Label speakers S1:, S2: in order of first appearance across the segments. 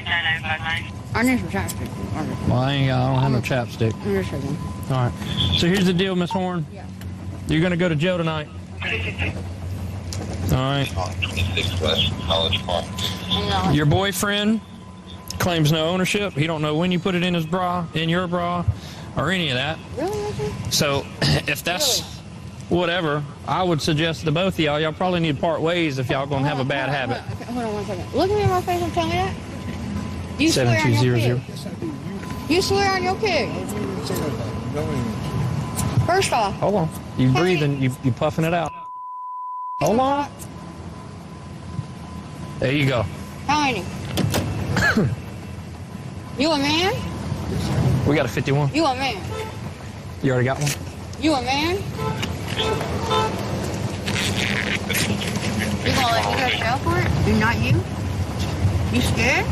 S1: I need some chapstick.
S2: Well, I don't have no chapstick. All right. So here's the deal, Miss Horn.
S1: Yeah.
S2: You're gonna go to jail tonight. All right.
S3: 26 West College Park.
S2: Your boyfriend claims no ownership. He don't know when you put it in his bra, in your bra, or any of that.
S1: Really?
S2: So if that's whatever, I would suggest to both of y'all probably need to part ways if y'all gonna have a bad habit.
S1: Hold on 1 second. Look at me in my face and tell me that. You swear on your
S2: 7200.
S1: kid. You swear on your kid. First off.
S2: Hold on. You breathing, you puffing it out. Hold on. There you go.
S1: How many? You a man?
S2: We got a 51.
S1: You a man?
S2: You already got one?
S1: You a man? You gonna let me go to jail for it? You not you? You scared?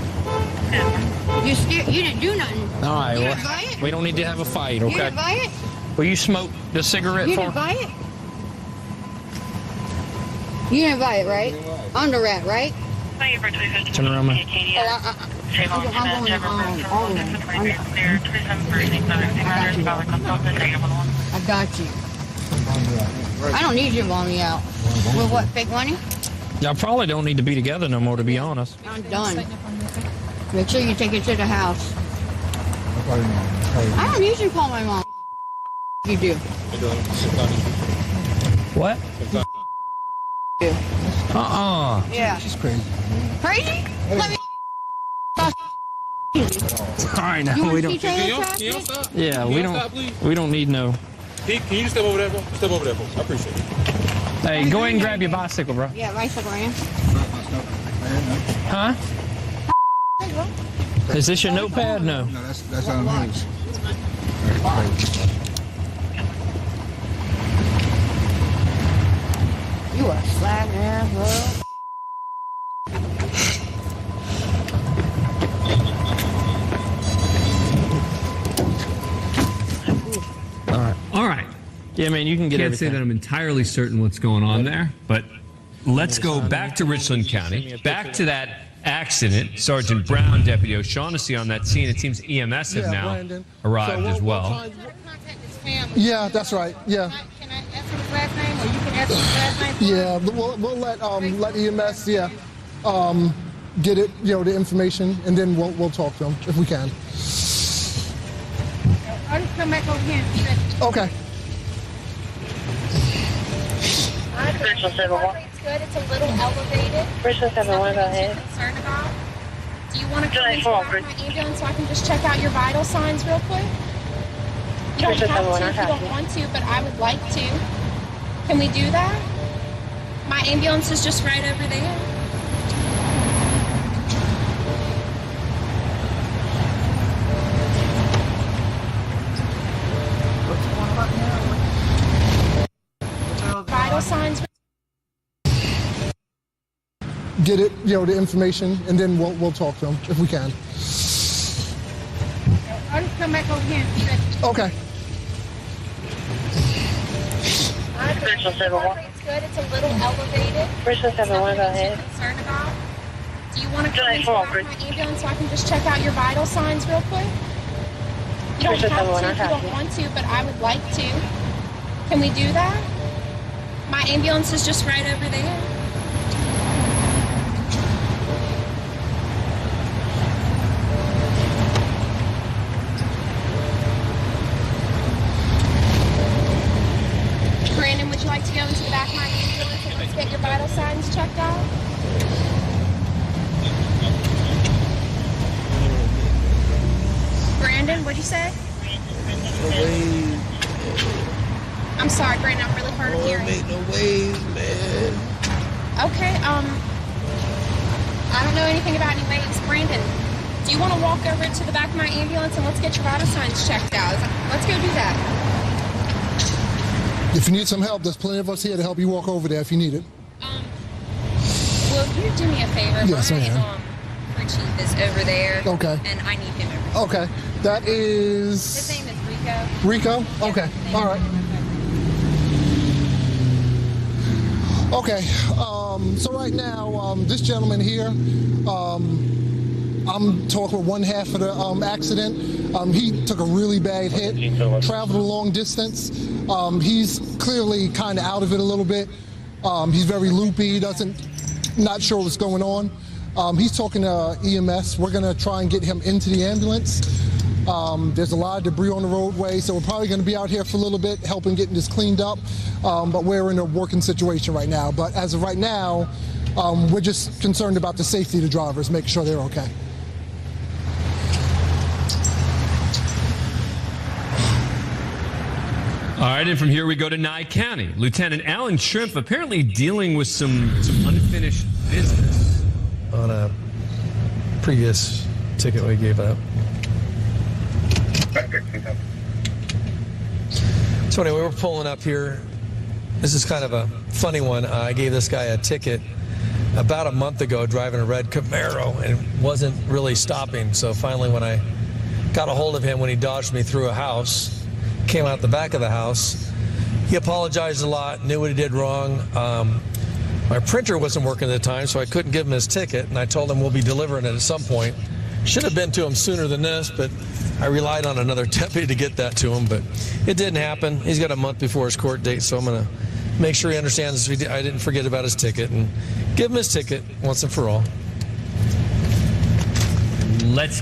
S1: You scared? You didn't do nothing.
S2: All right.
S1: You
S2: Well,
S1: didn't buy it?
S2: we don't need to have a fight,
S1: You
S2: okay?
S1: didn't buy it?
S2: Will you smoke the cigarette
S1: You
S2: for
S1: didn't buy it? You didn't buy it, right? I'm the rat, right?
S2: Turn around, man.
S1: I'm going all the way. I got you. I don't need you to bomb me out. With what, fake money?
S2: Y'all probably don't need to be together no more, to be honest.
S1: I'm done. Make sure you take it to the house. I don't usually call my mom. You do.
S2: What?
S1: You. Yeah.
S4: She's crazy.
S1: Crazy? Let me.
S2: Sorry,
S1: You
S2: now
S1: want
S2: we
S1: to
S2: don't.
S1: see Taylor
S3: Can
S1: Swift?
S3: y'all stop?
S2: Yeah,
S3: Can
S2: we
S3: y'all
S2: don't.
S3: stop, please?
S2: We don't need no.
S3: Pete, can you just step over there, bro? Step over there, bro. I appreciate it.
S2: Hey, go ahead and grab your bicycle, bro.
S1: Yeah, bicycle man.
S2: Huh? Is this your notepad? No.
S4: No, that's on his.
S1: You a slag ass, bro.
S5: All right.
S2: Yeah, man, you can get
S5: Can't
S2: everything.
S5: say that I'm entirely certain what's going on there, but let's go back to Richland County, back to that accident. Sergeant Brown, Deputy O'Shaughnessy on that scene. It seems EMS have now
S6: Brandon.
S5: arrived
S6: So
S5: as well.
S6: Yeah, that's right. Yeah,
S1: Can I ask him his last name, or you can ask him his last name?
S6: yeah. We'll let EMS get it, the information, and then we'll talk to them if we can.
S1: I'll just come back over here and check.
S6: Okay.
S7: Richland 71.
S8: It's good. It's a little elevated.
S7: Richland 71, go ahead.
S8: Concerned about? Do you want to come
S7: July
S8: into
S7: 4,
S8: my ambulance so I can just check out your vital signs real quick? You don't
S7: Richland
S8: have
S7: 71,
S8: to if you
S7: I
S8: don't
S7: have
S8: want to, but I would like to. Can we do that? My ambulance is just right over there. Vital signs.
S6: Get it, the information, and then we'll talk to them if we can.
S1: I'll just come back over here and check.
S6: Okay.
S7: Richland 71.
S8: It's good. It's a little elevated.
S7: Richland 71, go ahead.
S8: Concerned about? Do you want to come
S7: July
S8: into
S7: 4,
S8: my ambulance so I can just check out your vital signs real quick? You don't
S7: Richland
S8: have
S7: 71,
S8: to
S7: I
S8: if you
S7: have
S8: don't
S7: to.
S8: want to, but I would like to. Can we do that? My ambulance is just right over there. Brandon, would you like to go into the back of my ambulance and let's get your vital signs checked out? Brandon, what'd you say? I'm sorry, Brandon, I'm really hard of hearing.
S9: Make no waves, man.
S8: Okay, I don't know anything about any waves. Brandon, do you want to walk over to the back of my ambulance and let's get your vital signs checked out? Let's go do that.
S6: If you need some help, there's plenty of us here to help you walk over there if you need it.
S8: Will you do me a favor?
S6: Yes, I am.
S8: My chief is over there.
S6: Okay.
S8: And I need him over there.
S6: Okay. That is...
S8: His name is Rico.
S6: Rico? Okay. All right. Okay. So right now, this gentleman here, I'm talking with one half of the accident. He took a really bad hit, traveled a long distance. He's clearly kind of out of it a little bit. He's very loopy, not sure what's going on. He's talking to EMS. We're going to try and get him into the ambulance. There's a lot of debris on the roadway, so we're probably going to be out here for a little bit, helping getting this cleaned up. But we're in a working situation right now. But as of right now, we're just concerned about the safety of the drivers, making sure they're okay.
S5: All right, and from here we go to Nye County. Lieutenant Alan Shrimp apparently dealing with some unfinished business.
S4: On a previous ticket we gave up. So anyway, we're pulling up here. This is kind of a funny one. I gave this guy a ticket about a month ago driving a red Camaro and wasn't really stopping. So finally when I got a hold of him when he dodged me through a house, came out the back of the house, he apologized a lot, knew what he did wrong. My printer wasn't working at the time, so I couldn't give him his ticket, and I told him we'll be delivering it at some point. Should have been to him sooner than this, but I relied on another deputy to get that to him, but it didn't happen. He's got a month before his court date, so I'm going to make sure he understands I didn't forget about his ticket and give him his ticket once and for all.
S5: Let's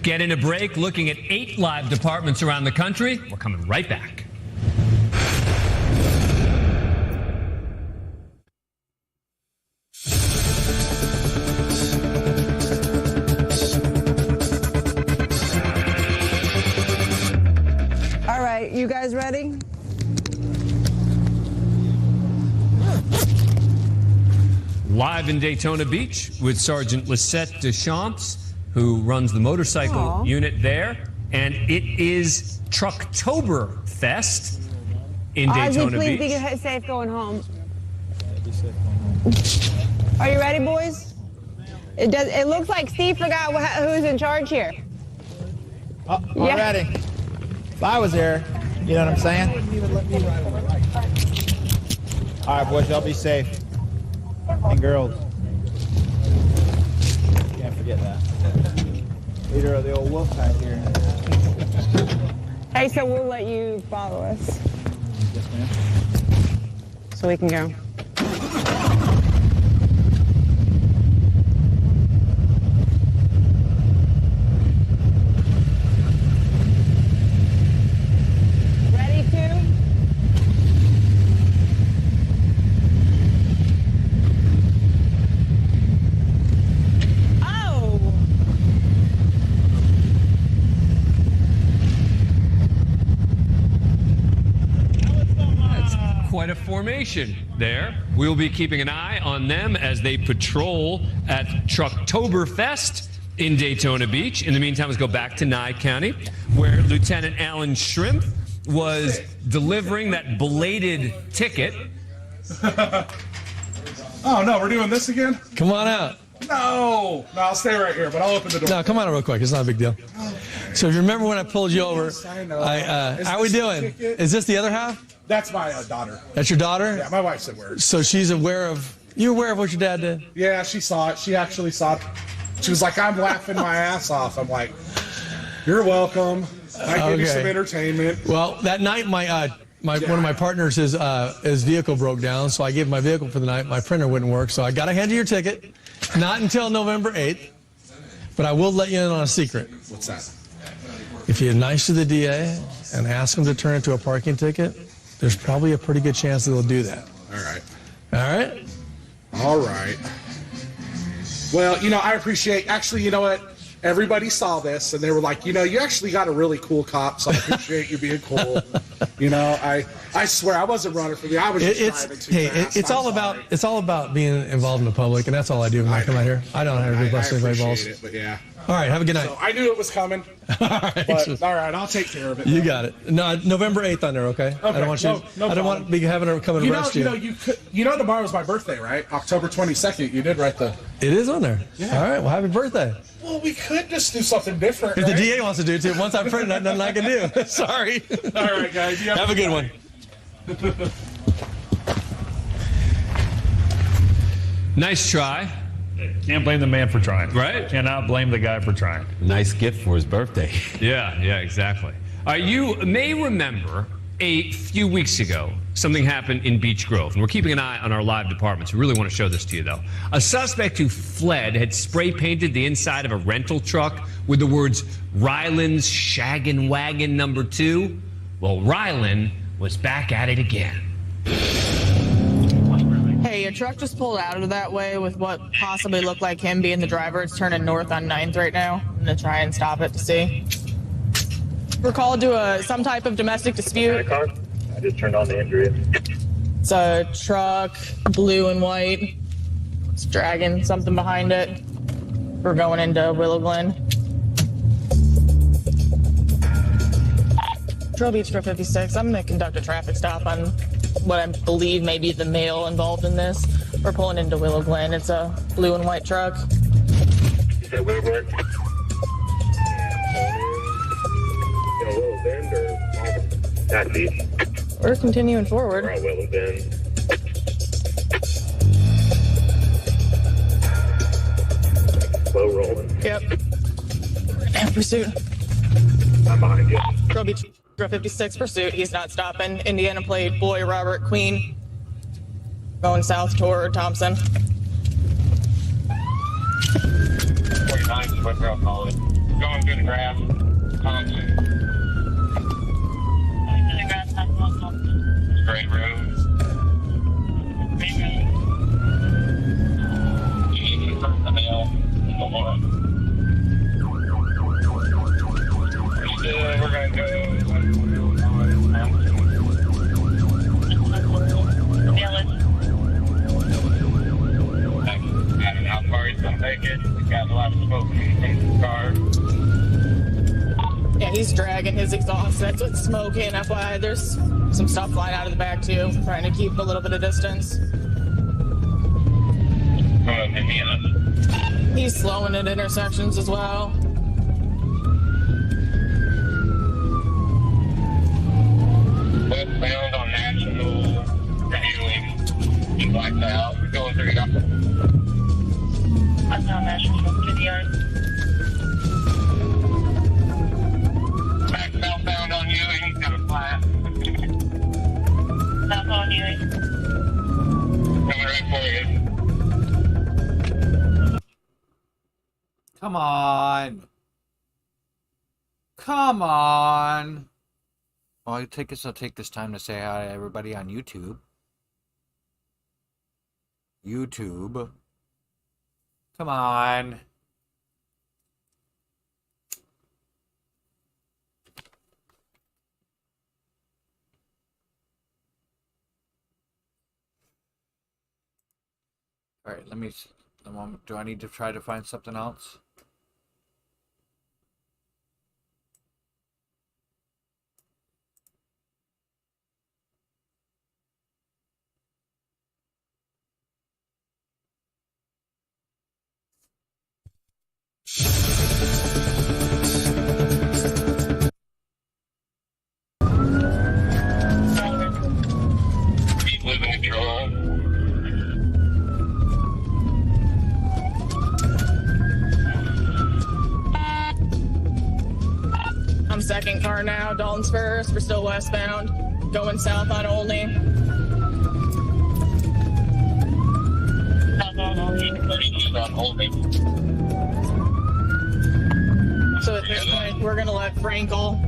S5: get in a break, looking at 8 live departments around the country. We're coming right back.
S10: All right, you guys ready?
S5: Live in Daytona Beach with Sergeant Lisette Deschamps, who runs the motorcycle unit there. And it is Trucktoberfest in Daytona
S10: please
S5: Beach.
S10: be safe going home. Are you ready, boys? It looks like Steve forgot who's in charge here.
S11: Oh, already. If I was there, you know what I'm saying? All right, boys, y'all be safe. And girls. Can't forget that. Leader of the old wolf pack here.
S10: Hey, so we'll let you follow us.
S11: Yes, ma'am.
S10: So we can go. Ready to?
S5: Quite a formation there. We'll be keeping an eye on them as they patrol at Trucktoberfest in Daytona Beach. In the meantime, let's go back to Nye County, where Lieutenant Alan Shrimp was delivering that belated ticket.
S12: Oh, no, we're doing this again?
S4: Come on out.
S12: No, I'll stay right here, but I'll open the door.
S4: No, come on out real quick. It's not a big deal. So if you remember when I pulled you over,
S12: I know.
S4: how are we doing? Is this the other half?
S12: That's my daughter.
S4: That's your daughter?
S12: Yeah, my wife's aware.
S4: So she's aware of, you're aware of what your dad did?
S12: Yeah, she saw it. She actually saw it. She was like, I'm laughing my ass off. I'm like, you're welcome. I gave you some entertainment.
S4: Well, that night, one of my partners, his vehicle broke down, so I gave him my vehicle for the night. My printer wouldn't work, so I got to hand you your ticket. Not until November 8th, but I will let you in on a secret.
S12: What's that?
S4: If you're nice to the DA and ask him to turn it to a parking ticket, there's probably a pretty good chance that he'll do that.
S12: All right.
S4: All right?
S12: All right. Well, I appreciate, actually, you know what? Everybody saw this, and they were like, you actually got a really cool cop, so I appreciate you being cool. I swear, I wasn't running for me. I was just driving too fast.
S4: It's all about being involved in the public, and that's all I do when I come out here. I don't have to bust anybody's balls.
S12: It, but yeah.
S4: All right, have a good night.
S12: So I knew it was coming.
S4: All right.
S12: But, all right, I'll take care of it.
S4: You got it. No, November 8th on there, okay? I don't want you. I don't want to be having to come and arrest you.
S12: Tomorrow's my birthday, right? October 22nd. You did write the.
S4: It is on there.
S12: Yeah.
S4: All right. Well, happy birthday.
S12: Well, we could just do something different.
S4: If the DA wants to do it too, once I print it, nothing I can do. Sorry.
S12: All right, guys.
S4: Have a good one.
S5: Nice try.
S13: Can't blame the man for trying.
S5: Right?
S13: Cannot blame the guy for trying.
S14: Nice gift for his birthday.
S5: Yeah, exactly. You may remember a few weeks ago, something happened in Beech Grove. And we're keeping an eye on our live departments. We really want to show this to you, though. A suspect who fled had spray painted the inside of a rental truck with the words Ryland's Shaggin' Wagon number 2. Well, Ryland was back at it again.
S15: Hey, your truck just pulled out of that way with what possibly looked like him being the driver. It's turning north on 9th right now. I'm going to try and stop it to see. We're called to some type of domestic dispute.
S16: I just turned on the injury.
S15: It's a truck, blue and white. It's dragging something behind it. We're going into Willow Glen. Trail Beach 456. I'm going to conduct a traffic stop on what I believe may be the male involved in this. We're pulling into Willow Glen. It's a blue and white truck.
S16: You said Willow Glen? Willow Bend or not Beach?
S15: We're continuing forward.
S16: We're at Willow Bend. Slow rolling.
S15: Yep. And pursuit.
S16: I'm behind you.
S15: Trail Beach 56 pursuit. He's not stopping. Indiana plate boy Robert Queen. Going south toward Thompson.
S16: 49 Swift Rail College. Going through the grass. Thompson. Great road. The mail. We're gonna go. I don't know how far he's gonna make it. He's got a lot of smoke in the car.
S15: Yeah, he's dragging his exhaust. That's what's smoking. FYI, there's some stuff flying out of the back too. Trying to keep a little bit of distance. He's slowing at intersections as well.
S16: Westbound on National. He blacked out. We're going through. I'm on National 50 yards. Back southbound on you, and he's got a flat. South on you. Coming right for you.
S17: Come on. Come on. Well, I'll take this time to say hi to everybody on YouTube. YouTube. Come on. All right, let me. Do I need to try to find something else?
S16: Keep losing control.
S15: I'm second car now. Dalton's first. We're still westbound. Going south on Olney. So at this point, we're going to let Frankel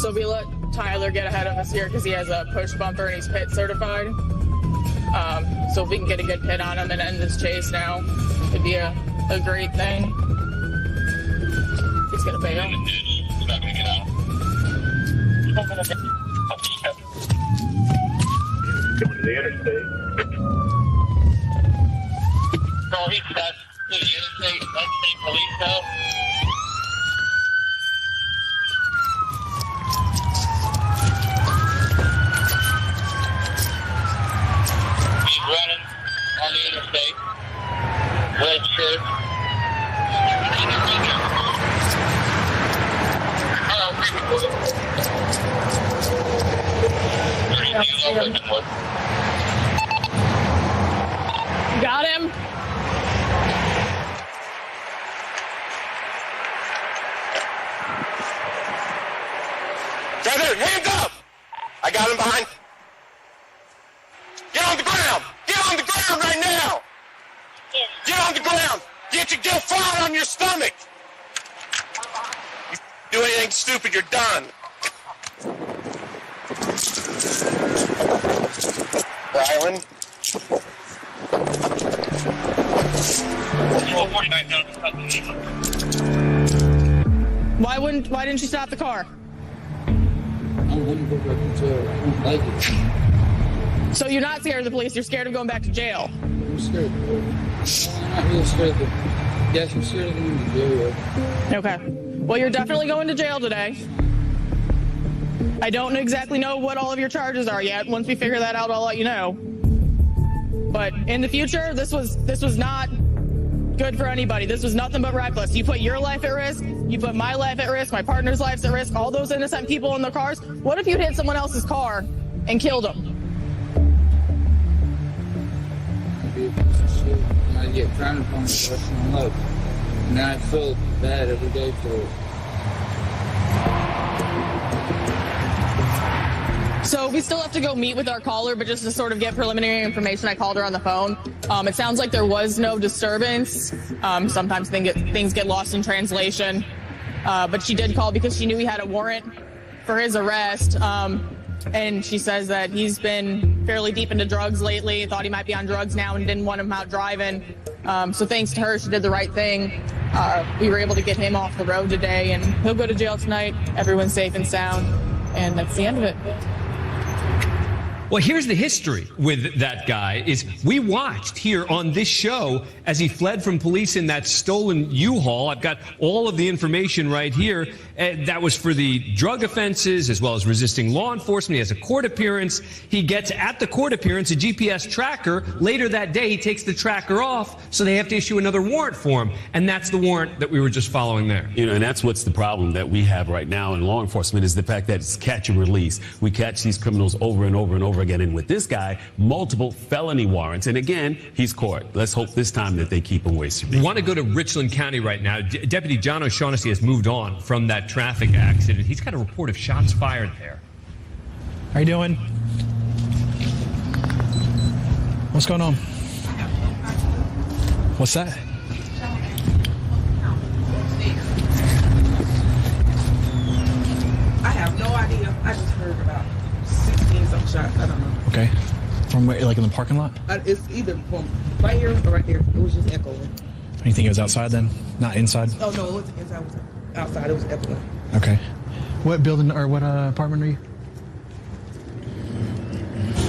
S15: So we let Tyler get ahead of us here because he has a push bumper and he's pit certified. So if we can get a good pit on him and end this chase now, it'd be a great thing. He's gonna bail.
S16: He's not gonna get out. Going to the interstate. No, that's the interstate police though. He's running on the interstate. Red shirt.
S15: Got him.
S14: Brother, hands up! I got him behind. Get on the ground! Get on the ground right now! Get on the ground! Get flat on your stomach! You do anything stupid, you're done. Rylan?
S15: Why didn't you stop the car? So you're not scared of the police, you're scared of going back to jail.
S18: I'm scared. I'm not really scared of the... Yes, I'm scared of going to jail.
S15: Okay. Well, you're definitely going to jail today. I don't exactly know what all of your charges are yet. Once we figure that out, I'll let you know. But in the future, this was not good for anybody. This was nothing but reckless. You put your life at risk. You put my life at risk. My partner's life's at risk. All those innocent people in their cars. What if you hit someone else's car and killed them?
S18: I get frowned upon for the rest of my life. And I feel bad every day for it.
S15: So we still have to go meet with our caller, but just to sort of get preliminary information, I called her on the phone. It sounds like there was no disturbance. Sometimes things get lost in translation. But she did call because she knew he had a warrant for his arrest. And she says that he's been fairly deep into drugs lately, thought he might be on drugs now and didn't want him out driving. So thanks to her, she did the right thing. We were able to get him off the road today, and he'll go to jail tonight. Everyone's safe and sound. And that's the end of it.
S5: Well, here's the history with that guy is we watched here on this show as he fled from police in that stolen U-Haul. I've got all of the information right here. That was for the drug offenses as well as resisting law enforcement. He has a court appearance. He gets at the court appearance a GPS tracker. Later that day, he takes the tracker off, so they have to issue another warrant for him. And that's the warrant that we were just following there.
S19: You know, and that's what's the problem that we have right now in law enforcement is the fact that it's catch and release. We catch these criminals over and over and over again. And with this guy, multiple felony warrants. And again, he's caught. Let's hope this time that they keep him wasted.
S5: We want to go to Richland County right now. Deputy John O'Shaughnessy has moved on from that traffic accident. He's got a report of shots fired there.
S20: How you doing? What's going on? What's that?
S21: I have no idea. I just heard about 16 some shots. I don't know.
S20: Okay. From where, like in the parking lot?
S21: It's either from right here or right there. It was just echoing.
S20: You think it was outside then? Not inside?
S21: Oh, no, it wasn't inside. It was outside. It was echoing.
S20: Okay. What building or what apartment are you?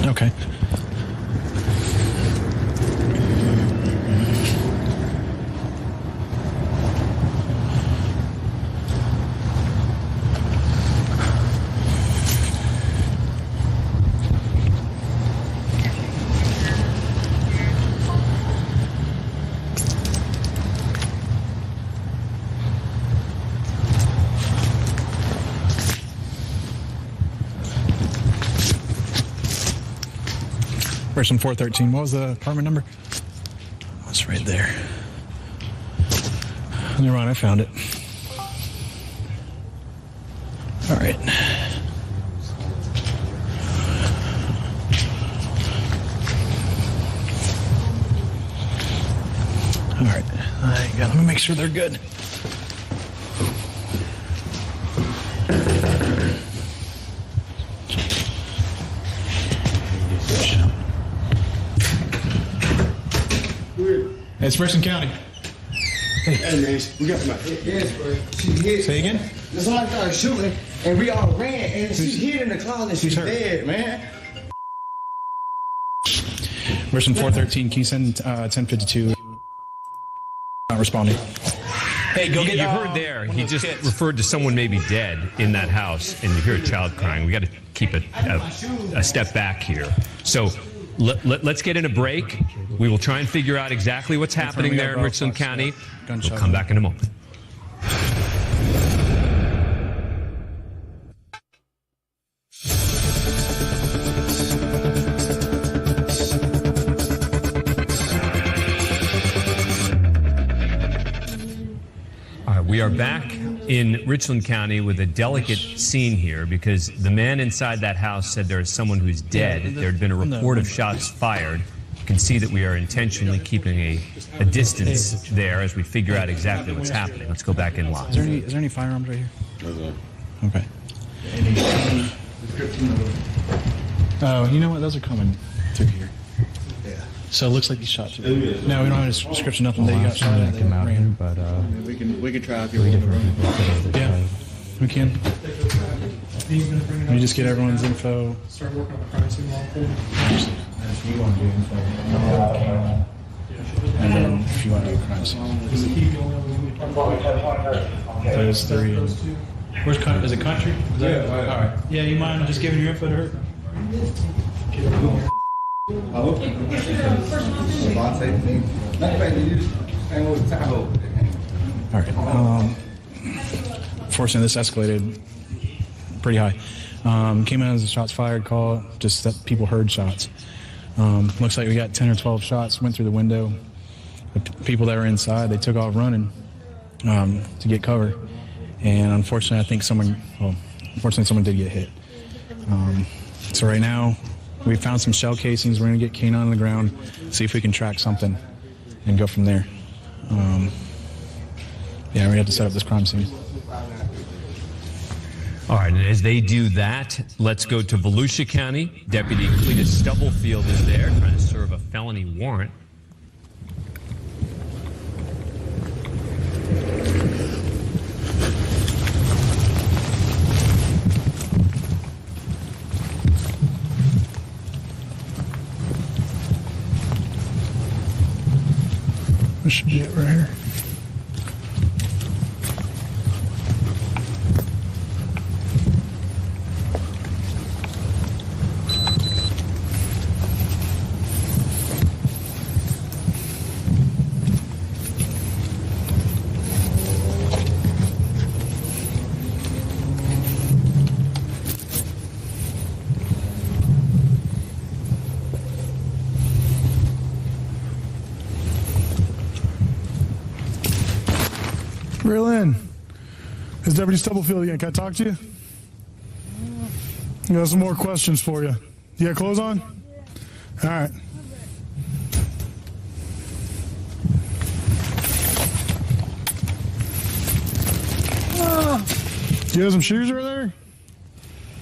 S20: Okay. Person 413. What was the apartment number? Oh, it's right there. Never mind, I found it. All right. All right. Let me make sure they're good. It's Richland County.
S22: Hey man, we got my yes, bro. She hit.
S20: Say again?
S22: Somebody started shooting, and we all ran, and she hid in the closet. She's dead, man.
S20: Richland 413, can you send 1052 Not responding.
S4: Hey, go get.
S5: You heard there. He just referred to someone maybe dead in that house, and you hear a child crying. We got to keep a step back here. So let's get in a break. We will try and figure out exactly what's happening there in Richland County. We'll come back in a moment. We are back in Richland County with a delicate scene here because the man inside that house said there is someone who's dead. There had been a report of shots fired. You can see that we are intentionally keeping a distance there as we figure out exactly what's happening. Let's go back in live.
S20: Is there any firearms right here? Okay. Oh, you know what? Those are coming through here. So it looks like these shots. No, we don't have a description, nothing. They got shot at. They ran. But
S11: we can try if you want.
S20: Yeah, we can. We just get everyone's info.
S2: Start working on the crime scene while
S20: And then if you want to do a crime scene. Those three. Where's country? Is it country? All right. Yeah, you mind just giving your info to her?
S11: All
S20: right. Fortunately, this escalated pretty high. Came in as a shots fired call, just that people heard shots. Looks like we got 10 or 12 shots, went through the window. The people that were inside, they took off running to get cover. And unfortunately, I think someone did get hit. So right now, we found some shell casings. We're going to get canine on the ground, see if we can track something, and go from there. Yeah, we have to set up this crime scene.
S5: All right, and as they do that, let's go to Volusia County. Deputy Cletus Stubblefield is there trying to serve a felony warrant.
S20: This should be it right here. Reel in. It's Deputy Stubblefield again. Can I talk to you? I got some more questions for you. You got clothes on? All right. You have some shoes right there?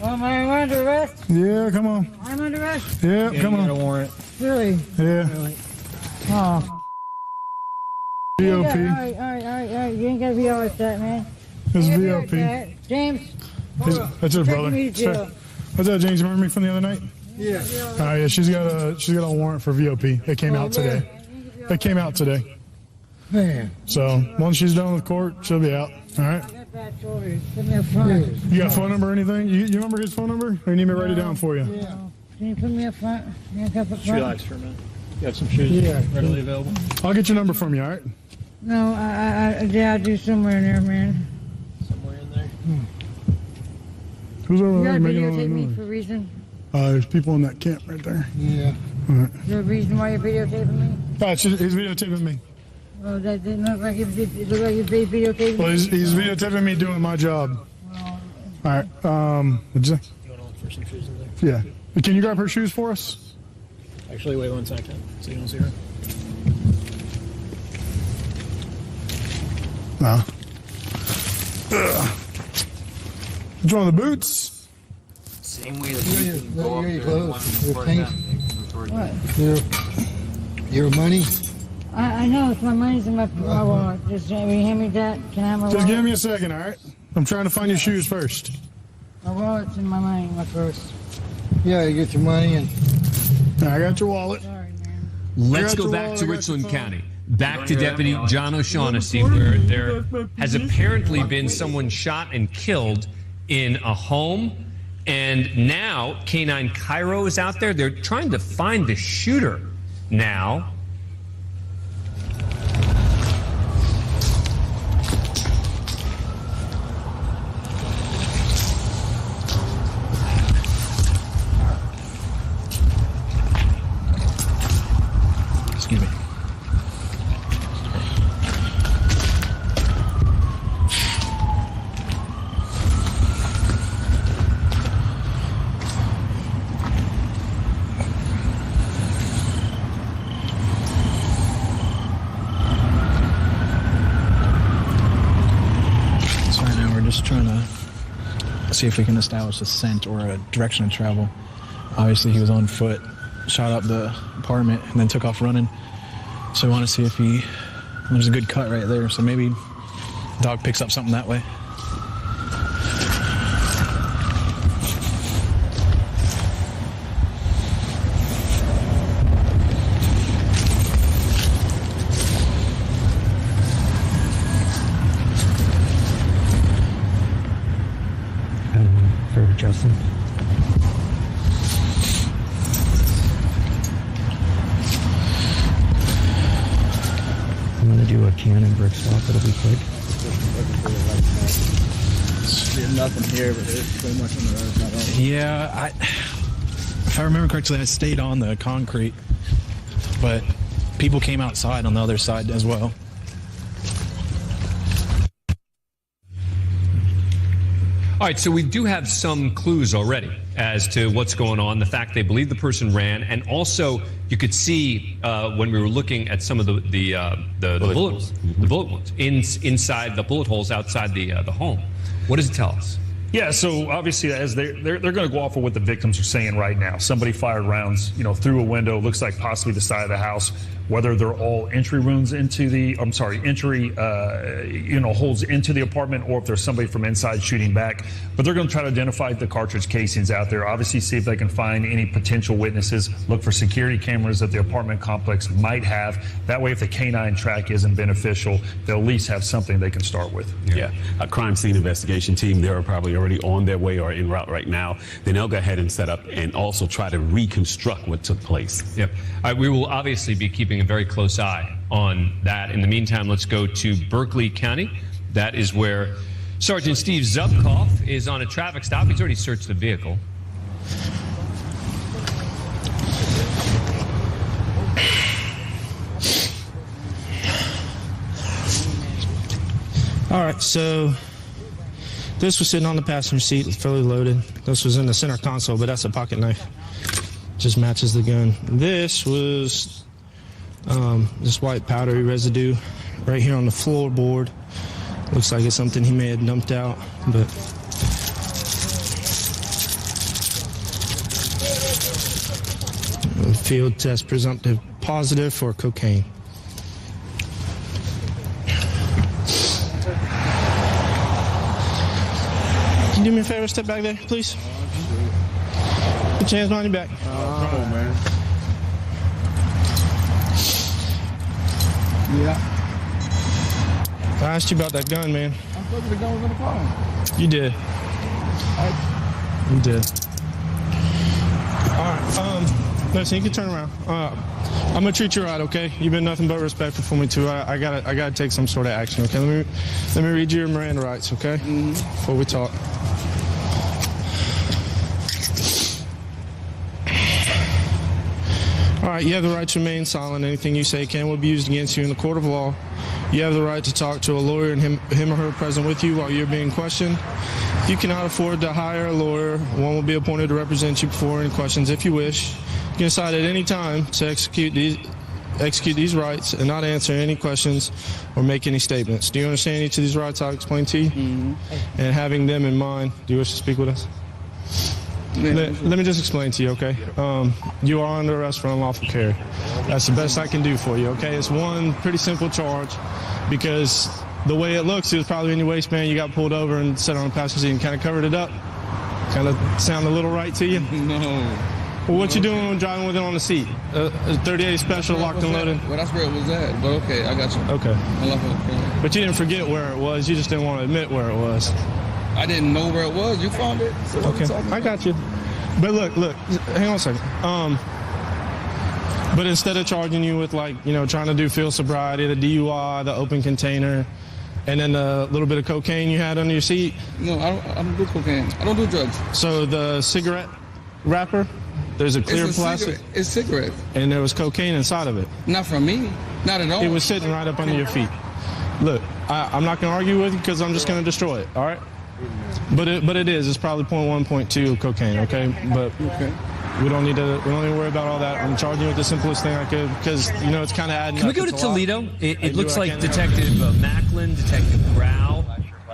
S3: Am I under arrest?
S20: Yeah, come on.
S3: I'm under arrest?
S20: Yeah, come on.
S11: A warrant.
S3: Really?
S20: Yeah.
S3: Really? Oh.
S20: VOP.
S3: All right. You ain't got to be all like that, man.
S20: It's
S3: You ain't
S20: VOP.
S3: gotta be like that. James.
S20: That's her brother.
S3: Me to jail.
S20: What's that, James? Remember me from the other night?
S3: Yeah.
S20: Yeah, she's got a warrant for VOP. It came out today. It came out today.
S3: Man.
S20: So once she's done with court, she'll be out. All right.
S3: Give me a front.
S20: You got a phone number or anything? You remember his phone number? Or you need me to write it down for you?
S3: Yeah. Can you put me up front?
S11: Shoe lights for a minute. You have some shoes readily available?
S20: I'll get your number from you, all right?
S3: No, I'll do somewhere in there, man.
S11: Somewhere in there?
S20: Who's over
S3: You
S20: there
S3: gotta
S20: making all that
S3: videotape me
S20: noise?
S3: for a reason.
S20: There's people in that camp right there.
S3: Yeah.
S20: All right.
S3: Is there a reason why you're videotaping me?
S20: He's videotaping me.
S3: Well, that didn't look like it looked like you're videotaping
S20: Well,
S3: me.
S20: he's videotaping me doing my job. All right. What'd you say?
S11: Going on for some shoes in there?
S20: Yeah. Can you grab her shoes for us?
S11: Actually, wait 1 second so you don't see her.
S20: No. Which one of the boots?
S17: Same way that you can go up there and
S3: What?
S22: Your money?
S3: I know, it's my money's in my wallet. Just will you hand me that? Can I have my wallet?
S20: Just give me a second, all right? I'm trying to find your shoes first.
S3: My wallet's in my money, my purse.
S22: Yeah, you get your money and...
S20: I got your wallet.
S5: Let's go back to Richland County. back to Deputy John O'Shaughnessy, where there has apparently been someone shot and killed in a home. And now K9 Cairo is out there. They're trying to find the shooter now.
S20: Excuse me. So right now we're just trying to see if we can establish a scent or a direction of travel. Obviously he was on foot, shot up the apartment, and then took off running. So we want to see if there's a good cut right there. So maybe dog picks up something that way.
S1: For Justin. I'm gonna do a cannon brick swap. It'll be quick.
S11: There's nothing here, but there's so much on the other side.
S20: Yeah, if I remember correctly, I stayed on the concrete, but people came outside on the other side as well.
S5: All right, so we do have some clues already as to what's going on, the fact they believe the person ran, and also you could see when we were looking at some of the bullet wounds inside the bullet holes outside the home. What does it tell us?
S13: Yeah, so obviously, as they're going to go off of what the victims are saying right now. Somebody fired rounds, through a window. Looks like possibly the side of the house. Whether they're all entry wounds into the, holes into the apartment, or if there's somebody from inside shooting back. But they're going to try to identify the cartridge casings out there. Obviously, see if they can find any potential witnesses. Look for security cameras that the apartment complex might have. That way, if the canine track isn't beneficial, they'll at least have something they can start with.
S19: Yeah. A crime scene investigation team, they're probably already on their way or en route right now. Then they'll go ahead and set up and also try to reconstruct what took place.
S5: Yep. We will obviously be keeping a very close eye on that. In the meantime, let's go to Berkeley County. That is where Sergeant Steve Zubkoff is on a traffic stop. He's already searched the vehicle.
S1: All right, so this was sitting on the passenger seat, fully loaded. This was in the center console, but that's a pocket knife. Just matches the gun. This was this white powdery residue right here on the floorboard. Looks like it's something he may have dumped out, but field test presumptive positive for cocaine. Can you do me a favor, step back there, please? Put your hands behind your back.
S11: Oh, man. Yeah.
S1: I asked you about that gun, man.
S11: I thought the gun was on the phone.
S1: You did. You did. All right. Listen, you can turn around. I'm gonna treat you right, okay? You've been nothing but respectful for me too. I gotta take some sort of action, okay? Let me read you your Miranda rights, okay? Before we talk. All right, you have the right to remain silent. Anything you say can will be used against you in the court of law. You have the right to talk to a lawyer and him or her present with you while you're being questioned. If you cannot afford to hire a lawyer, one will be appointed to represent you before any questions if you wish. You can decide at any time to execute these rights and not answer any questions or make any statements. Do you understand each of these rights I've explained to you? Mm-hmm. And having them in mind, do you wish to speak with us? Let me just explain to you, okay? You are under arrest for unlawful carry. That's the best I can do for you, okay? It's one pretty simple charge because the way it looks, it was probably in your waistband. You got pulled over and sat on the passenger seat and kind of covered it up. Kind of sound a little right to you?
S11: No.
S1: Well, what you doing when driving with it on the seat? 38 special, locked and loaded?
S2: Well, that's where it was at, but okay, I got you.
S1: Okay.
S2: I love it.
S1: But you didn't forget where it was. You just didn't want to admit where it was.
S2: I didn't know where it was. You found it. So
S1: okay, I got you. But look, hang on a second. But instead of charging you with trying to do field sobriety, the DUI, the open container, and then the little bit of cocaine you had under your seat.
S2: No, I don't do cocaine. I don't do drugs.
S1: So the cigarette wrapper, there's a clear plastic.
S2: It's cigarette.
S1: And there was cocaine inside of it.
S2: Not from me. Not at all.
S1: It was sitting right up under your feet. Look, I'm not going to argue with you because I'm just going to destroy it. All right. But it is. It's probably 0.1, 0.2 cocaine. Okay. But we don't need to worry about all that. I'm charging you with the simplest thing I could because it's kind of adding.
S5: Can we go to Toledo? It looks like Detective Macklin, Detective Grau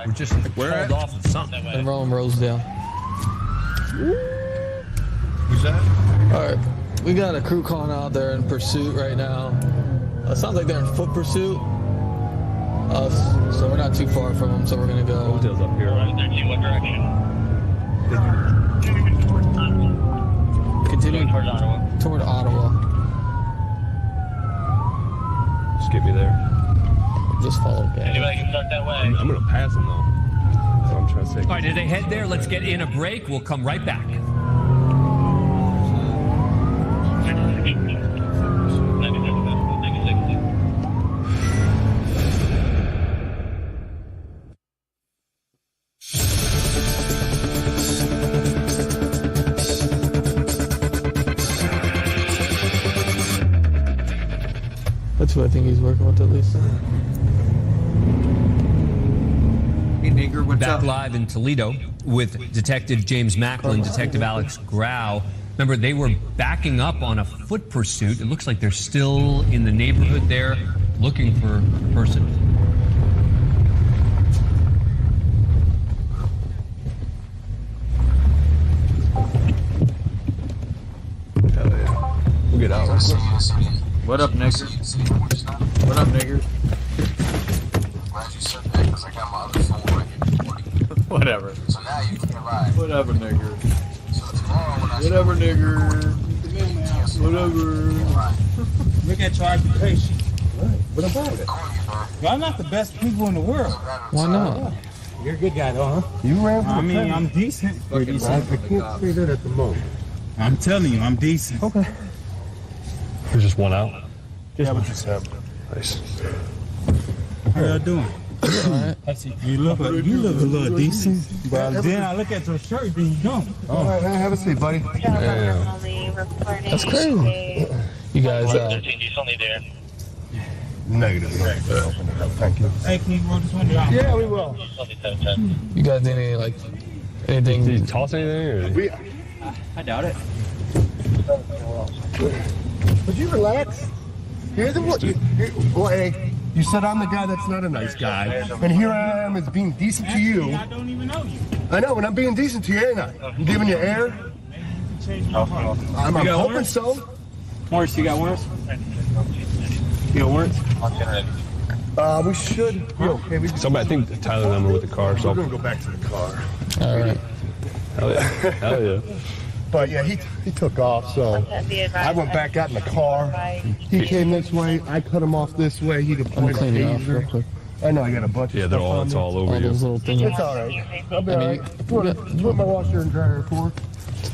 S5: were just called off of something.
S15: And Rosedale.
S5: Who's that?
S15: All right, we got a crew calling out there in pursuit right now. Sounds like they're in foot pursuit. So we're not too far from them, so we're gonna go.
S5: Rosedale's up here, right?
S16: 13, what direction?
S15: Continue
S16: towards Ottawa.
S15: Toward Ottawa.
S5: Just get me there.
S15: Just follow back.
S16: Anybody can start that way.
S5: I'm gonna pass them though. That's what I'm trying to say. All right, did they head there? Let's get in a break. We'll come right back.
S15: That's who I think he's working with at least.
S17: Hey, nigger, what's
S5: Back
S17: up?
S5: live in Toledo with Detective James Macklin, Detective Alex Grau. Remember, they were backing up on a foot pursuit. It looks like they're still in the neighborhood there looking for a person.
S2: Hell yeah. We'll get out.
S17: What up, nigger? What up, nigger?
S7: Glad you said that because I got my other phone right here.
S17: Whatever.
S7: So now you can ride.
S17: Whatever, nigger.
S7: So tomorrow when I
S17: Whatever, nigger. Whatever.
S11: Look at your occupation. What about it? Y'all not the best people in the world.
S15: Why not?
S11: You're a good guy, though, huh?
S22: You ran for
S11: I'm decent.
S22: I can't say that at the moment.
S11: I'm telling you, I'm decent. Okay.
S13: There's just one out.
S11: Yeah, but just
S13: Nice.
S11: how y'all doing? You look a little decent, but then I look at your shirt, then you don't.
S22: All right, man, have a seat, buddy.
S15: That's crazy. You guys,
S16: 13, do you still need there?
S22: Negative. Thank you.
S11: Hey, can you roll this window out?
S22: Yeah, we will.
S15: you guys need anything?
S13: Did you toss anything? Or?
S11: I doubt it.
S22: Would you relax? Here's what you said I'm the guy that's not a nice guy, and here I am as being decent to you.
S11: I don't even know you.
S22: I know, and I'm being decent to you, ain't I? I'm giving you air. I'm hoping so.
S11: Morris, you got warrants? You got warrants?
S22: We should be okay.
S13: Somebody, I think Tyler and I were with the car, so
S22: We're gonna go back to the car.
S15: All right.
S13: Hell yeah. Hell yeah.
S22: But yeah, he took off, so I went back out in the car. He came this way, I cut him off this way. He deployed a
S15: clean it off real
S22: taser.
S15: quick.
S22: I know I got a bunch of stuff on
S13: it's
S22: me.
S13: all over
S15: All
S13: you.
S15: those little things.
S22: It's all right. I'll be all right. It's what my washer and dryer for.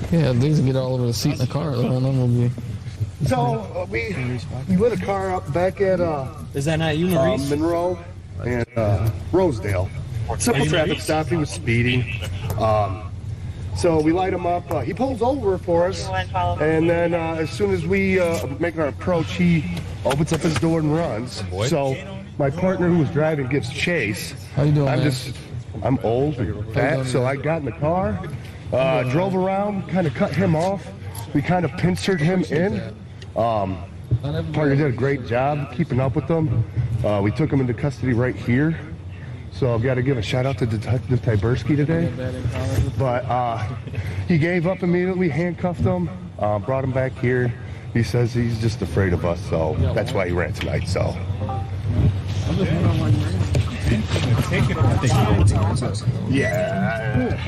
S15: Yeah, things get all over the seat in the car. The whole number will be.
S22: So we lit a car up back at
S11: Is that not you, Maurice?
S22: Monroe and Rosedale. Simple traffic stop. He was speeding. So we light him up. He pulls over for us, and then as soon as we make our approach, he opens up his door and runs. So my partner who was driving gives chase.
S15: How you doing, man?
S22: I'm old and fat, so I got in the car, drove around, kind of cut him off. We kind of pincered him in. Partner did a great job keeping up with them. We took him into custody right here. So I've got to give a shout out to Detective Tyberski today. But he gave up immediately, handcuffed him, brought him back here. He says he's just afraid of us, so that's why he ran tonight. So. Yeah.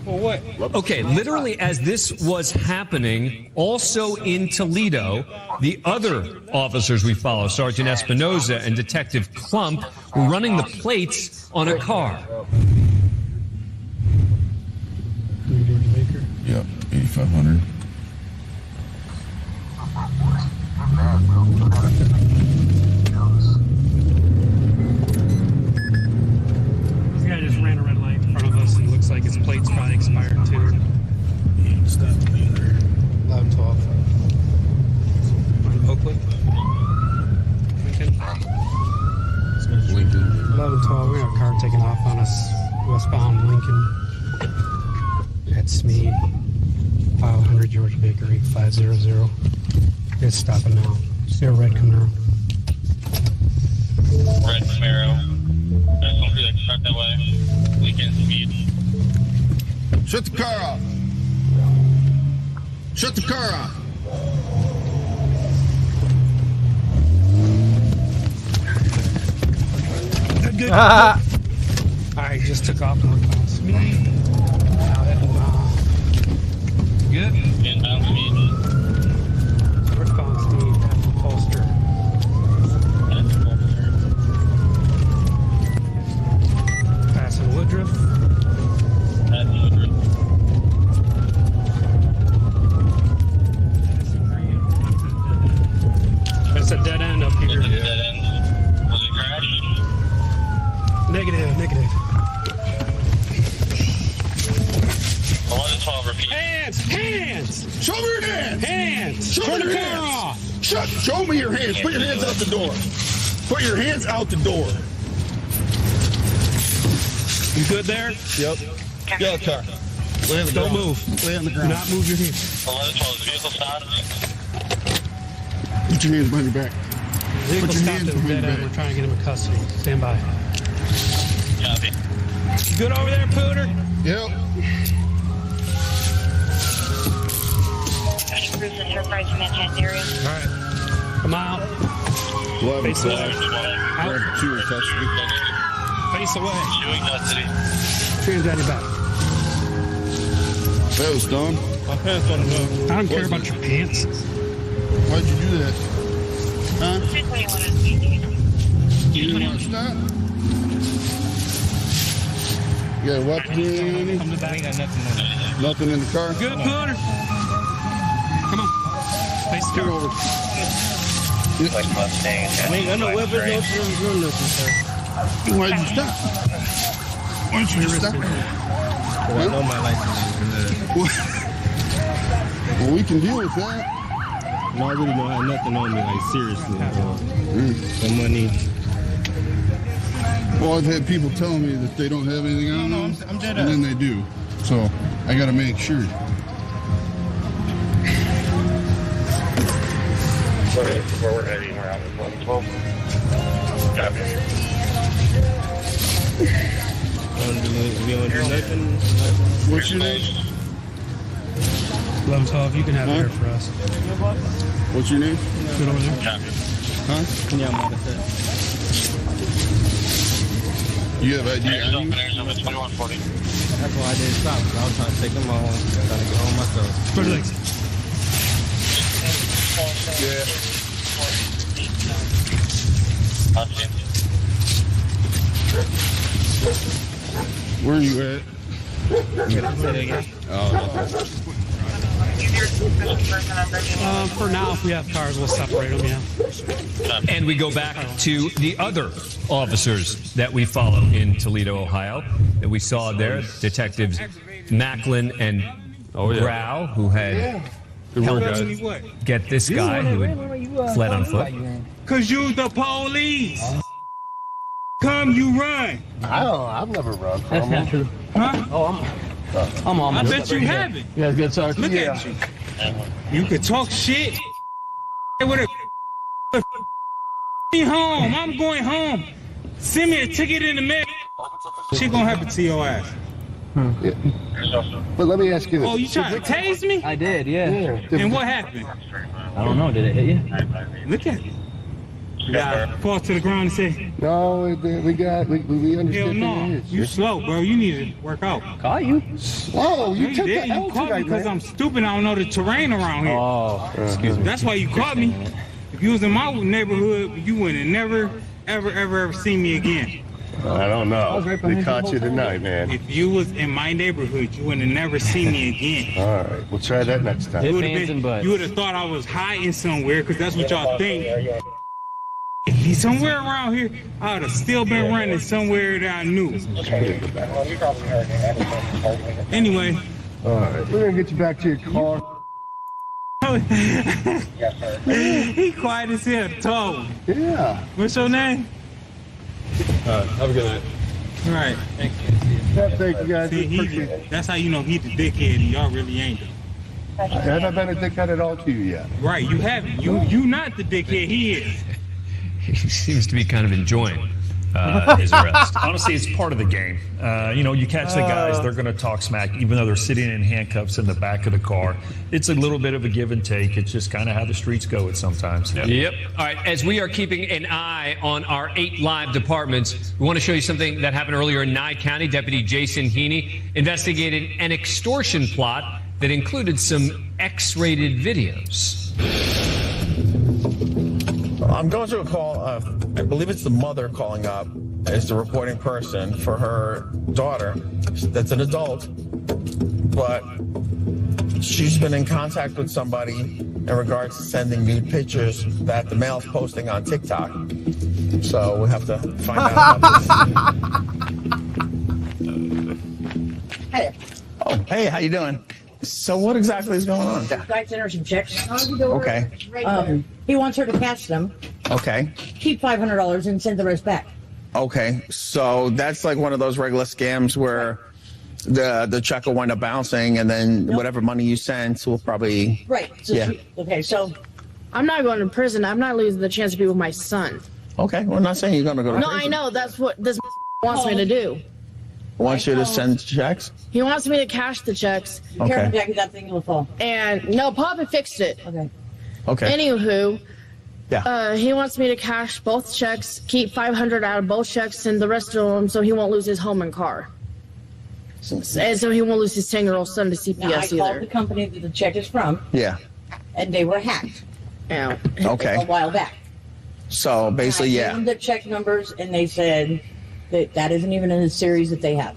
S11: For what?
S5: Okay, literally as this was happening, also in Toledo, the other officers we follow, Sergeant Espinoza and Detective Klump, were running the plates on a car.
S8: Yep, 8,500.
S9: This guy just ran a red light in front of us and looks like his plate's probably expired too.
S8: Stop.
S9: 11-12. Oakland.
S8: Lincoln.
S9: 11-12. We got a car taking off on us westbound Lincoln at Smead. 500 George Bakery 500. It's stopping now. See a red Camaro.
S16: Red Camaro. That's going to be like stuck that way. Weekend speed.
S8: Shut the car off. Shut the car off.
S9: Good. Alright, just took off northbound Smead. Now heading good.
S16: Inbound speed.
S9: Northbound Smead, Holster. Passing Woodruff. It's a dead end up here.
S16: Dead end. Was it crash?
S9: Negative.
S16: 11-12 repeat.
S9: Hands!
S8: Show me your hands!
S9: Hands!
S8: Show
S9: Turn
S8: me
S9: the
S8: your
S9: car
S8: hands!
S9: off!
S8: Show me your hands! Put your hands out the door! Put your hands out the door!
S9: You good there?
S8: Yep. Get out of the car. Lay on the
S9: Don't
S8: ground.
S9: move.
S8: Lay on the
S9: Do
S8: ground.
S9: not move your hands.
S16: 11-12 is the vehicle stopped.
S8: Put your hands behind your back.
S9: Vehicle
S8: Put your
S9: stopped
S8: hands
S9: at the
S8: behind
S9: dead
S8: your
S9: end.
S8: back.
S9: We're trying to get him in custody. Stand by.
S16: Copy.
S9: You good over there, Pooter?
S8: Yep.
S9: Alright. Come out. Face away. Out. Face away.
S16: Chewing custody.
S9: Hands on your back.
S8: That was dumb.
S9: My pants on the ground. I don't care about your pants.
S8: Why'd you do that? Huh? You didn't want to stop? You got a weapon in any?
S9: Come to back.
S8: Nothing in the car?
S9: Good, Pooter. Come on. Face the car.
S8: Over.
S16: Like Mustang.
S9: I ain't got no weapons, no nothing, sir.
S8: Why'd you stop? Why don't you just stop?
S9: I know my license is
S8: Well, we can deal with that.
S9: No, I really don't have nothing on me, like, seriously. Some money.
S8: Well, I've had people telling me that they don't have anything on them,
S9: I'm dead
S8: and then they do. So I got to make sure.
S16: Where we're heading around at 11-12. Copy.
S9: You don't do nothing?
S8: What's your name?
S9: 11-12, you can have it here for us.
S8: What's your name?
S9: Good over there.
S16: Copy.
S8: Huh?
S9: Yeah, I'm out of that.
S8: You have ID
S16: There's
S8: on
S16: open,
S8: you?
S16: there's open 2140.
S9: That's why I didn't stop. I was trying to take them home. Trying to get home myself. Spread your legs.
S8: Yeah.
S16: I'll see
S8: Where are you at?
S9: For now, if we have cars, we'll separate them, yeah.
S5: And we go back to the other officers that we follow in Toledo, Ohio, that we saw there, Detectives Macklin and Grau, who had helped get this guy who had fled on foot.
S11: Cause you the police. Come, you run.
S22: I've never run from
S11: That's not true. Huh?
S22: Oh,
S11: I'm on. I bet you haven't.
S22: You guys good, sir?
S11: Look at you. You could talk shit. With a me home. I'm going home. Send me a ticket in the mail. Shit gonna happen to your ass.
S22: But let me ask you this.
S11: Oh, you trying to tase me?
S9: I did, yeah.
S11: And what happened?
S9: I don't know. Did it hit you?
S11: Look at you. Yeah. Fall to the ground and say,
S22: No, we understand.
S11: hell no. You slow, bro. You need to work out.
S22: Caught you? Slow. You took the L
S11: You caught me
S22: tonight,
S11: because
S22: man.
S11: I'm stupid. I don't know the terrain around here.
S22: Oh, excuse me.
S11: That's why you caught me. If you was in my neighborhood, you would have never, ever seen me again.
S22: I don't know. We caught you tonight, man.
S11: If you was in my neighborhood, you would have never seen me again.
S22: All right, we'll try that next time.
S11: You would have thought I was hiding somewhere because that's what y'all think. If he's somewhere around here, I would have still been running somewhere that I knew. Anyway.
S22: All right, we're going to get you back to your car.
S11: He quiet as hell, tall.
S22: Yeah.
S11: What's your name?
S22: Have a good night.
S11: All right.
S22: Thank you, guys.
S11: See, that's how you know he's the dickhead and y'all really ain't.
S22: I haven't been a dickhead at all to you yet.
S11: Right, you haven't. You not the dickhead, he is.
S5: He seems to be kind of enjoying his arrest.
S13: Honestly, it's part of the game. You catch the guys, they're going to talk smack, even though they're sitting in handcuffs in the back of the car. It's a little bit of a give and take. It's just kind of how the streets go at sometimes.
S5: Yep. All right. As we are keeping an eye on our 8 live departments, we want to show you something that happened earlier in Nye County. Deputy Jason Heaney investigated an extortion plot that included some X-rated videos.
S6: I'm going to a call. I believe it's the mother calling up as the reporting person for her daughter. That's an adult, but she's been in contact with somebody in regards to sending nude pictures that the male's posting on TikTok. So we have to find out about this.
S10: Hey.
S6: Oh, hey, how you doing? So what exactly is going on?
S10: Guy sent her some checks.
S6: Okay.
S10: He wants her to cash them,
S6: Okay.
S10: keep $500, and send the rest back.
S6: Okay. So that's like one of those regular scams where the check will wind up bouncing, and then whatever money you sent will probably.
S10: Right. So
S6: Yeah.
S10: Okay, so
S23: I'm not going to prison. I'm not losing the chance to be with my son.
S6: Okay. We're not saying you're going to go to
S23: No,
S6: prison.
S23: I know. That's what this wants me to do.
S6: Wants you to send checks?
S23: He wants me to cash the checks.
S6: Okay. Careful,
S10: Jackie, that thing will fall.
S23: And no, Papa fixed it.
S10: Okay.
S6: Okay.
S23: Anywho,
S6: Yeah.
S23: he wants me to cash both checks, keep 500 out of both checks, and the rest of them so he won't lose his home and car. And so he won't lose his 10-year-old son to CPS
S10: Now, I
S23: either.
S10: called the company that the check is from,
S6: Yeah.
S10: and they were hacked
S23: Yeah.
S6: Okay.
S10: a while back.
S6: So basically,
S10: I gave
S6: yeah.
S10: them the check numbers, and they said that isn't even in the series that they have.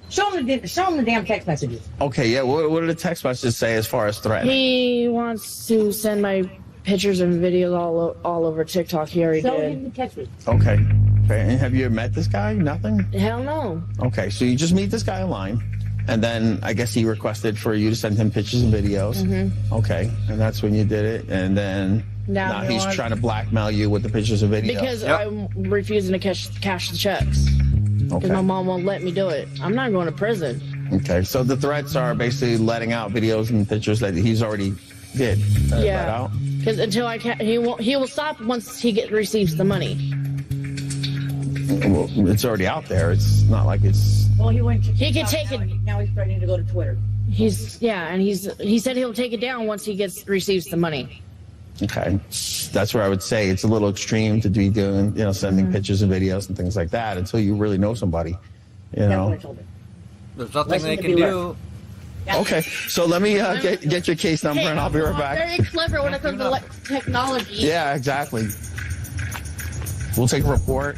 S10: Show them the damn text messages.
S6: Okay. Yeah. What did the text messages say as far as threat?
S23: He wants to send my pictures and videos all over TikTok. He already
S10: Show
S23: did.
S10: him the text messages.
S6: Okay. Okay. And have you met this guy? Nothing?
S23: Hell no.
S6: Okay. So you just meet this guy online, and then I guess he requested for you to send him pictures and videos.
S23: Mm-hmm.
S6: Okay. And that's when you did it. And then
S23: Now he
S6: he's
S23: wants-
S6: trying to blackmail you with the pictures and videos.
S23: Because I'm refusing to cash the checks. Because my mom won't let me do it. I'm not going to prison.
S6: Okay. So the threats are basically letting out videos and pictures that he's already did. Let
S23: Yeah.
S6: out.
S23: Because until I can, he will stop once he receives the money.
S6: Well, it's already out there. It's not like it's.
S10: Well, he went to
S23: He can
S10: TikTok
S23: take
S10: now,
S23: it.
S10: Now he's threatening to go to Twitter.
S23: He said he'll take it down once he receives the money.
S6: Okay. That's where I would say it's a little extreme to be doing, sending
S23: Mm-hmm.
S6: pictures and videos and things like that until you really know somebody, you know.
S17: There's nothing they can do.
S6: Okay. So let me get your case number and I'll be right back.
S23: Very clever when it comes to technology.
S6: Yeah, exactly. We'll take a report.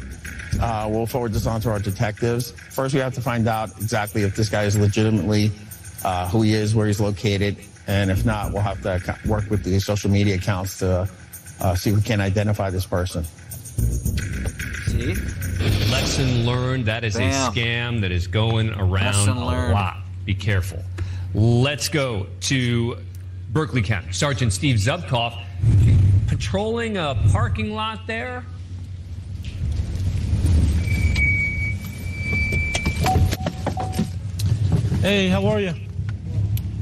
S6: We'll forward this on to our detectives. First, we have to find out exactly if this guy is legitimately who he is, where he's located, and if not, we'll have to work with the social media accounts to see if we can identify this person.
S17: See?
S5: Lesson learned. That is
S17: Bam.
S5: a scam that is going around
S17: Lesson
S5: a
S17: learned.
S5: lot. Be careful. Let's go to Berkeley County. Sergeant Steve Zubkoff patrolling a parking lot there.
S1: Hey, how are you?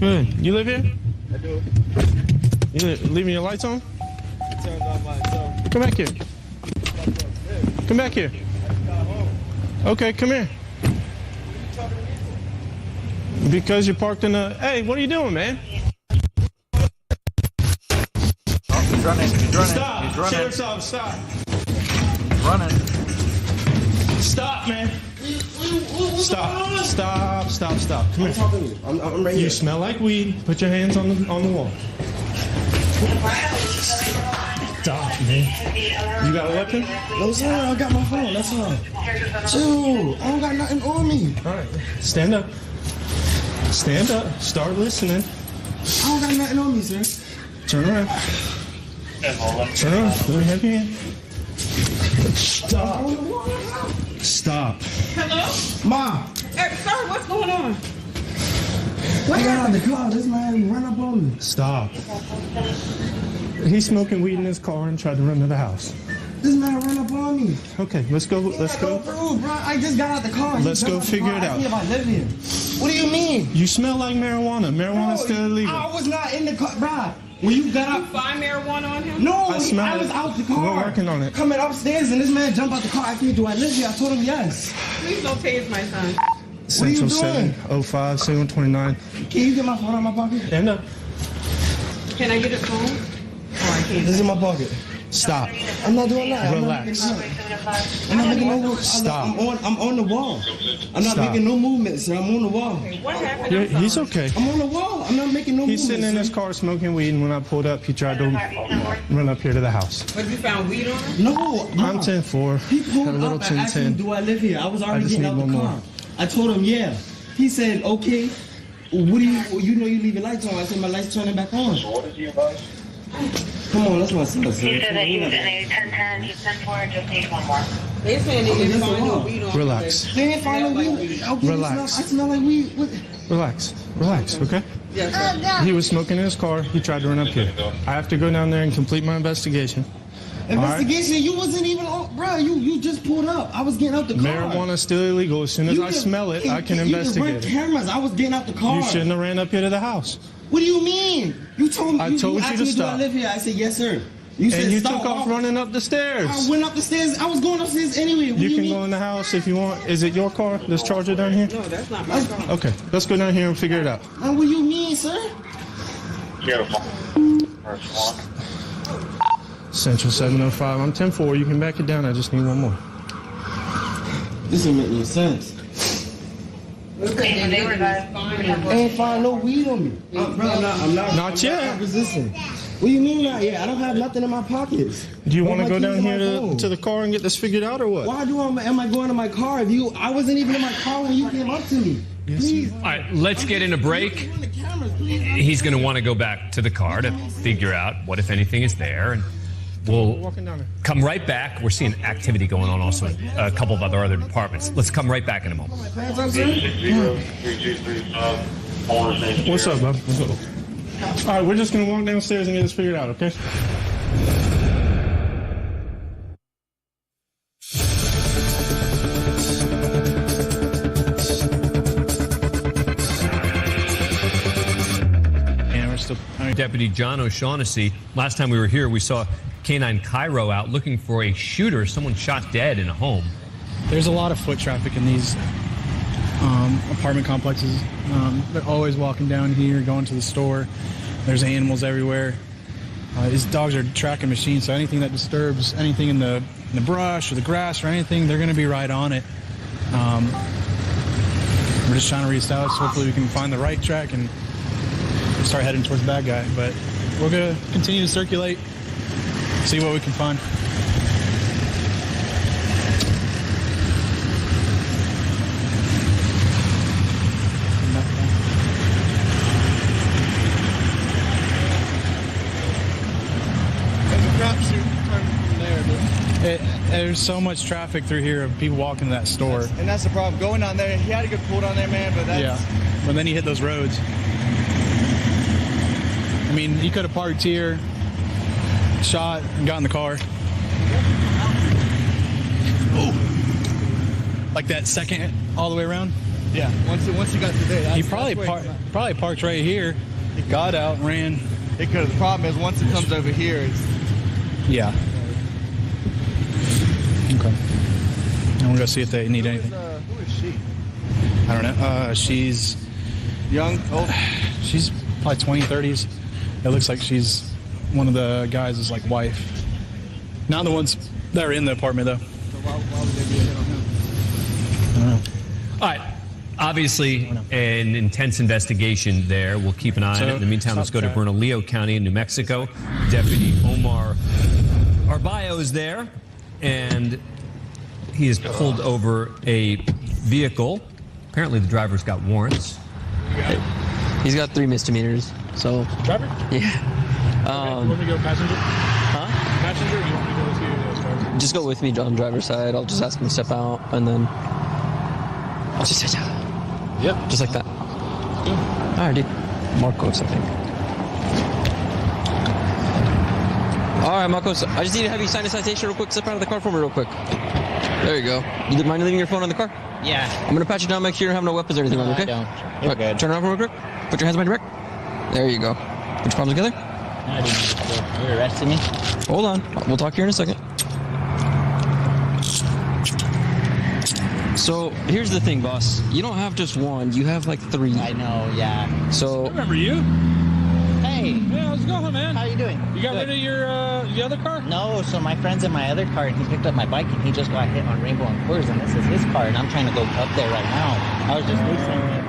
S1: Good. You live here?
S24: I do.
S1: You leaving your lights on?
S24: I turned on my phone.
S1: Come back here. Come back here. Okay, come here. Because you're parked in a... Hey, what are you doing, man?
S17: He's running. He's running.
S1: Stop.
S17: He's running.
S1: Sheriff's office, stop.
S17: running.
S1: Stop, man. Stop. Come here.
S6: I'm right
S1: You
S6: here.
S1: smell like weed. Put your hands on the wall. Stop, man. You got a weapon?
S6: No, sir. I got my phone. That's all. Chill. I don't got nothing on me.
S1: All right. Stand up. Stand up. Start listening.
S6: I don't got nothing on me, sir.
S1: Turn around. Turn around. Let me have your hand. Stop.
S6: Hello? Ma.
S10: Hey, sir, what's going on?
S6: I got out of the car. This man ran up on me.
S1: Stop. He's smoking weed in his car and tried to run to the house.
S6: This man ran up on me.
S1: Okay, let's go. Let's go.
S6: Through, bro. I just got out the car.
S1: Let's go figure it out.
S6: If I live here. What do you mean?
S1: You smell like marijuana. Marijuana's still illegal.
S6: I was not in the car, bro. When you got out,
S10: Find marijuana on him?
S6: no,
S1: I smell
S6: I was
S1: it.
S6: out the car.
S1: We're working on it.
S6: Coming upstairs and this man jumped out the car. I said, do I live here? I told him yes.
S10: Please don't tase my son.
S1: Central
S6: What are you doing?
S1: 705, signal 29.
S6: Can you get my phone out of my pocket?
S1: Stand up.
S10: Can I get a phone? Oh, I can't.
S6: This is in my pocket.
S1: Stop.
S6: I'm not doing that.
S1: Relax.
S6: I'm not making no move.
S1: Stop.
S6: I'm on the wall. I'm not
S1: Stop.
S6: making no movement, sir. I'm on the wall.
S10: What happened?
S1: He's okay.
S6: I'm on the wall. I'm not making no
S1: He's
S6: movement.
S1: sitting in his
S6: sir.
S1: car smoking weed, and when I pulled up, he tried to run up here to the house.
S10: But you found weed on him?
S6: No,
S1: I'm 10-4.
S6: He pulled
S1: Had a little
S6: up and asked me,
S1: 10-10.
S6: do I live here? I was already
S1: just
S6: getting out
S1: need
S6: the
S1: one
S6: car.
S1: more.
S6: I told him, yeah. He said, okay. What do you know you leave your lights on? I said, my lights turning back on.
S16: So what is he about?
S6: Come on, that's my son.
S12: He said that he was in a 1010, he's 10-4, just need one more.
S10: They saying they
S6: Okay,
S10: didn't
S6: that's
S10: find
S6: the
S10: no
S6: law.
S10: weed on him.
S1: Relax.
S6: They didn't find no weed. Okay,
S1: Relax.
S6: I smell like weed. What?
S1: Relax, okay?
S10: Yes, sir.
S1: He was smoking in his car. He tried to run up here. I have to go down there and complete my investigation.
S6: Investigation? You wasn't even on, bro. You just pulled up. I was getting out the car.
S1: Marijuana's still illegal. As soon as I smell it, I can investigate
S6: You
S1: it.
S6: cameras. I was getting out the car.
S1: You shouldn't have ran up here to the house.
S6: What do you mean? You told me.
S1: I told you
S6: asked
S1: to
S6: me,
S1: stop.
S6: Do I live here? I said yes, sir. You said
S1: And you
S6: stop.
S1: took off running up the stairs.
S6: I went up the stairs. I was going upstairs anyway. What do
S1: You can
S6: mean?
S1: go in the house if you want. Is it your car? This Charger down here?
S10: No, that's not my car.
S1: Okay, let's go down here and figure it out.
S6: What do you mean, sir?
S16: Beautiful. First one.
S1: Central 705. I'm 10-4. You can back it down. I just need one more.
S6: This don't make no sense. Ain't find no weed on me. Bro, I'm not
S1: yet.
S6: resisting. What do you mean not yet? I don't have nothing in my pockets.
S1: Do you
S6: Why
S1: want to
S6: am I
S1: go down
S6: keeping
S1: here
S6: my phone?
S1: to the car and get this figured out or what?
S6: Why am I going to my car? I wasn't even in my car when you came up to me. Please.
S5: All right, let's get in a break. He's going to want to go back to the car to figure out what, if anything, is there. And we'll come right back. We're seeing activity going on also in a couple of other departments. Let's come right back in a moment.
S1: What's up, bud? What's up? All right, we're just going to walk downstairs and get this figured out, okay?
S5: Deputy John O'Shaughnessy, last time we were here, we saw Canine Cairo out looking for a shooter, someone shot dead in a home.
S20: There's a lot of foot traffic in these apartment complexes. They're always walking down here, going to the store. There's animals everywhere. These dogs are tracking machines, so anything that disturbs anything in the brush or the grass or anything, they're going to be right on it. We're just trying to reestablish. Hopefully we can find the right track and start heading towards the bad guy. But we're going to continue to circulate, see what we can find. There's so much traffic through here of people walking to that store.
S24: And that's the problem. Going down there, he had to get pulled on there, man, but that's...
S20: Yeah, but then he hit those roads. I mean, he could have parked here, shot, and got in the car. Oh, like that second all the way around?
S24: Yeah, once he got to there.
S20: He probably parked right here. He got out, ran.
S24: It could. The problem is once it comes over here, it's...
S20: Yeah. Okay. And we'll go see if they need anything.
S24: Who is she?
S20: I don't know. She's
S24: young, old?
S20: She's probably 20s, 30s. It looks like she's one of the guys' like wife. Not the ones that are in the apartment though.
S24: Why would there be a hit on him?
S5: All right. Obviously, an intense investigation there. We'll keep an eye on it. In the meantime, let's go to Bernalillo County in New Mexico. Deputy Omar Arbayo is there, and he has pulled over a vehicle. Apparently, the driver's got warrants.
S4: He's got 3 misdemeanors. So.
S20: Driver?
S4: Yeah.
S20: You want me to go passenger?
S4: Huh?
S20: Passenger? Or you want me to go to driver?
S4: Just go with me on the driver's side. I'll just ask him to step out, and then I'll just sit down.
S20: Yep.
S4: Just like that. All right, dude. Marcos, I think. All right, Marcos. I just need to have you sign a citation real quick. Step out of the car for me real quick. There you go. You mind leaving your phone in the car?
S14: Yeah.
S4: I'm going to pat you down, make sure you don't have no weapons or anything on, okay?
S14: I don't.
S4: You're good. Turn around real quick. Put your hands behind your back. There you go. Put your palms together.
S14: I didn't. You're arresting me?
S4: Hold on. We'll talk here in a second. So, here's the thing, boss. You don't have just one. You have like 3.
S14: I know, yeah.
S4: So...
S18: I remember you.
S14: Hey.
S18: Yeah, how's it going, man?
S14: How you doing?
S18: You got
S14: Good.
S18: rid of your other car?
S14: No, so my friend's in my other car, and he picked up my bike, and he just got hit on Rainbow and Coors, and this is his car, and I'm trying to go up there right now. I was just recently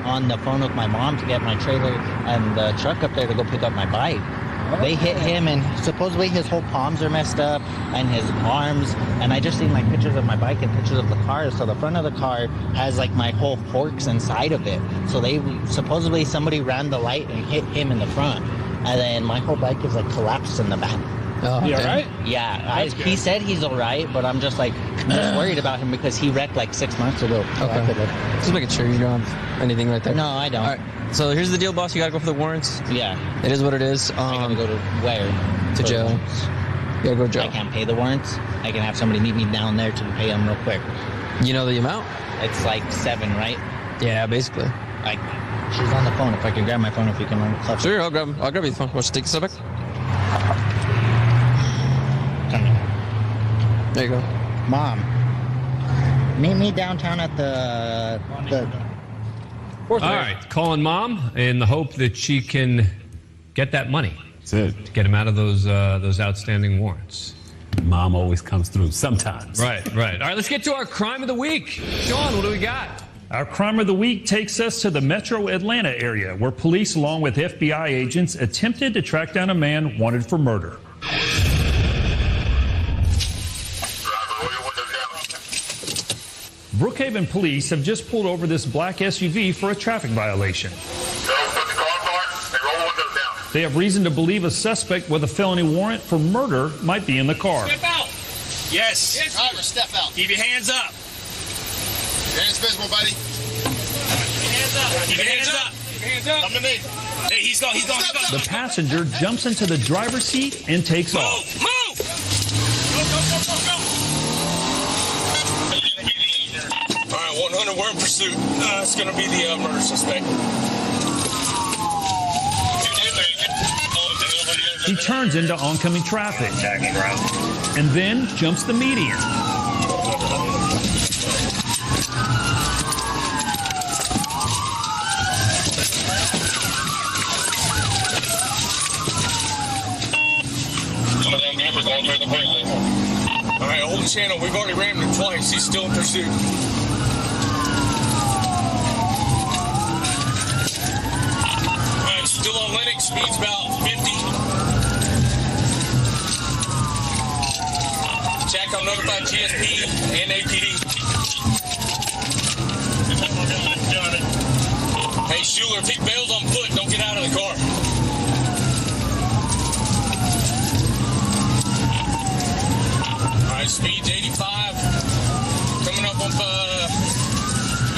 S14: on the phone with my mom to get my trailer and the truck up there to go pick up my bike. They hit him, and supposedly his whole palms are messed up, and his arms, and I just seen like pictures of my bike and pictures of the car. So the front of the car has like my whole forks inside of it. So they supposedly somebody ran the light and hit him in the front, and then my whole bike is like collapsed in the back.
S4: Oh,
S14: you
S4: okay.
S14: all right? Yeah, he said he's all right, but I'm just like just worried about him because he wrecked like 6 months ago. So I
S4: Okay.
S14: could've-
S4: Just making sure you don't have anything right there.
S14: No, I don't.
S4: All right. So here's the deal, boss. You gotta go for the warrants.
S14: Yeah.
S4: It is what it is.
S14: I gotta go to where?
S4: To
S14: For
S4: jail.
S14: warrants?
S4: You gotta go to jail.
S14: I can't pay the warrants. I can have somebody meet me down there to pay them real quick.
S4: You know the amount?
S14: It's like 7, right?
S4: Yeah, basically.
S14: Like, she's on the phone. If I can grab my phone, if you can unclip.
S4: Sure, I'll grab you the phone. Want you to take a step back? There you go.
S14: Mom, meet me downtown at the
S5: All right, calling mom in the hope that she can get that money.
S19: That's it.
S5: To get him out of those outstanding warrants.
S19: Mom always comes through sometimes.
S5: Right. All right, let's get to our crime of the week. Sean, what do we got?
S13: Our crime of the week takes us to the metro Atlanta area, where police, along with FBI agents, attempted to track down a man wanted for murder. Brookhaven police have just pulled over this black SUV for a traffic violation. They have reason to believe a suspect with a felony warrant for murder might be in the car.
S7: Step out. Yes. Driver, step out. Keep your hands up. Your hands visible, buddy. Keep your hands up. Keep your hands up. Keep your hands up. Come to me. Hey, he's gone.
S13: The passenger jumps into the driver's seat and takes off.
S7: Move. Go. All right, 100, we're in pursuit. It's going to be the murder suspect.
S13: He turns into oncoming traffic and then jumps the median.
S7: All right, hold the channel. We've already rammed him twice. He's still in pursuit. All right, still on Lennox. Speed's about 50. Check, I'm notified GSP and APD. Hey, Schuler, if he bails on foot, don't get out of the car. All right, speed's 85. Coming up on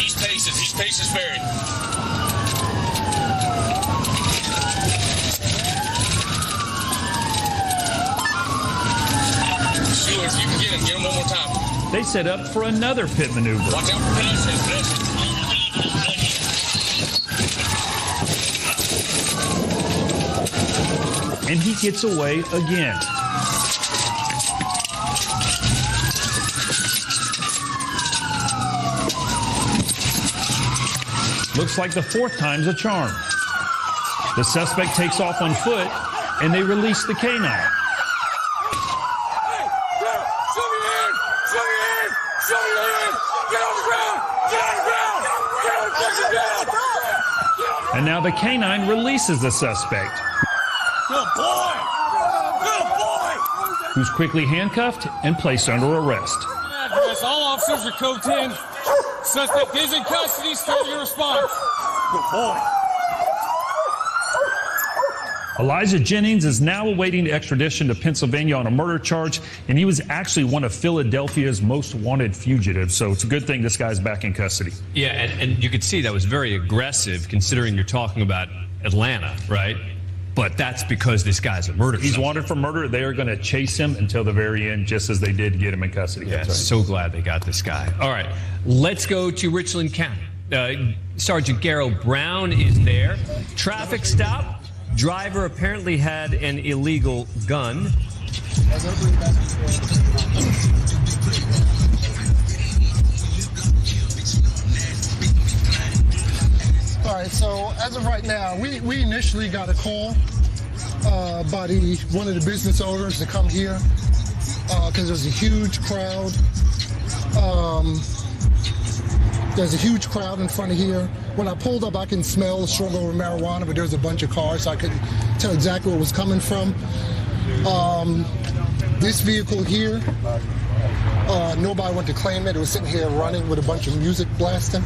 S7: East Paces Ferry. Schuler, if you can get him one more time.
S13: They set up for another pit maneuver.
S7: Watch out for pedestrians.
S13: And he gets away again. Looks like the 4th time's a charm. The suspect takes off on foot, and they release the canine.
S7: Show me your hand!
S13: And now the canine releases the suspect,
S7: Good boy! Good boy!
S13: who's quickly handcuffed and placed under arrest.
S18: Address. All officers are code 10. Suspect is in custody. Start your response.
S7: Good boy!
S13: Elijah Jennings is now awaiting extradition to Pennsylvania on a murder charge, and he was actually one of Philadelphia's most wanted fugitives. So it's a good thing this guy's back in custody.
S5: Yeah, and you could see that was very aggressive considering you're talking about Atlanta, right? But that's because this guy's a murderer.
S13: He's wanted for murder. They are going to chase him until the very end, just as they did get him in custody.
S5: Yeah, so glad they got this guy. All right, let's go to Richland County. Sergeant Garrow Brown is there. Traffic stop. Driver apparently had an illegal gun.
S2: All right, so as of right now, we initially got a call by one of the business owners to come here because there's a huge crowd. There's a huge crowd in front of here. When I pulled up, I can smell a strong odor of marijuana, but there's a bunch of cars, so I couldn't tell exactly where it was coming from. This vehicle here, nobody went to claim it. It was sitting here running with a bunch of music blasting.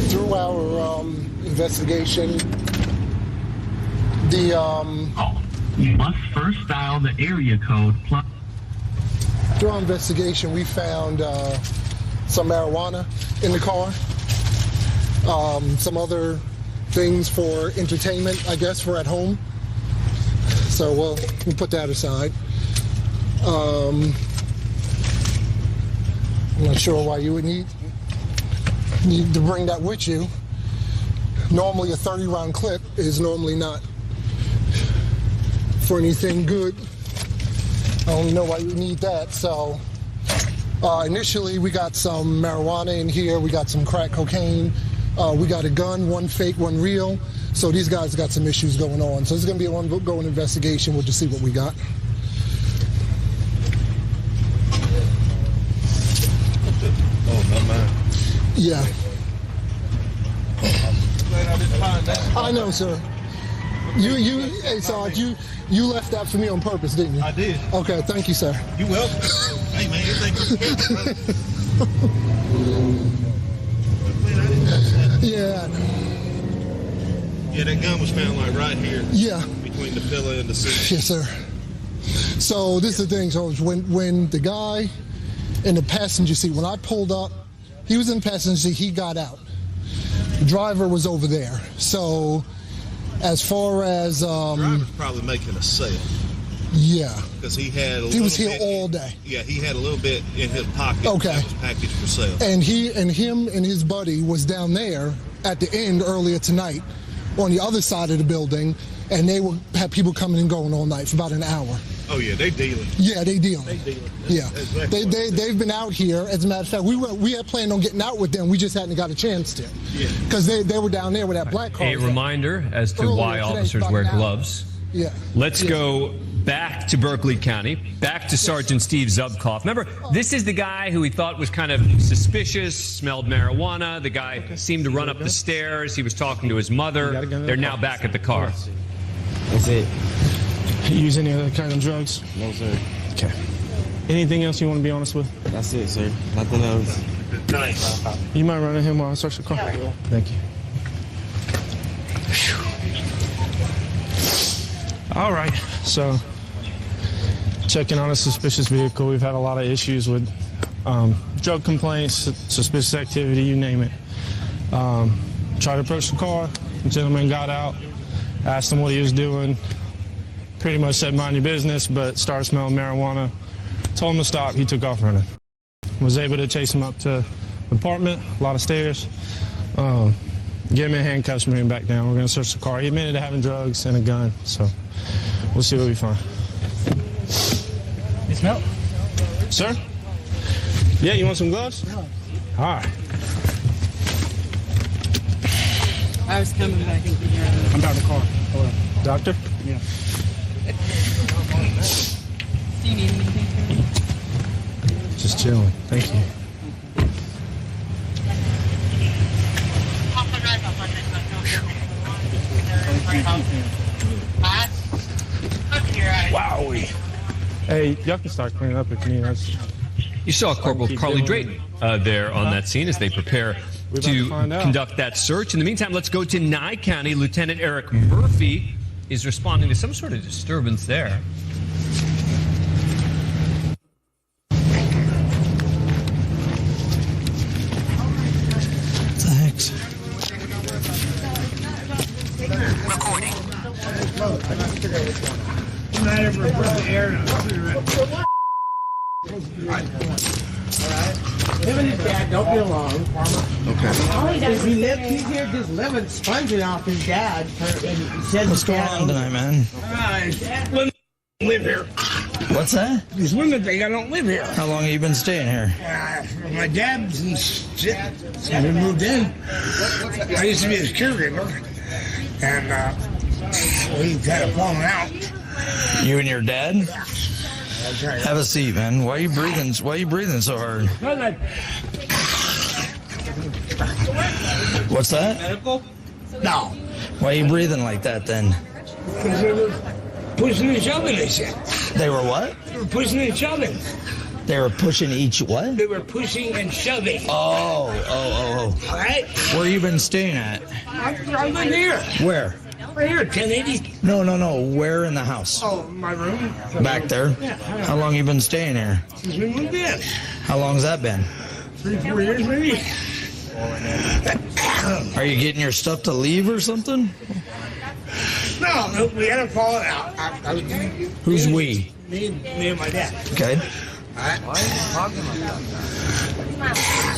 S2: Through our investigation,
S3: You must first dial the area code.
S2: Through our investigation, we found some marijuana in the car, some other things for entertainment, I guess, for at home. So we'll put that aside. I'm not sure why you would need to bring that with you. Normally a 30-round clip is normally not for anything good. I don't know why you would need that. So initially we got some marijuana in here, we got some crack cocaine, we got a gun, one fake, one real. So these guys got some issues going on. So it's going to be an ongoing investigation. We'll just see what we got.
S8: Oh, not mine.
S2: Yeah. I know, sir. Hey, Sarge, you left that for me on purpose, didn't you?
S8: I did.
S2: Okay, thank you, sir.
S8: You welcome. Hey, man, everything
S2: Yeah.
S8: Yeah, that gun was found like right here.
S2: Yeah.
S8: Between the pillar and the seat.
S2: Yes, sir. So this is the thing, so when the guy in the passenger seat, when I pulled up, he was in the passenger seat, he got out. The driver was over there. So as far as...
S8: the driver's probably making a sale.
S2: Yeah.
S8: Because he had a little
S2: He was here
S8: bit,
S2: all day.
S8: Yeah, he had a little bit in his pocket.
S2: Okay.
S8: That was packaged for sale.
S2: And him and his buddy was down there at the end earlier tonight on the other side of the building, and they had people coming and going all night for about an hour.
S8: Oh yeah, they dealing.
S2: Yeah, they dealing.
S8: They dealing.
S2: Yeah,
S8: Exactly.
S2: they've been out here. As a matter of fact, we had planned on getting out with them. We just hadn't got a chance to.
S8: Yeah.
S2: Because they were down there with that black car.
S5: A reminder as to
S2: Earlier
S5: why
S2: today,
S5: officers
S2: about
S5: wear
S2: an hour.
S5: gloves.
S2: Yeah.
S5: Let's go back to Berkeley County, back to Sergeant Steve Zubkoff. Remember, this is the guy who we thought was kind of suspicious, smelled marijuana. The guy seemed to run up the stairs. He was talking to his mother. They're now back at the car.
S1: That's it. Use any other kind of drugs?
S15: No, sir.
S1: Okay. Anything else you want to be honest with?
S15: That's it, sir. Nothing else.
S1: You mind running him while I search the car?
S15: Yeah.
S1: Thank you. All right, so checking on a suspicious vehicle. We've had a lot of issues with drug complaints, suspicious activity, you name it. Tried to approach the car. The gentleman got out, asked him what he was doing. Pretty much said, mind your business, but started smelling marijuana. Told him to stop. He took off running. Was able to chase him up to the apartment, a lot of stairs. Get him in handcuffs, bring him back down. We're going to search the car. He admitted to having drugs and a gun, so we'll see what we find.
S9: You smell?
S1: Sir? Yeah, you want some gloves?
S9: No.
S1: All right.
S9: I was coming back in here. I'm out of the car. Hold on.
S1: Doctor?
S9: Yeah.
S21: Do you need anything?
S1: Just chilling. Thank you. Hey, y'all can start cleaning up if you need.
S5: You saw Corporal Carly Drayton there on that scene as they prepare to conduct that search. In the meantime, let's go to Nye County. Lieutenant Eric Murphy is responding to some sort of disturbance there.
S11: Thanks.
S17: Recording.
S22: Him and his dad don't get along.
S11: Okay.
S22: All he does he's here just living, sponging off his dad. And he says
S11: What's going on tonight, man?
S22: Women live here.
S11: What's that?
S22: These women think I don't live here.
S11: How long have you been staying here?
S22: My dad, since we moved in, I used to be his caregiver. And we kind of fallen out.
S11: You and your dad? Have a seat, man. Why are you breathing so hard? What's that?
S22: Medical? No.
S11: Why are you breathing like that then?
S22: Because they were pushing and shoving, they said.
S11: They were what?
S22: They were pushing and shoving.
S11: They were pushing each what?
S22: They were pushing and shoving.
S11: Oh.
S22: All right?
S11: Where you been staying at?
S22: I've been here.
S11: Where?
S22: Right here, 1080.
S11: No. Where in the house?
S22: Oh, my room.
S11: Back there?
S22: Yeah.
S11: How long you been staying here?
S22: Since we moved in.
S11: How long's that been?
S22: 3-4 years, maybe.
S11: Are you getting your stuff to leave or something?
S22: No, we had to fall out.
S11: Who's we?
S22: Me and my dad.
S11: Okay.
S22: Why are you talking like that?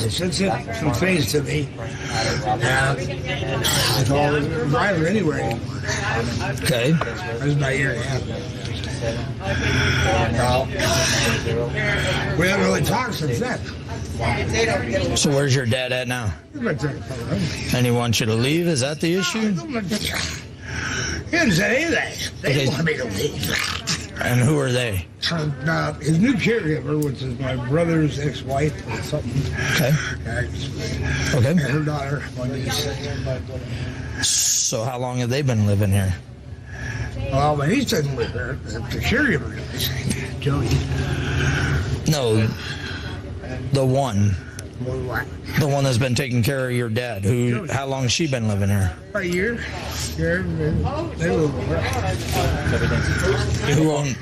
S22: They said some things to me. I told him to drive her anywhere.
S11: Okay.
S22: That was about a year and a half. We haven't really talked since then.
S11: So where's your dad at now? And he wants you to leave? Is that the issue?
S22: He didn't say anything. They want me to leave.
S11: And who are they?
S22: His new caregiver, which is my brother's ex-wife or something.
S11: Okay. Okay.
S22: And her daughter, my niece.
S11: So how long have they been living here?
S22: Well, my niece doesn't live there. The caregiver does. Joey.
S11: No. The one.
S22: What?
S11: The one that's been taking care of your dad. How long has she been living here?
S22: A year. They live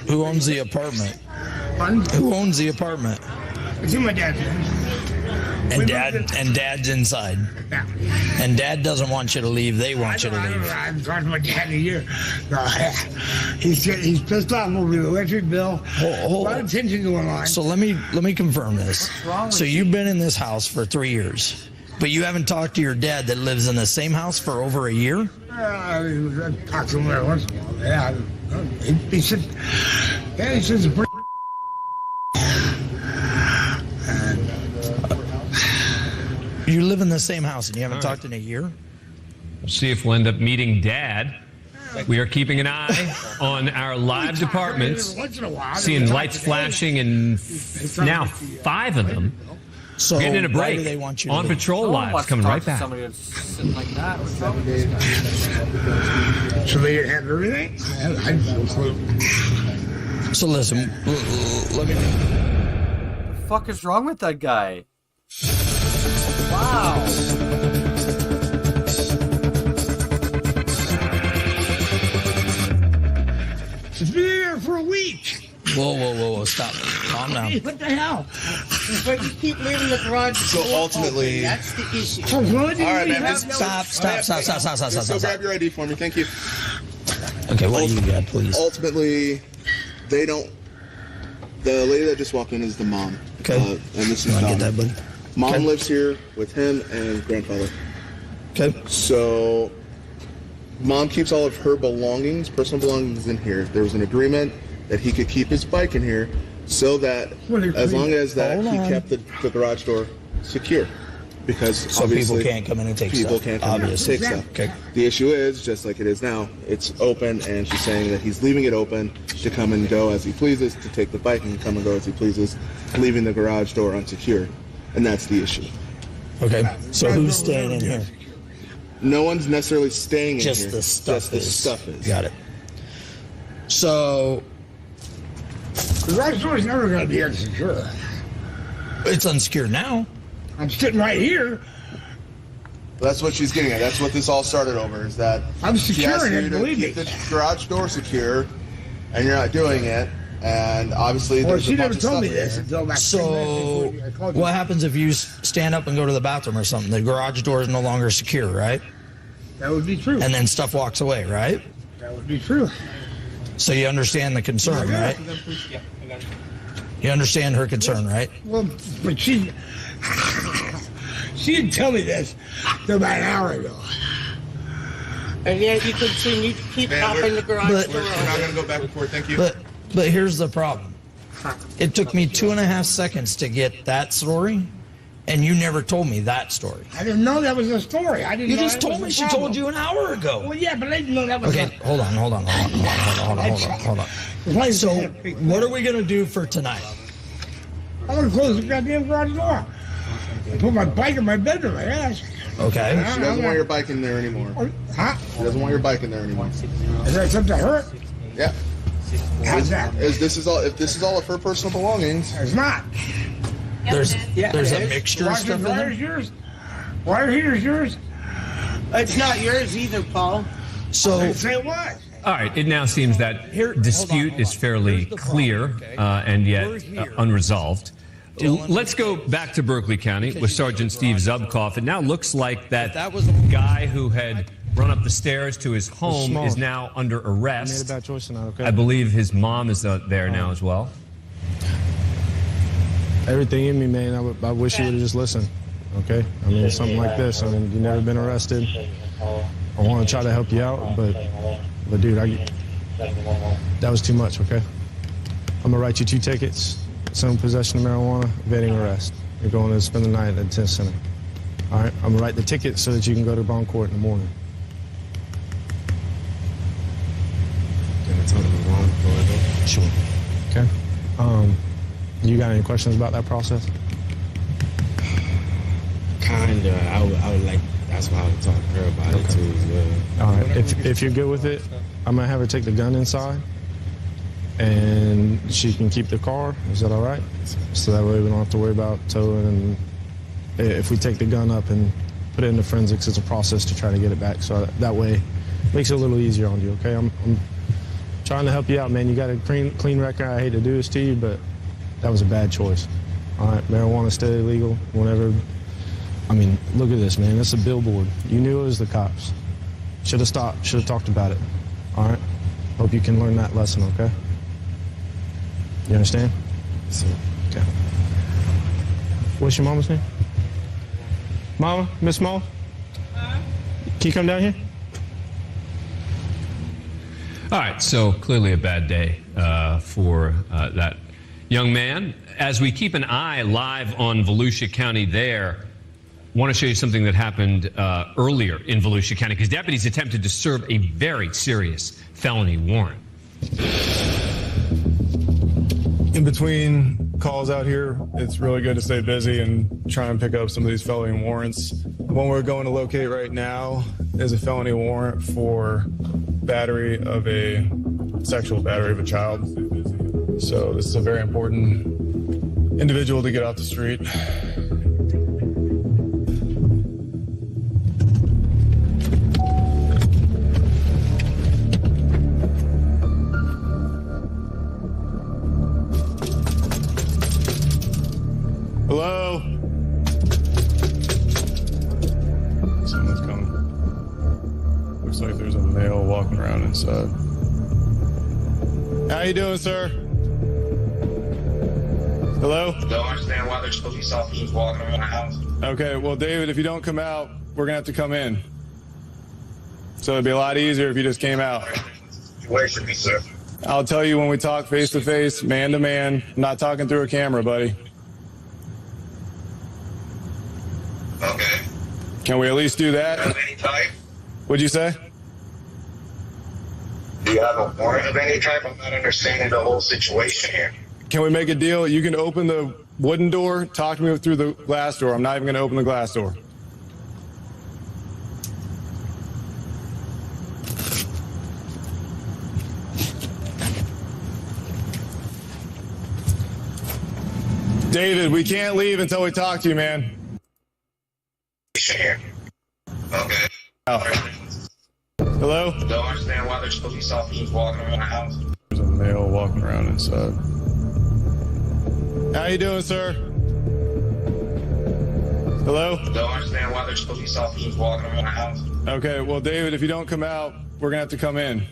S11: Who owns the apartment?
S22: Pardon?
S11: Who owns the apartment?
S22: It's in my dad's name.
S11: And dad's inside.
S22: Yeah.
S11: And dad doesn't want you to leave. They want you to leave.
S22: I've talked to my dad in a year. He's pissed off over the electric bill. A lot of tension going on.
S11: So let me confirm this. So you've been in this house for 3 years, but you haven't talked to your dad that lives in the same house for over a year?
S22: I talked to him every once in a while. Yeah. He said, it's pretty.
S11: You live in the same house and you haven't talked in a year?
S5: We'll see if we'll end up meeting Dad. We are keeping an eye on our live departments, seeing lights flashing, and now 5 of them.
S11: So
S5: getting in a break.
S11: why do they want you to
S5: on
S11: leave?
S5: patrol lives coming right back.
S22: Somebody that's sitting like that. So they have everything? I have no clue.
S11: So listen, let me.
S23: What the fuck is wrong with that guy? Wow.
S22: It's been here for a week.
S11: Whoa, stop. Calm down.
S22: What the hell? But you keep leaving the garage.
S15: So ultimately,
S22: that's the issue.
S15: all right, man. Just
S11: Stop.
S15: Go grab your ID for me. Thank you.
S11: Okay, what do you got, please?
S15: Ultimately, they don't. The lady that just walked in is the mom.
S11: Okay.
S15: And this is
S11: You wanna
S15: Donna.
S11: get that, bud?
S15: Mom
S11: Okay.
S15: lives here with him and grandfather.
S11: Okay.
S15: So, mom keeps all of her belongings, personal belongings, in here. There was an agreement that he could keep his bike in here, so that as long as that
S11: Hold
S15: he
S11: on.
S15: kept the garage door secure, because
S11: So
S15: obviously
S11: people can't come in and take
S15: people
S11: stuff.
S15: can't come in and
S11: Obviously.
S15: take stuff.
S11: Okay.
S15: The issue is, just like it is now, it's open, and she's saying that he's leaving it open to come and go as he pleases, to take the bike and come and go as he pleases, leaving the garage door unsecured, and that's the issue.
S11: Okay. So who's staying in here?
S15: No one's necessarily staying in
S11: Just
S15: here.
S11: the stuff
S15: Just the
S11: is.
S15: stuff is.
S11: Got it. So
S22: The garage door is never going to be unsecure.
S11: It's unsecured now.
S22: I'm sitting right here.
S15: That's what she's getting at. That's what this all started over, is that
S22: I'm
S15: she asked
S22: securing
S15: you
S22: it,
S15: to
S22: believe
S15: keep
S22: me.
S15: the garage door secure, and you're not doing it. And obviously,
S22: Well,
S15: there's
S22: she
S15: a
S22: never
S15: bunch of
S22: told me
S15: stuff
S22: this
S15: in
S22: until about
S11: So, what happens if you stand up and go to the bathroom or something? The garage door is no longer secure, right?
S22: That would be true.
S11: And then stuff walks away, right?
S22: That would be true.
S11: So you understand the concern, right? You understand her concern, right?
S22: Well, but she didn't tell me this till about an hour ago.
S6: And yet you continue to keep popping the garage door
S15: We're not going to go back and forth. Thank you.
S11: But here's the problem. It took me 2.5 seconds to get that story, and you never told me that story.
S22: I didn't know that was a story. I didn't.
S11: You
S22: know
S11: just
S22: that
S11: told
S22: was
S11: me
S22: a
S11: she
S22: problem.
S11: told you an hour ago.
S22: Well, yeah, but I didn't know that was.
S11: Okay, hold on. So, what are we going to do for tonight?
S22: I'm going to close the goddamn garage door. I put my bike in my bedroom, I guess.
S11: Okay.
S15: She doesn't want your bike in there anymore.
S22: Huh?
S15: She doesn't want your bike in there anymore.
S22: Is that something to her?
S15: Yeah.
S22: How's that?
S15: If this is all of her personal belongings,
S22: it's not.
S11: There's
S22: There's
S11: a mixture of stuff in there.
S22: Yours. Water heater's yours.
S6: It's not yours either, Paul.
S11: So
S22: say it was.
S5: All right, it now seems that dispute is fairly clear and yet unresolved. Let's go back to Berkeley County with Sergeant Steve Zubkoff. It now looks like that guy who had run up the stairs to his home is now under arrest.
S1: I made a bad choice tonight, okay?
S5: I believe his mom is there now as well.
S1: Everything in me, man, I wish you would have just listened, okay? I mean, something like this. I mean, you've never been arrested. I want to try to help you out, but dude, that was too much, okay? I'm going to write you 2 tickets. Some possession of marijuana, evading arrest. You're going to spend the night at the detention center. All right, I'm gonna write the ticket so that you can go to bond court in the morning.
S10: Can I tell them the wrong door?
S1: Sure. Okay. You got any questions about that process?
S10: Kinda. I would like. That's why I would talk to her about it too as well.
S1: All right. If you're good with it, I'm gonna have her take the gun inside, and she can keep the car. Is that all right? So that way we don't have to worry about towing. And if we take the gun up and put it into forensics, it's a process to try to get it back. So that way, it makes it a little easier on you. Okay. I'm trying to help you out, man. You got a clean record. I hate to do this to you, but that was a bad choice. All right. Marijuana's still illegal. Whenever. I mean, look at this, man. It's a billboard. You knew it was the cops. Should have stopped. Should have talked about it. All right? Hope you can learn that lesson, okay? You understand?
S10: Yes,
S1: okay. What's your mama's name? Mama? Miss Mo? Can you come down here?
S5: All right, so clearly a bad day for that young man. As we keep an eye live on Volusia County there, I want to show you something that happened earlier in Volusia County because deputies attempted to serve a very serious felony warrant.
S12: In between calls out here, it's really good to stay busy and try and pick up some of these felony warrants. The one we're going to locate right now is a felony warrant for sexual battery of a child. So this is a very important individual to get off the street. Hello? Someone's coming. Looks like there's a male walking around inside. How you doing, sir? Hello?
S16: Don't understand why there's police officers walking around the house.
S12: Okay, well, David, if you don't come out, we're gonna have to come in. So it'd be a lot easier if you just came out.
S16: Where should be, sir?
S12: I'll tell you when we talk face to face, man to man. I'm not talking through a camera, buddy.
S16: Okay.
S12: Can we at least do that?
S16: Of any type?
S12: What'd you say?
S16: Do you have a warrant of any type? I'm not understanding the whole situation here.
S12: Can we make a deal? You can open the wooden door, talk to me through the glass door. I'm not even going to open the glass door. David, we can't leave until we talk to you, man.
S16: Okay.
S12: Oh. Hello?
S16: Don't understand why there's police officers walking around the house.
S12: There's a male walking around inside. How you doing, sir? Hello?
S16: Don't understand why there's police officers walking around the house.
S12: Okay, well, David, if you don't come out, we're going to have to come in.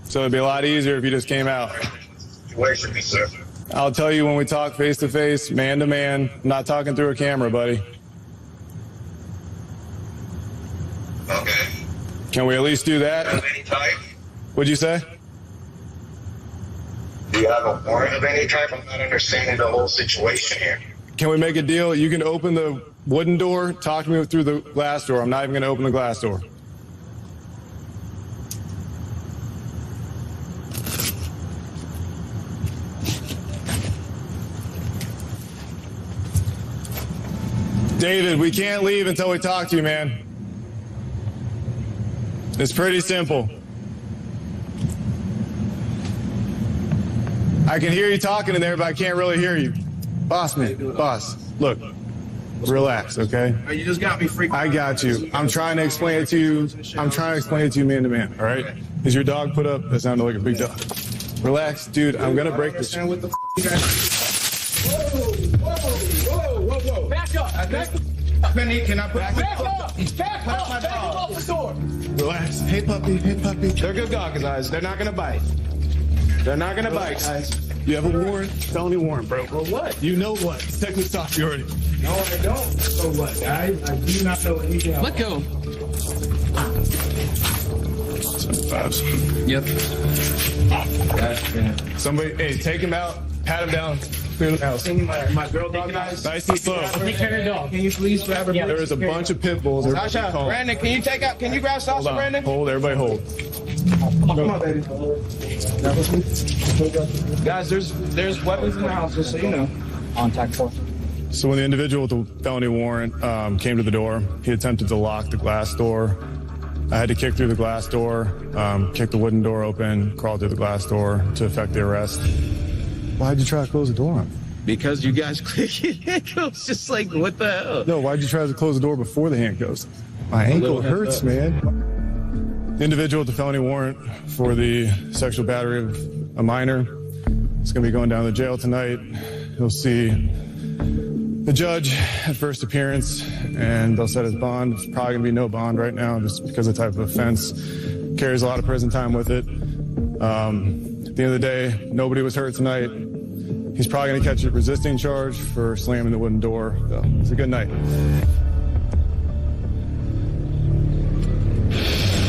S12: So it'd be a lot easier if you just came out.
S16: Where should we, sir?
S12: I'll tell you when we talk face to face, man to man. I'm not talking through a camera, buddy.
S16: Okay.
S12: Can we at least do that?
S16: Of any type?
S12: What'd you say?
S16: Do you have a warrant of any type? I'm not understanding the whole situation here.
S12: Can we make a deal? You can open the wooden door, talk to me through the glass door. I'm not even going to open the glass door. David, we can't leave until we talk to you, man. It's pretty simple. I can hear you talking in there, but I can't really hear you. Boss, look, relax, okay?
S8: You just got me freaked out.
S12: I got you. I'm trying to explain it to you. I'm trying to explain it to you man to man, all right? Is your dog put up? That sounded like a big dog. Relax, dude. I'm going to break this.
S8: What the you guys? Whoa. Back up. Penny, can I put back up? Back off the door.
S12: Relax. Hey, puppy.
S8: They're good dogs, guys. They're not going to bite. They're not going to bite, guys.
S12: You have a warrant? Felony warrant, bro.
S8: For what?
S12: You know what? Technically stopped you already.
S8: No, I don't. So what, guys? I do not know anything else.
S6: Let go.
S12: 75.
S6: Yep.
S12: Somebody, hey, take him out. Pat him down. Clear the house.
S8: My girl dog, guys.
S12: Nice and slow.
S8: Take care of the dog. Can you please grab her?
S12: There is a bunch of pit bulls.
S8: Sasha, Brandon, can you grab Sasha, Brandon?
S12: Hold, everybody hold.
S8: Come on, baby. Guys, there's weapons in the house, just so you know. Contact force.
S12: So when the individual with the felony warrant came to the door, he attempted to lock the glass door. I had to kick through the glass door, kick the wooden door open, crawl through the glass door to effect the arrest. Why'd you try to close the door on me?
S4: Because you guys click it. It was just like, what the hell?
S12: No, why'd you try to close the door before the handcuffs? My ankle hurts, man. The individual with the felony warrant for the sexual battery of a minor is going to be going down to jail tonight. He'll see the judge at first appearance, and they'll set his bond. It's probably going to be no bond right now just because of the type of offense. Carries a lot of prison time with it. At the end of the day, nobody was hurt tonight. He's probably going to catch a resisting charge for slamming the wooden door. So it's a good night.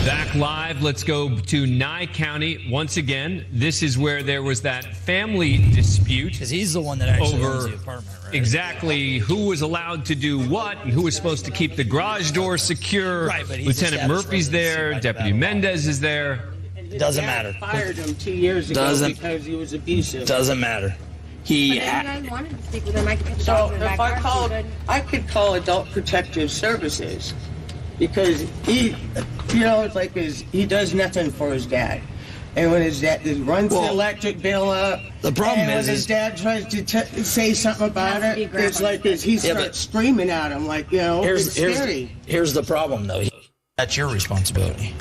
S5: Back live, let's go to Nye County once again. This is where there was that family dispute.
S11: Because he's the one that actually
S5: over
S11: owns the apartment, right?
S5: Exactly who was allowed to do what and who was supposed to keep the garage door secure.
S11: Right, but he's
S5: Lieutenant Murphy's there, Deputy Mendez is there.
S11: Doesn't matter.
S6: Fired him 2 years ago because he was abusive.
S11: Doesn't matter.
S14: But if you guys wanted to speak with him, I could get the
S6: So
S14: dog in the
S6: if
S14: back car,
S6: I could call Adult Protective Services because he, it's like he does nothing for his dad. And when his dad runs the electric bill up,
S11: the problem
S6: and
S11: is
S6: when his dad tries to say something about it, it's like he starts screaming at him, like it's scary.
S11: Here's the problem, though. That's your responsibility.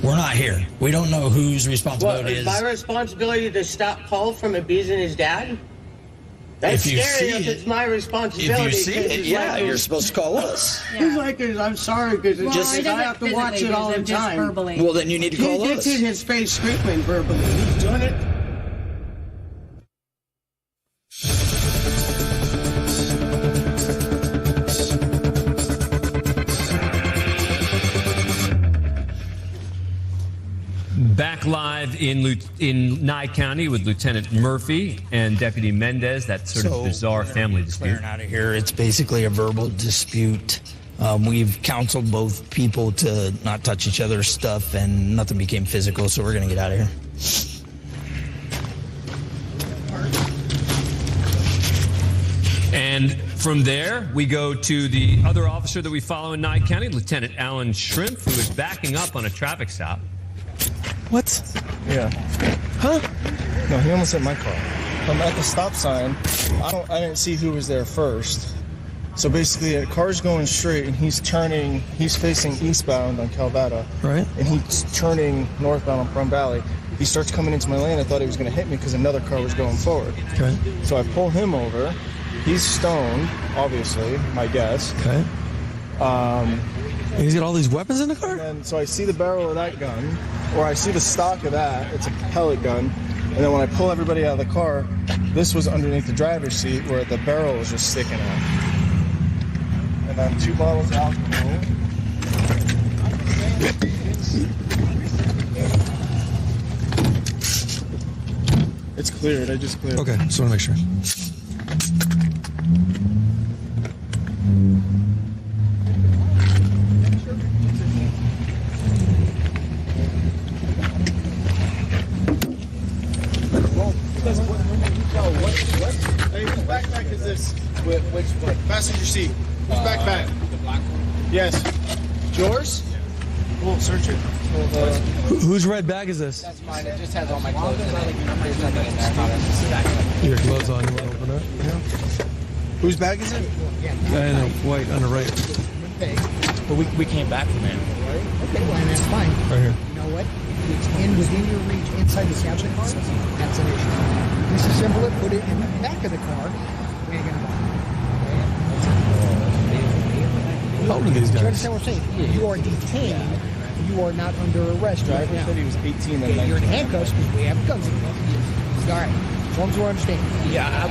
S11: We're not here. We don't know whose responsibility
S6: What, my responsibility to stop Paul from abusing his dad? That's
S11: If you
S6: scary
S11: see
S6: if
S11: it-
S6: it's my responsibility.
S11: If you see it, yeah, you're supposed to call us.
S6: He's like, I'm sorry, because I have to watch it all the time.
S11: Well, then you need to call
S6: He gets
S11: us.
S6: in his face screaming verbally. He's doing it.
S5: Back live in Nye County with Lieutenant Murphy and Deputy Mendez. That sort of bizarre family dispute.
S11: Clearing out of here. It's basically a verbal dispute. We've counseled both people to not touch each other's stuff, and nothing became physical, so we're going to get out of here.
S5: And from there, we go to the other officer that we follow in Nye County, Lieutenant Alan Shrimp, who is backing up on a traffic stop.
S20: What? Yeah. Huh? No, he almost hit my car.
S18: I'm at the stop sign. I didn't see who was there first. So basically, a car's going straight, and he's facing eastbound on Calvada.
S19: Right.
S18: And he's turning northbound on Plum Valley. He starts coming into my lane. I thought he was going to hit me because another car was going forward.
S19: Okay.
S18: So I pull him over. He's stoned, obviously, my guess.
S19: Okay. And he's got all these weapons in the car?
S18: And so I see the barrel of that gun, or I see the stock of that. It's a pellet gun. And then when I pull everybody out of the car, this was underneath the driver's seat where the barrel was just sticking out. And then 2 bottles of alcohol. It's cleared. I just cleared.
S19: Okay, just want to make sure.
S18: Hey, whose backpack is this? Which passenger seat? Whose backpack?
S8: The black one.
S18: Yes. Yours? We'll search it.
S19: Whose red bag is this?
S8: That's mine. It just has all my clothes in it. There's nothing in there.
S19: Your clothes on, you want to open it?
S18: Yeah. Whose bag is it?
S19: I know, white on the right.
S8: But we came back from there.
S20: Okay, well, and that's fine.
S19: Right here.
S20: You know what? If it's within your reach inside the cab of the car, that's an issue. Disassemble it, put it in the back of the car. We ain't gonna bother.
S19: How old are these
S20: Do you
S19: guys?
S20: understand what I'm saying? You are detained. You are not under arrest right now.
S18: Said he was 18
S20: Okay, you're in handcuffs because we have guns in there. All right. As long as we're understanding.
S8: Yeah.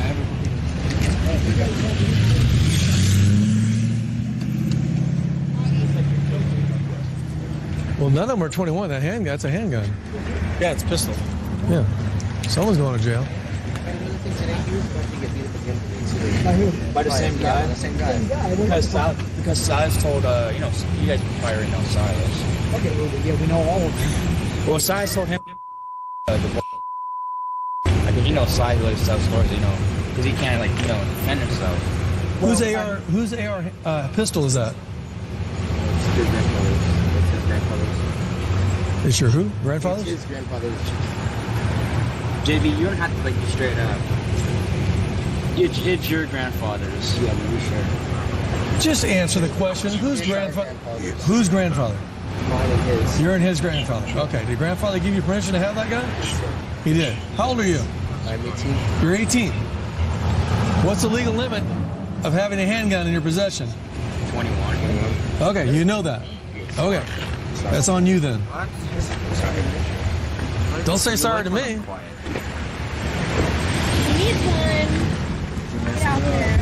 S19: Well, none of them are 21. That handgun, that's a handgun.
S18: Yeah, it's pistol.
S19: Yeah. Someone's going to jail.
S8: By the same guy? The same guy. Because Silas told, you guys been firing on Silas.
S20: Okay, well, yeah, we know all of them.
S8: Well, Silas told him, because Silas loves to tell stories, because he can't, defend himself.
S19: Whose AR pistol is that?
S8: It's his grandfather's. It's his grandfather's.
S19: Is your who? Grandfather's?
S8: It's his grandfather's. JB, you don't have to, be straight up. It's your grandfather's. Yeah, we sure.
S19: Just answer the question. Whose grandfather? Whose grandfather?
S8: Mine and his.
S19: You're and his grandfather. Okay. Did grandfather give you permission to have that gun? He did. How old are you?
S8: I'm 18.
S19: You're 18. What's the legal limit of having a handgun in your possession?
S8: 21.
S19: Okay, you know that. Okay. That's on you then. Don't say sorry to me.
S14: Need one. Get out there.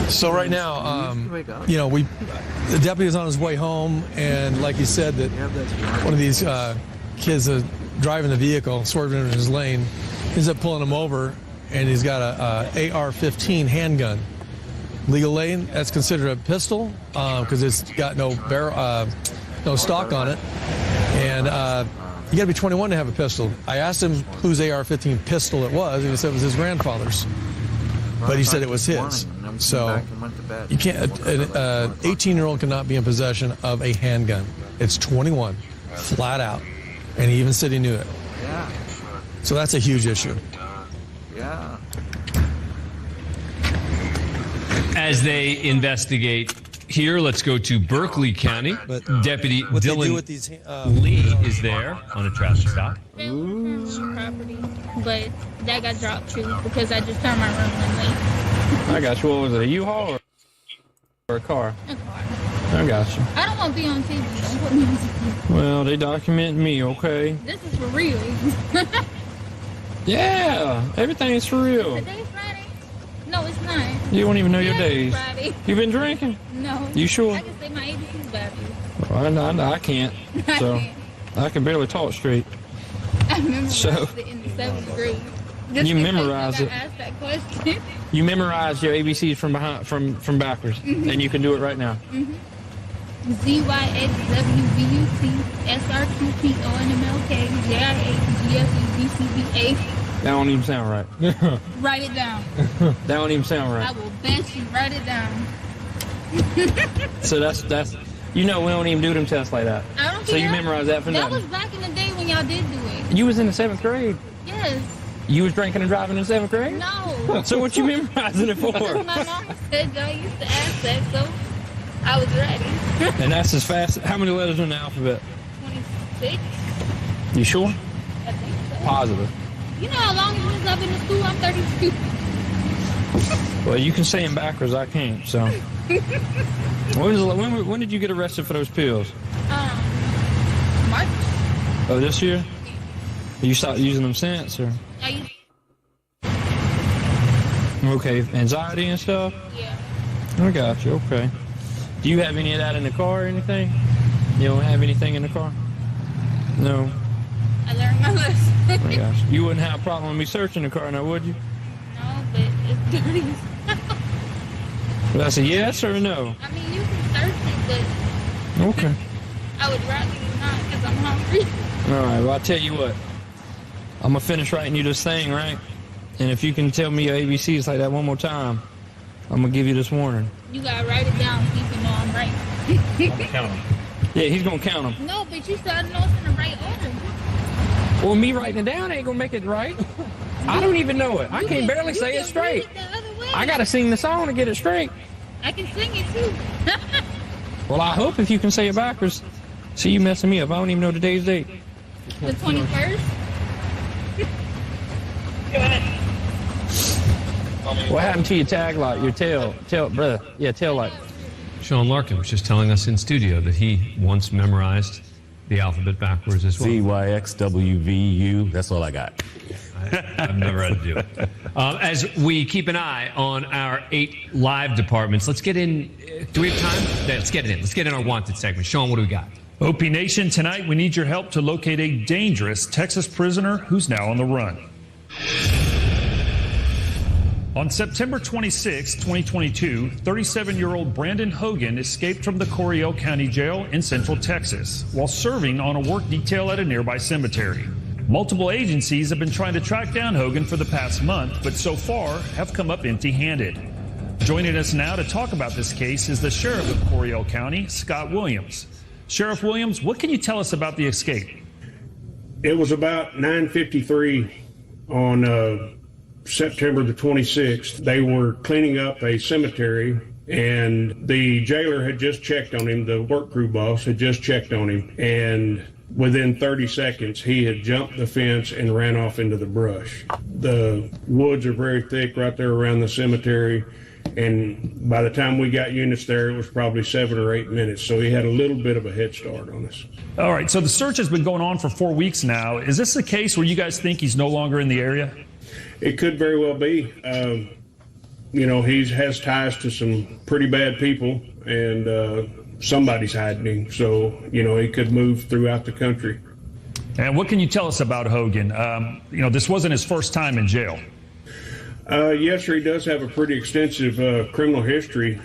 S19: So right now, the deputy is on his way home, and like he said, that one of these kids driving the vehicle, swerving into his lane, ends up pulling him over, and he's got a AR-15 handgun. Legal lane, that's considered a pistol because it's got no barrel, no stock on it, and you got to be 21 to have a pistol. I asked him whose AR-15 pistol it was, and he said it was his grandfather's, but he said it was his. So you can't. An 18-year-old cannot be in possession of a handgun. It's 21, flat out, and he even said he knew it.
S24: Yeah.
S19: So that's a huge issue.
S24: Yeah.
S5: As they investigate here, let's go to Berkeley County. Deputy Dylan Lee is there on a traffic stop.
S14: Property, but that got dropped too because I just turned my running late.
S25: I got you. What was it, a U-Haul or a car?
S14: A car.
S25: I got you.
S14: I don't want to be on TV. Don't put me on TV.
S25: Well, they document me, okay?
S14: This is for real.
S25: Yeah, everything's for real.
S14: Today's Friday? No, it's not.
S25: You don't even know your
S14: Today's
S25: days.
S14: Friday.
S25: You been drinking?
S14: No.
S25: You sure?
S14: I can say my ABCs about you.
S25: Well, I can't. So I can barely talk straight.
S14: I remember
S25: So-
S14: when I was in the 7th grade. Just
S25: You
S14: in case
S25: memorize
S14: I
S25: it.
S14: got asked that question.
S25: You memorize your ABCs from behind, from backwards,
S14: Mhm.
S25: and you can do it right now.
S14: ZYXWVUT SRQPONMLK JIA
S25: That don't even sound right.
S14: Write it down.
S25: That don't even sound
S14: I
S25: right.
S14: will bet you. Write it down.
S25: So that's we don't even do them tests like that.
S14: I don't
S25: So
S14: care.
S25: you memorize that for
S14: That
S25: nothing.
S14: was back in the day when y'all did do it.
S25: You was in the 7th grade.
S14: Yeah, Yes.
S25: You was drinking and driving in 7th grade?
S14: No.
S25: So what you memorizing it for?
S14: My mom said y'all used to ask that, so I was ready.
S25: And that's as fast. How many letters in the alphabet?
S14: 26.
S25: You sure?
S14: I think so.
S25: Positive.
S14: You know how long it was I've been in school? I'm 32.
S25: Well, you can say them backwards. I can't. So. When did you get arrested for those pills?
S14: March.
S25: Oh, this year? You stopped using them since, or?
S14: I used.
S25: Okay, anxiety and stuff?
S14: Yeah.
S25: I got you, okay. Do you have any of that in the car or anything? You don't have anything in the car? No.
S14: I learned my lesson.
S25: I got you. You wouldn't have a problem with me searching the car now, would you?
S14: No, but it's dirty.
S25: That's a yes or a no?
S14: I mean, you can search it, but
S25: Okay.
S14: I would rather you not because I'm hungry.
S25: All right, well, I'll tell you what. I'm going to finish writing you this thing, right? And if you can tell me your ABCs like that one more time, I'm going to give you this warning.
S14: You gotta write it down so you can know I'm right.
S25: I'm going to count them. Yeah, he's going to count them.
S14: No, but you said I know it's in the right order.
S25: Well, me writing it down ain't going to make it right. I don't even know it. I can't barely say it straight. I got to sing the song to get it straight.
S14: I can sing it too.
S25: Well, I hope if you can say it backwards. See, you messing me up. I don't even know today's date.
S14: The 21st?
S25: What happened to your tag light, your tail light?
S5: Sean Larkin was just telling us in studio that he once memorized the alphabet backwards as well.
S2: CYXWVU. That's all I got.
S5: I've never had to do it. As we keep an eye on our 8 live departments, let's get in. Do we have time? Yeah, let's get it in. Let's get in our wanted segment. Sean, what do we got?
S3: OP Nation, tonight we need your help to locate a dangerous Texas prisoner who's now on the run. On September 26, 2022, 37-year-old Brandon Hogan escaped from the Coryell County Jail in Central Texas while serving on a work detail at a nearby cemetery. Multiple agencies have been trying to track down Hogan for the past month, but so far have come up empty-handed. Joining us now to talk about this case is the sheriff of Coryell County, Scott Williams. Sheriff Williams, what can you tell us about the escape?
S7: It was about 9:53 on September the 26th. They were cleaning up a cemetery, and the jailer had just checked on him. The work crew boss had just checked on him, and within 30 seconds, he had jumped the fence and ran off into the brush. The woods are very thick right there around the cemetery, and by the time we got units there, it was probably 7 or 8 minutes, so he had a little bit of a head start on us.
S3: All right, so the search has been going on for 4 weeks now. Is this a case where you guys think he's no longer in the area?
S7: It could very well be. You know, he has ties to some pretty bad people, and somebody's hiding him, so, you know, he could move throughout the country.
S3: And what can you tell us about Hogan? You know, this wasn't his first time in jail.
S7: Yes, sir, he does have a pretty extensive criminal history.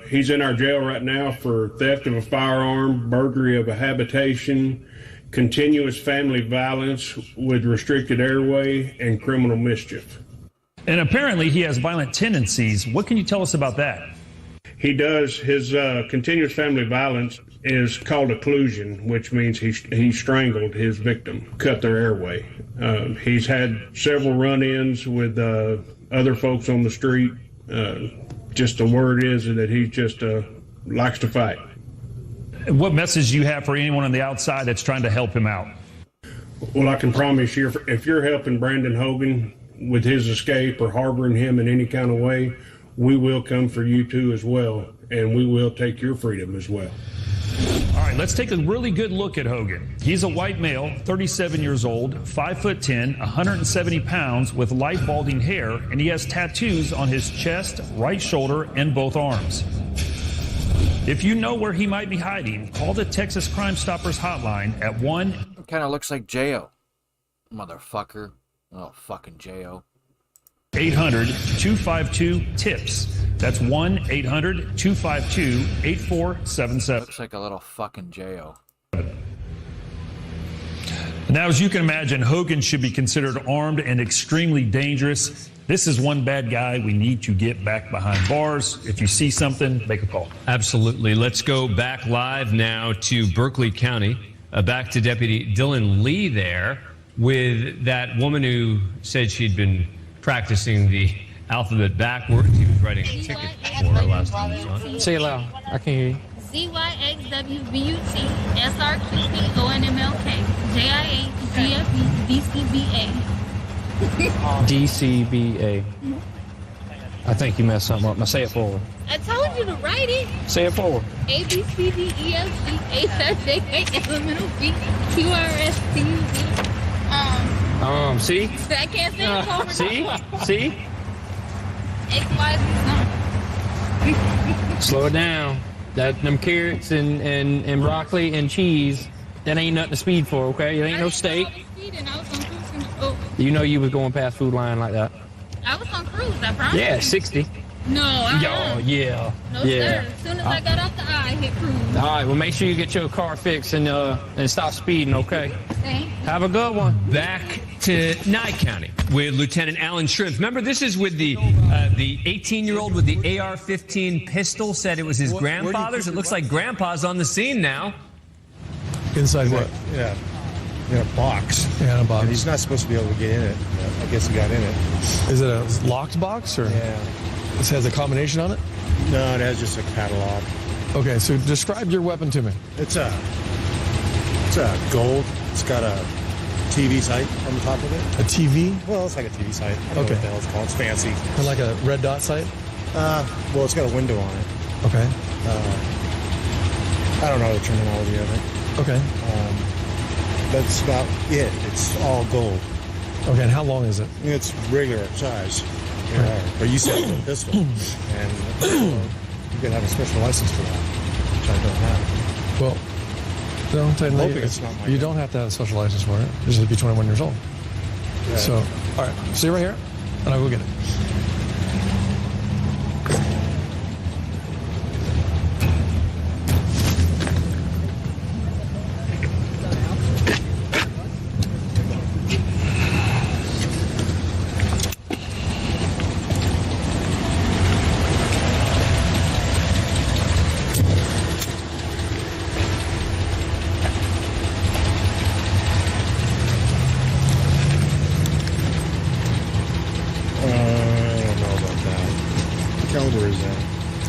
S7: He's in our jail right now for theft of a firearm, burglary of a habitation, continuous family violence with restricted airway, and criminal mischief.
S3: And apparently he has violent tendencies. What can you tell us about that?
S7: He does. His continuous family violence is called occlusion, which means he strangled his victim, cut their airway. He's had several run-ins with other folks on the street. Just the word is that he just likes to fight.
S3: What message do you have for anyone on the outside that's trying to help him out?
S7: Well, I can promise you, if you're helping Brandon Hogan with his escape or harboring him in any kind of way, we will come for you too as well, and we will take your freedom as well.
S3: All right, let's take a really good look at Hogan. He's a white male, 37 years old, 5'10", 170 pounds, with light balding hair, and he has tattoos on his chest, right shoulder, and both arms. If you know where he might be hiding, call the Texas Crime Stoppers hotline at 1...
S23: It kind of looks like J.O. Motherfucker. Oh, fucking J.O.
S3: 800-252-TIPS. That's 1-800-252-8477.
S23: Looks like a little fucking J.O.
S3: Now, as you can imagine, Hogan should be considered armed and extremely dangerous. This is one bad guy we need to get back behind bars. If you see something, make a call.
S5: Absolutely. Let's go back live now to Berkeley County. Back to Deputy Dylan Lee there. with that woman who said she'd been practicing the alphabet backwards. He was writing a ticket for her last time we saw it.
S19: Say it loud. I can't hear you.
S14: ZYXWVUT ONMLK
S19: DCBA. I think you messed something up. Now say it forward.
S14: I told you to write it.
S19: Say it forward.
S14: A B C D E F G H I J K L M N O P Q R S T U V.
S19: See?
S14: I can't say it forward.
S19: See?
S14: X Y Z.
S19: Slow it down. Them carrots and broccoli and cheese, that ain't nothing to speed for, okay? It ain't no steak. You know you was going past food line like that.
S14: I was on cruise, I promise.
S19: Yeah, 60.
S14: No,
S19: Yeah.
S14: No, sir. As soon as I got off the I hit cruise.
S19: All right, well, make sure you get your car fixed and stop speeding, okay?
S14: Thanks.
S19: Have a good one.
S5: Back to Nye County with Lieutenant Alan Shrimp. Remember, this is with the 18-year-old with the AR-15 pistol. Said it was his grandfather's. It looks like Grandpa's on the scene now.
S19: Inside what?
S18: Yeah. In a box.
S19: Yeah, in a box.
S18: And he's not supposed to be able to get in it. I guess he got in it.
S19: Is it a locked box or?
S18: Yeah.
S19: This has a combination on it?
S18: No, it has just a catalog.
S19: Okay, so describe your weapon to me.
S18: It's a gold. It's got a TV sight on the top of it.
S19: A TV?
S18: Well, it's like a TV sight. I don't know what the hell it's called. It's fancy.
S19: And like a red dot sight?
S18: Well, it's got a window on it.
S19: Okay.
S18: I don't know the terminology of it.
S19: Okay.
S18: That's about it. It's all gold.
S19: Okay, and how long is it?
S18: It's regular size. Yeah. But you said it's a pistol. And you can have a special license for that, which I don't have.
S19: Well, don't tell
S18: hoping it's not my
S19: you don't have to have a special license for it. You just have to be 21 years old.
S18: Yeah.
S19: So, all right, stay right here, and I will get it.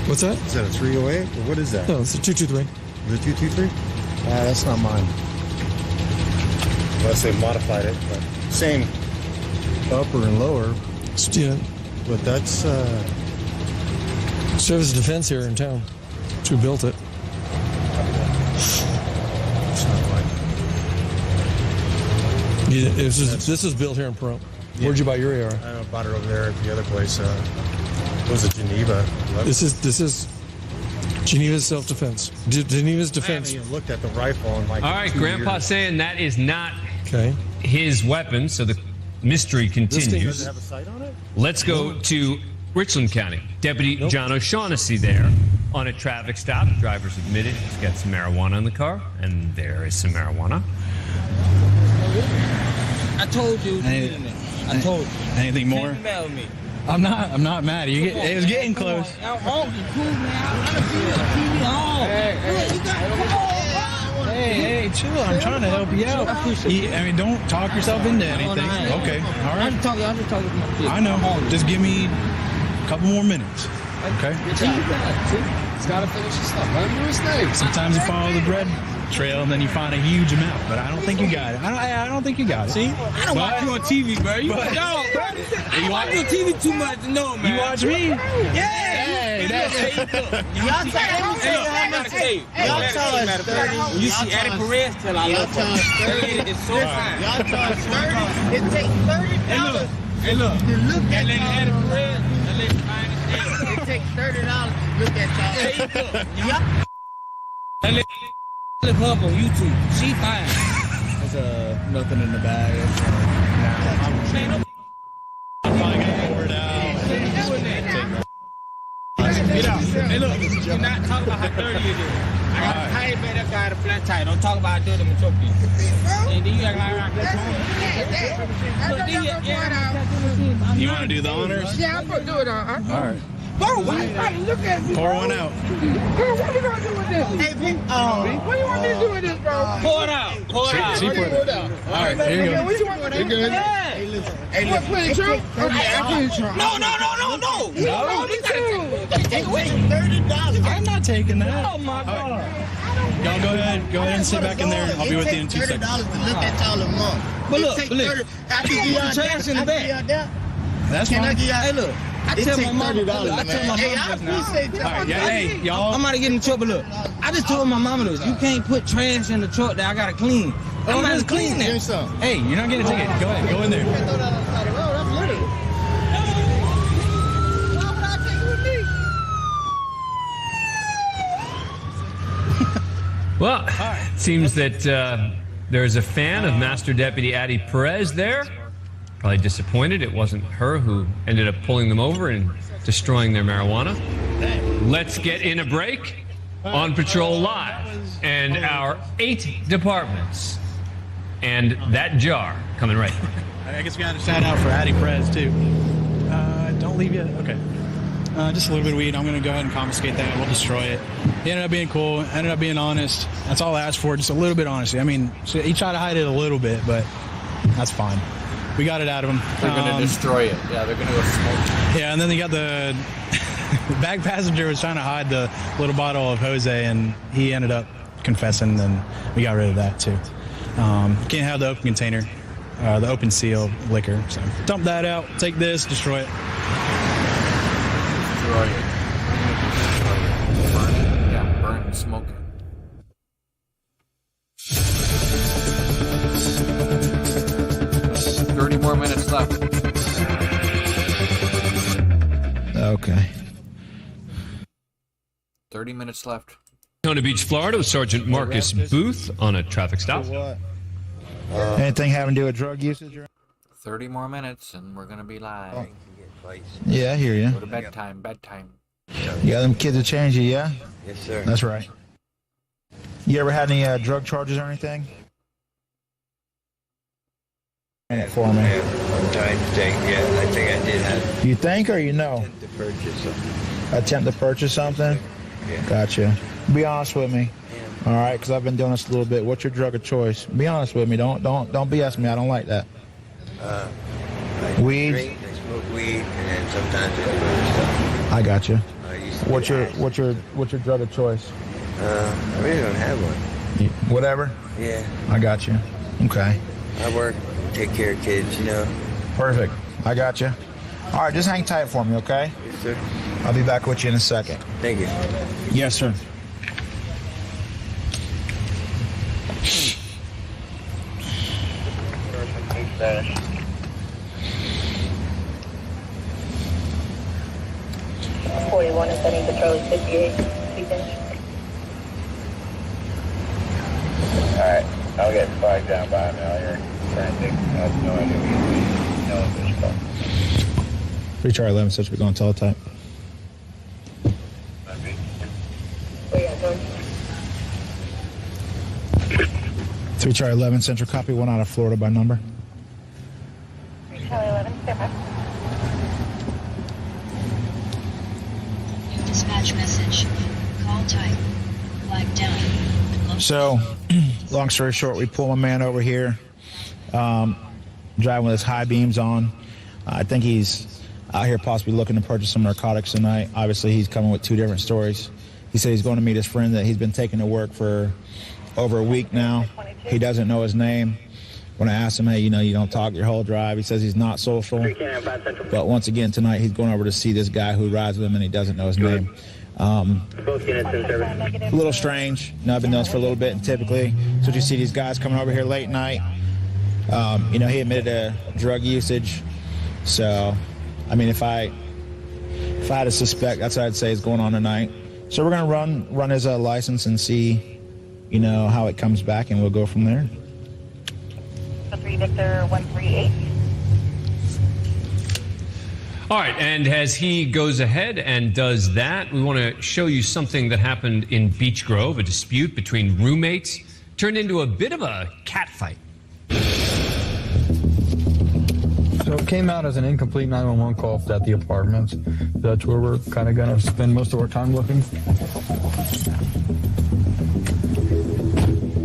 S19: What's that?
S18: Is that a 308? Or what is that?
S19: No, it's a 223.
S18: Is it 223? That's not mine. Unless they modified it, but same upper and lower.
S19: Yeah.
S18: But that's
S19: Service Defense here in town. It's who built it.
S18: It's not mine.
S19: This is built here in Pahrump. Where'd you buy your AR?
S18: I bought it over there at the other place. It was a Geneva.
S19: This is Geneva's self-defense. Geneva's defense.
S18: I haven't even looked at the rifle in like
S5: All right,
S18: 2
S5: Grandpa's
S18: years.
S5: saying that is not
S19: okay.
S5: his weapon, so the mystery continues.
S18: Does it have a sight on it?
S5: Let's go to Richland County. Deputy John O'Shaughnessy there on a traffic stop. Driver's admitted he's got some marijuana in the car, and there is some marijuana.
S8: I told you. I told you.
S9: Anything more?
S8: Email me.
S9: I'm not mad. It was getting close.
S8: I'm hungry, cool, man. I'm trying to see the TV on.
S9: Hey, chill. I'm trying to help you out. I mean, don't talk yourself into anything. Okay, all right.
S8: I'm just talking to my kids.
S9: I know. Just give me a couple more minutes. Okay.
S8: He's got to finish his stuff. Let him do his thing.
S9: Sometimes you follow the bread trail and then you find a huge amount, but I don't think you got it. I don't think you got it. See?
S8: I don't watch you on TV, bro. You watch you on TV too much to know, man.
S9: You watch me?
S8: Yeah.
S20: Y'all charge 30.
S8: You see Eddie Perez till I love him. It's so fine.
S20: Y'all charge 30. It takes $30.
S8: Hey, look.
S20: To look at
S8: Eddie Perez.
S20: It takes $30 to look at y'all.
S8: Look her up on YouTube. She fine.
S9: There's nothing in the bag.
S8: Get out. Hey, look. You're not talking about how dirty it is. I got a tire bed that got a flat tire. Don't talk about how dirty I'm going to you. And then you got to
S9: You want to do the honors?
S20: Yeah, I'm going to do it.
S9: All right.
S8: Bro, why look at me?
S9: Pour one out.
S8: Bro, what you gonna do with this? Hey, Vic, what you want me to do with this, bro? Pour it out. Pour it out.
S9: See, pour it out. All right, here you go.
S8: What you want to do?
S22: good.
S8: Hey, listen. Hey, look, play Trump? Okay, I'm playing Trump. No. Take away $30.
S9: I'm not taking that.
S8: Oh, my God.
S9: Y'all go ahead and sit back in there. I'll be with you in 2 seconds.
S22: $30 to look at y'all a month.
S8: But look, I can give y'all trash in the back.
S9: That's
S22: Can I
S9: fine.
S22: give y'all?
S8: Hey, look. I tell my mama,
S22: Hey, I appreciate y'all.
S9: All right, yeah, hey, y'all.
S8: I'm about to get in trouble. Look, I just told my mama this. You can't put trash in the truck that I gotta clean. I'm about to clean
S22: Give me
S8: that.
S22: some.
S9: Hey, you're not getting a ticket. Go ahead, go in there.
S22: That's literally.
S8: Why would I take it with me?
S5: Well, it seems that there's a fan of Master Deputy Addie Perez there. Probably disappointed it wasn't her who ended up pulling them over and destroying their marijuana. Let's get in a break on Patrol Live and our 8 departments. And that jar coming right.
S9: I guess we got to shout out for Addie Perez, too. Don't leave yet? Okay. Just a little bit of weed. I'm going to go ahead and confiscate that. We'll destroy it. He ended up being cool. Ended up being honest. That's all I asked for. Just a little bit of honesty. I mean, he tried to hide it a little bit, but that's fine. We got it out of him.
S23: They're going to destroy it. Yeah, they're going to go smoke it.
S9: Yeah, and then they got the back passenger was trying to hide the little bottle of Jose, and he ended up confessing, and we got rid of that, too. Can't have the open container, the open seal liquor. So dump that out. Take this. Destroy it.
S23: Destroy it. Burn it. Yeah, burn and smoke it. $30 more minutes left.
S13: Okay.
S23: 30 minutes left.
S5: Daytona Beach, Florida, with Sergeant Marcus Booth on a traffic stop.
S13: Anything having to do with drug usage?
S23: 30 more minutes and we're going to be live.
S13: Yeah, I hear you.
S23: Go to bedtime.
S13: You got them kids to change you, yeah?
S15: Yes, sir.
S13: That's right. You ever had any drug charges or anything? It for me.
S15: I'm trying to think. Yeah, I think I did have
S13: You think or you know?
S15: to purchase something.
S13: Attempt to purchase something?
S15: Yeah.
S13: Gotcha. Be honest with me. All right, because I've been doing this a little bit. What's your drug of choice? Be honest with me. Don't BS me. I don't like that.
S15: I
S13: Weed?
S15: drink, I smoke weed, and then sometimes I do other stuff.
S13: I got you.
S15: I used to
S13: What's your drug of choice?
S15: I really don't have one.
S13: Whatever.
S15: Yeah.
S13: I got you. Okay.
S15: I work, take care of kids, you know.
S13: Perfect. I got you. All right, just hang tight for me, okay?
S15: Yes, sir.
S13: I'll be back with you in a second.
S15: Thank you.
S13: Yes, sir.
S17: .41 is setting patrol 58. Please finish.
S21: Alright, I'll get flagged down by me out here. Frantic. I have no idea what you know of this call.
S13: 3 Charlie 11, such we going teletype.
S17: Oh, yeah, go.
S13: 3 Charlie 11, Central copy, 1 out of Florida by number.
S17: Charlie 11, step up.
S24: Dispatch message. Call type. Flag down.
S13: So, long story short, we pull my man over here, driving with his high beams on. I think he's out here possibly looking to purchase some narcotics tonight. Obviously, he's coming with 2 different stories. He said he's going to meet his friend that he's been taking to work for over a week now. He doesn't know his name. When I asked him, hey, you know, you don't talk your whole drive, he says he's not social. But once again, tonight, he's going over to see this guy who rides with him, and he doesn't know his name. A little strange. You know, I've been doing this for a little bit, and typically, so you see these guys coming over here late night. You know, he admitted to drug usage. So, I mean, if I had to suspect, that's what I'd say is going on tonight. So we're going to run his license and see, you know, how it comes back, and we'll go from there.
S17: 3 Victor 138.
S5: All right, and as he goes ahead and does that, we want to show you something that happened in Beech Grove. A dispute between roommates turned into a bit of a cat fight.
S1: So it came out as an incomplete 911 call at the apartment. That's where we're kind of going to spend most of our time looking.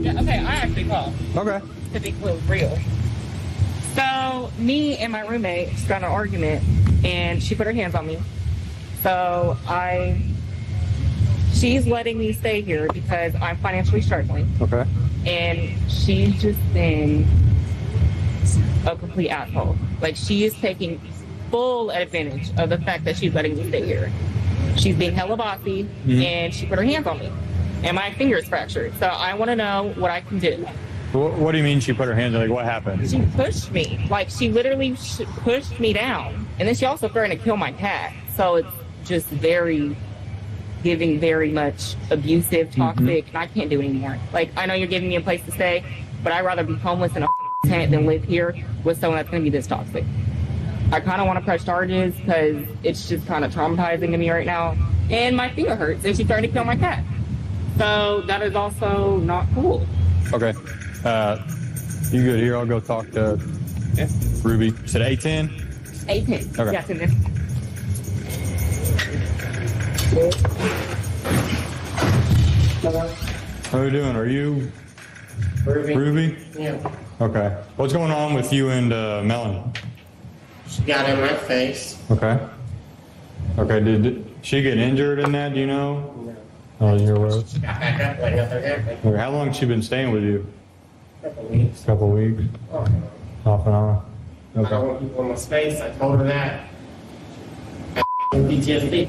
S4: Yeah, okay, I actually called.
S1: Okay.
S4: To be real. So me and my roommate just got in an argument, and she put her hands on me. So she's letting me stay here because I'm financially struggling.
S1: Okay.
S4: And she's just been a complete asshole. Like, she is taking full advantage of the fact that she's letting me stay here. She's being hella bossy, and she put her hands on me. And my finger is fractured. So I want to know what I can do.
S1: What do you mean she put her hands on? Like, what happened?
S4: She pushed me. Like, she literally pushed me down. And then she also threatened to kill my cat. So it's just giving very much abusive, toxic, and I can't do it anymore. Like, I know you're giving me a place to stay, but I'd rather be homeless in a tent than live here with someone that's going to be this toxic. I kind of want to press charges because it's just kind of traumatizing to me right now. And my finger hurts, and she's trying to kill my cat. So that is also not cool.
S1: Okay. You good here? I'll go talk to Ruby. You said 810?
S4: 810.
S1: Okay.
S4: Yes, in this.
S1: How are you doing? Are you Ruby?
S6: Yeah.
S1: Okay. What's going on with you and Melanie?
S6: She got in my face.
S1: Okay. Okay. Did she get injured in that? Do you know?
S6: No.
S1: Oh, you're aware.
S6: She got back up like nothing happened.
S1: Okay. How long has she been staying with you?
S6: Couple weeks.
S1: Couple weeks. Half an hour.
S6: I don't want people in my space. I told her that. PTSD.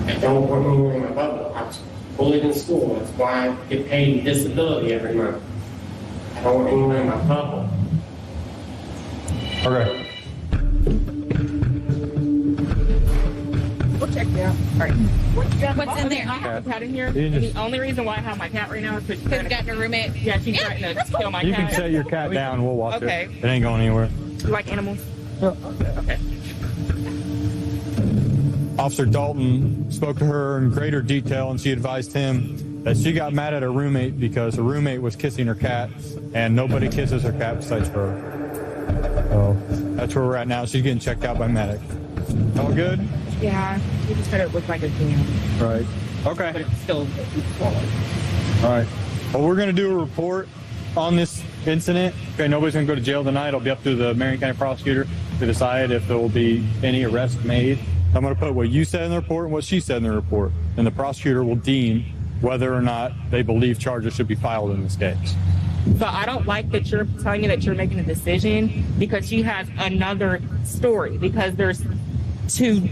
S6: I don't want anyone in my bubble. I was bullied in school. That's why I get paid disability every month. I don't want anyone in my bubble.
S1: Okay.
S4: We'll check it out. All right.
S14: What's in there?
S4: I have a cat in here.
S1: You
S4: And
S1: just-
S4: the only reason why I have my cat right now is because
S14: Because you got your roommate.
S4: Yeah, she's trying to kill my
S1: You
S4: cat.
S1: can set your cat down and we'll watch
S4: Okay.
S1: it. It ain't going anywhere.
S4: You like animals? Okay.
S1: Officer Dalton spoke to her in greater detail, and she advised him that she got mad at her roommate because her roommate was kissing her cat, and nobody kisses her cat besides her. So that's where we're at now. She's getting checked out by medic. All good?
S4: Yeah, you just said it looked like a jam.
S1: Right. Okay.
S4: But it's still swollen.
S1: All right. Well, we're going to do a report on this incident. Okay, nobody's going to go to jail tonight. It'll be up to the Marion County prosecutor to decide if there will be any arrests made. I'm going to put what you said in the report and what she said in the report, and the prosecutor will deem whether or not they believe charges should be filed in this case.
S4: So I don't like that you're telling me that you're making a decision because she has another story, because there's two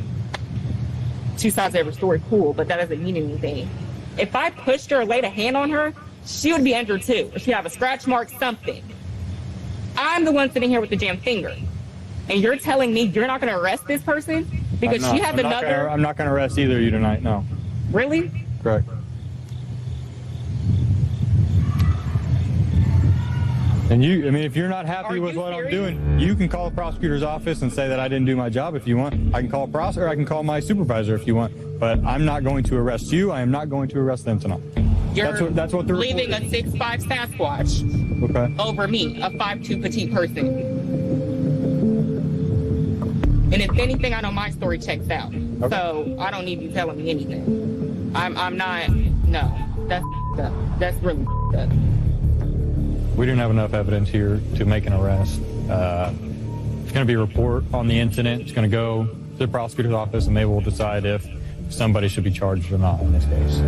S4: sides of every story. Cool, but that doesn't mean anything. If I pushed her or laid a hand on her, she would be injured too. She'd have a scratch mark, something. I'm the one sitting here with the jammed finger. And you're telling me you're not going to arrest this person because she has another...
S1: I'm not going to arrest either of you tonight, no.
S4: Really?
S1: Correct. And if you're not happy with what I'm doing, you can call the prosecutor's office and say that I didn't do my job if you want. I can call or I can call my supervisor if you want. But I'm not going to arrest you. I am not going to arrest them tonight. That's what they're
S4: leaving a 6'5" Sasquatch over me, a 5'2" petite person. And if anything, I know my story checks out. Okay. So I don't need you telling me anything. I'm not, no. That's really up.
S1: We didn't have enough evidence here to make an arrest. It's going to be a report on the incident. It's going to go to the prosecutor's office, and they will decide if somebody should be charged or not in this case.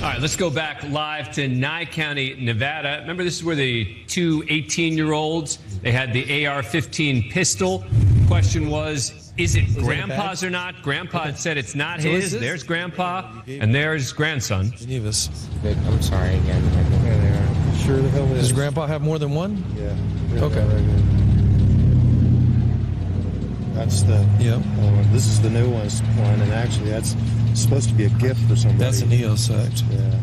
S5: All right, let's go back live to Nye County, Nevada. Remember, this is where the two 18-year-olds, they had the AR-15 pistol. Question was, is it Grandpa's or not? Grandpa had said it's not his. There's Grandpa, and there's grandson.
S10: Genevas.
S15: I'm sorry again.
S10: Sure the hell is. Does Grandpa have more than one?
S18: Yeah.
S10: Okay.
S18: That's the.
S10: Yep.
S18: This is the new one, and actually that's supposed to be a gift for somebody.
S10: That's a Neosect.
S18: Yeah.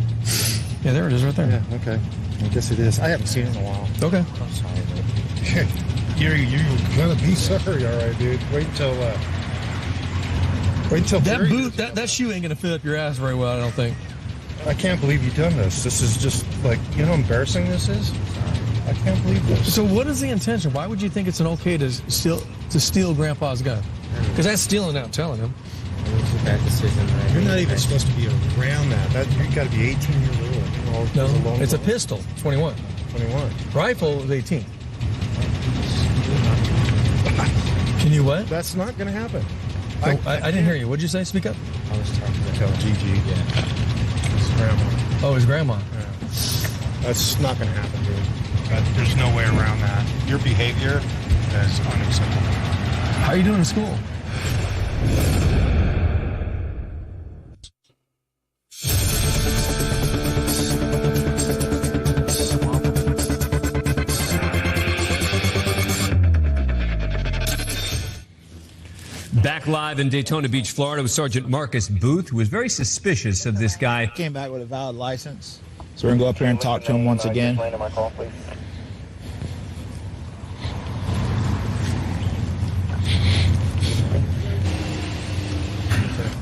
S10: Yeah, there it is right there.
S18: Yeah, okay. I guess it is. I haven't seen it in a while.
S10: Okay.
S18: I'm sorry.
S22: You're gonna be sorry, all right, dude. Wait till
S10: that boot, that shoe ain't gonna fit up your ass very well, I don't think.
S22: I can't believe you've done this. This is just like, you know how embarrassing this is?
S18: I can't believe this.
S19: So what is the intention? Why would you think it's an okay to steal Grandpa's gun? Because that's stealing now, telling him.
S18: Bad decision. You're not even supposed to be around that. You got to be 18 years old.
S19: No, it's a pistol, 21.
S18: 21.
S19: Rifle is 18. Can you what?
S18: That's not going to happen.
S19: I didn't hear you. What'd you say? Speak up.
S18: I was talking to Gigi. Yeah. His grandma.
S19: Oh, his grandma.
S18: Yeah. That's not going to happen, dude.
S2: There's no way around that. Your behavior is unacceptable.
S19: How are you doing in school?
S5: Back live in Daytona Beach, Florida, with Sergeant Marcus Booth, who was very suspicious of this guy.
S13: Came back with a valid license, so we're gonna go up here and talk to him once again.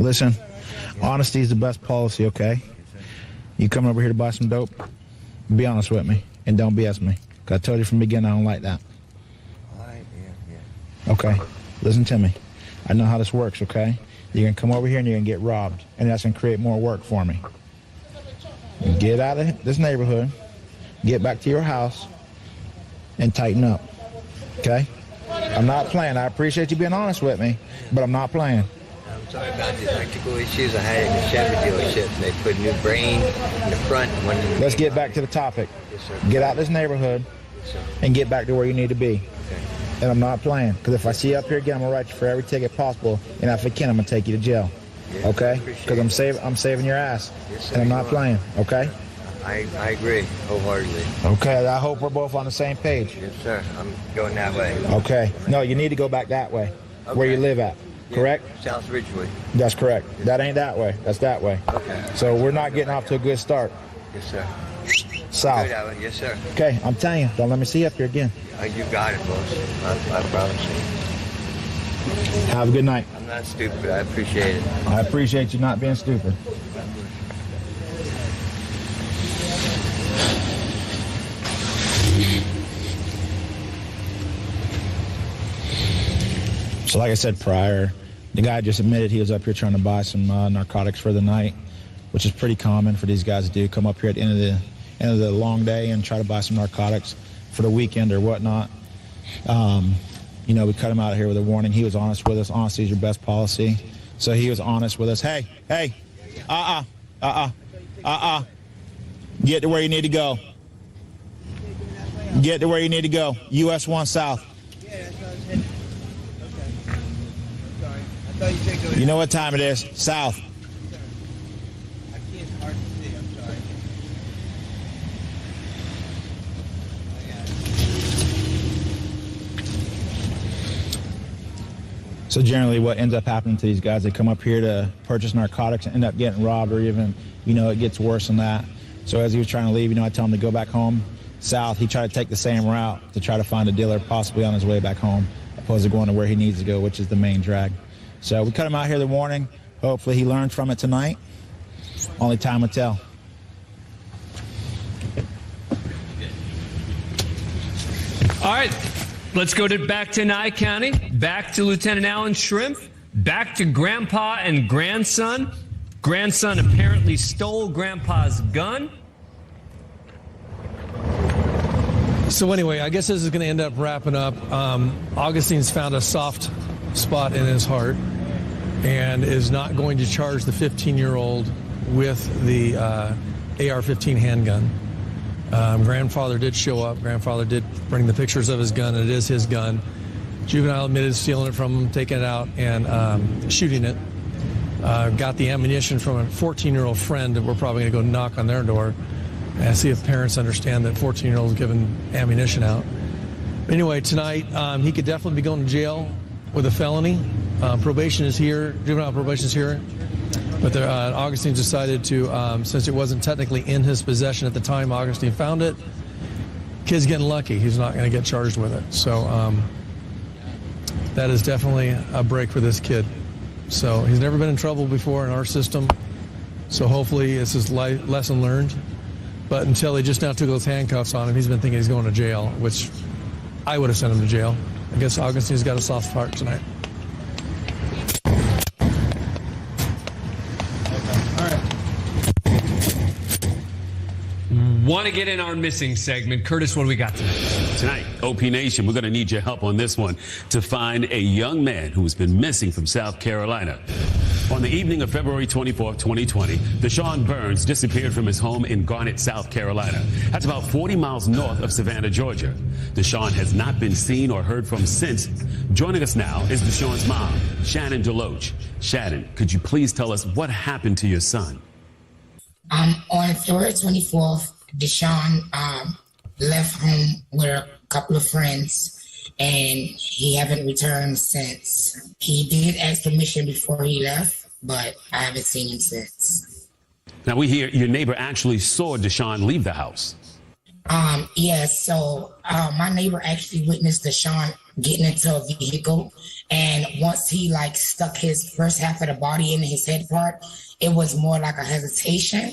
S13: Listen, honesty is the best policy, okay? You coming over here to buy some dope? Be honest with me, and don't BS me. 'Cause I told you from the beginning I don't like that. Okay, listen to me. I know how this works, okay? You're going to come over here and you're going to get robbed, and that's going to create more work for me. Get out of this neighborhood, get back to your house, and tighten up, okay? I'm not playing. I appreciate you being honest with me, but I'm not playing.
S15: I'm sorry about the electrical issues I had in the Chevy dealership. They put a new brain in the front.
S13: Let's get back to the topic.
S15: Yes, sir.
S13: Get out this neighborhood and get back to where you need to be.
S15: Okay.
S13: And I'm not playing, because if I see you up here again, I'm going to write you for every ticket possible, and if I can, I'm going to take you to jail. Okay? Because I'm saving your ass, and I'm not playing. Okay?
S15: I agree wholeheartedly.
S13: Okay, I hope we're both on the same page.
S15: Yes, sir. I'm going that way.
S13: Okay. No, you need to go back that way, where you live at. Correct?
S15: South Ridgeway.
S13: That's correct. That ain't that way. That's that way.
S15: Okay.
S13: So we're not getting off to a good start.
S15: Yes, sir.
S13: South.
S15: Go that way. Yes, sir.
S13: Okay, I'm telling you, don't let me see you up here again.
S15: You got it, boss. I promise you.
S13: Have a good night.
S15: I'm not stupid. I appreciate it.
S13: I appreciate you not being stupid. So like I said prior, the guy just admitted he was up here trying to buy some narcotics for the night, which is pretty common for these guys to do. Come up here at the end of the long day and try to buy some narcotics for the weekend or whatnot. You know, we cut him out of here with a warning. He was honest with us. Honesty is your best policy. So he was honest with us. Hey, get to where you need to go. Get to where you need to go. US 1 South. You know what time it is? South. So generally what ends up happening to these guys, they come up here to purchase narcotics and end up getting robbed, or even, you know, it gets worse than that. So as he was trying to leave, you know, I tell him to go back home south. He tried to take the same route to try to find a dealer possibly on his way back home, opposed to going to where he needs to go, which is the main drag. So we cut him out here the warning. Hopefully he learned from it tonight. Only time will tell.
S5: All right, let's go back to Nye County, back to Lieutenant Alan Shrimp, back to Grandpa and grandson. Grandson apparently stole Grandpa's gun.
S19: So anyway, I guess this is going to end up wrapping up. Augustine's found a soft spot in his heart and is not going to charge the 15-year-old with the AR-15 handgun. Grandfather did show up. Grandfather did bring the pictures of his gun, and it is his gun. Juvenile admitted stealing it from him, taking it out, and shooting it. Got the ammunition from a 14-year-old friend that we're probably going to go knock on their door and see if parents understand that 14-year-old's giving ammunition out. Anyway, tonight, he could definitely be going to jail with a felony. Probation is here, juvenile probation is here. But Augustine decided to, since it wasn't technically in his possession at the time Augustine found it, kid's getting lucky. He's not going to get charged with it. So that is definitely a break for this kid. So he's never been in trouble before in our system. So hopefully it's his lesson learned. But until they just now took those handcuffs on him, he's been thinking he's going to jail, which I would have sent him to jail. I guess Augustine's got a soft spot tonight.
S5: Want to get in our missing segment. Curtis, what do we got tonight?
S7: Tonight, OP Nation, we're going to need your help on this one to find a young man who has been missing from South Carolina. On the evening of February 24th, 2020, Deshaun Burns disappeared from his home in Garnett, South Carolina. That's about 40 miles north of Savannah, Georgia. Deshaun has not been seen or heard from since. Joining us now is Deshaun's mom, Shannon Deloach. Shannon, could you please tell us what happened to your son?
S11: On February 24th, Deshaun left home with a couple of friends, and he haven't returned since. He did ask permission before he left, but I haven't seen him since.
S7: Now, we hear your neighbor actually saw Deshaun leave the house.
S11: Yes, so my neighbor actually witnessed Deshaun getting into a vehicle, and once he stuck his first half of the body in his head part, it was more like a hesitation.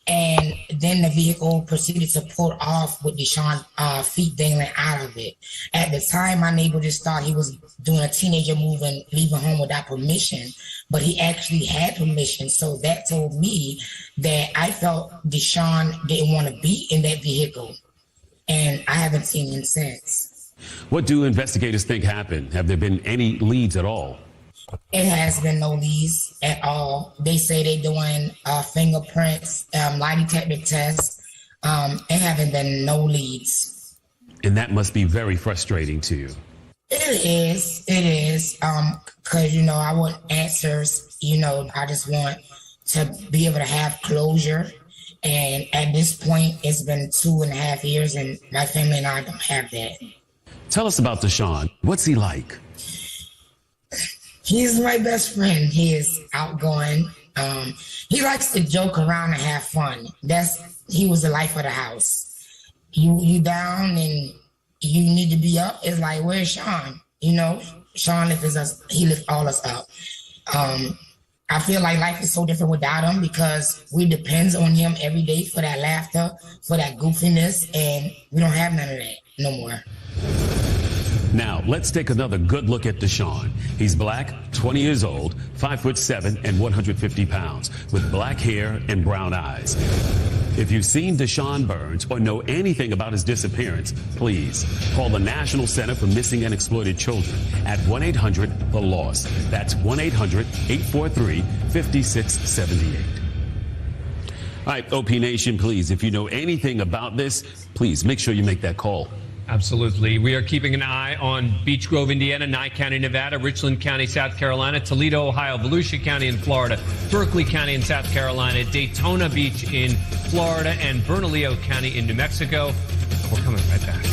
S11: And then the vehicle proceeded to pull off with Deshaun's feet dangling out of it. At the time, my neighbor just thought he was doing a teenager move and leaving home without permission, but he actually had permission. So that told me that I felt Deshaun didn't want to be in that vehicle, and I haven't seen him since.
S7: What do investigators think happened? Have there been any leads at all?
S11: It has been no leads at all. They say they're doing fingerprints, lie detector tests. It haven't been no leads.
S7: And that must be very frustrating to you.
S11: It is. Because, I want answers. I just want to be able to have closure. And at this point, it's been 2.5 years, and my family and I don't have that.
S7: Tell us about Deshaun. What's he like?
S11: He's my best friend. He is outgoing. He likes to joke around and have fun. He was the life of the house. You down and you need to be up. It's like, where's Sean? Sean lifts us. He lifts all us up. I feel like life is so different without him because we depend on him every day for that laughter, for that goofiness, and we don't have none of that no more.
S7: Now, let's take another good look at Deshaun. He's black, 20 years old, 5'7" and 150 pounds, with black hair and brown eyes. If you've seen Deshaun Burns or know anything about his disappearance, please call the National Center for Missing and Exploited Children at 1-800-THE-LOST. That's 1-800-843-5678. All right, OP Nation, please, if you know anything about this, please make sure you make that call.
S5: Absolutely. We are keeping an eye on Beech Grove, Indiana, Nye County, Nevada, Richland County, South Carolina, Toledo, Ohio, Volusia County in Florida, Berkeley County in South Carolina, Daytona Beach in Florida, and Bernalillo County in New Mexico. We're coming right back.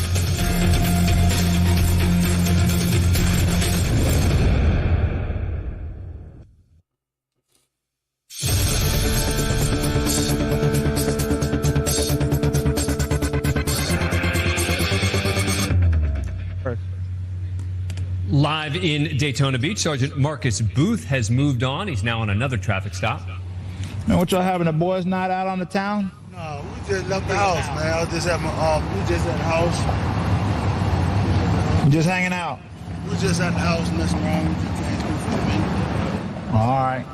S5: Live in Daytona Beach, Sergeant Marcus Booth has moved on. He's now on another traffic stop.
S13: Man, what y'all having a boys' night out on the town?
S22: No, we just left the house, man. I was just at we just at the house.
S13: Just hanging out?
S22: We just at the house messing around. We just came through for a minute.
S13: All right.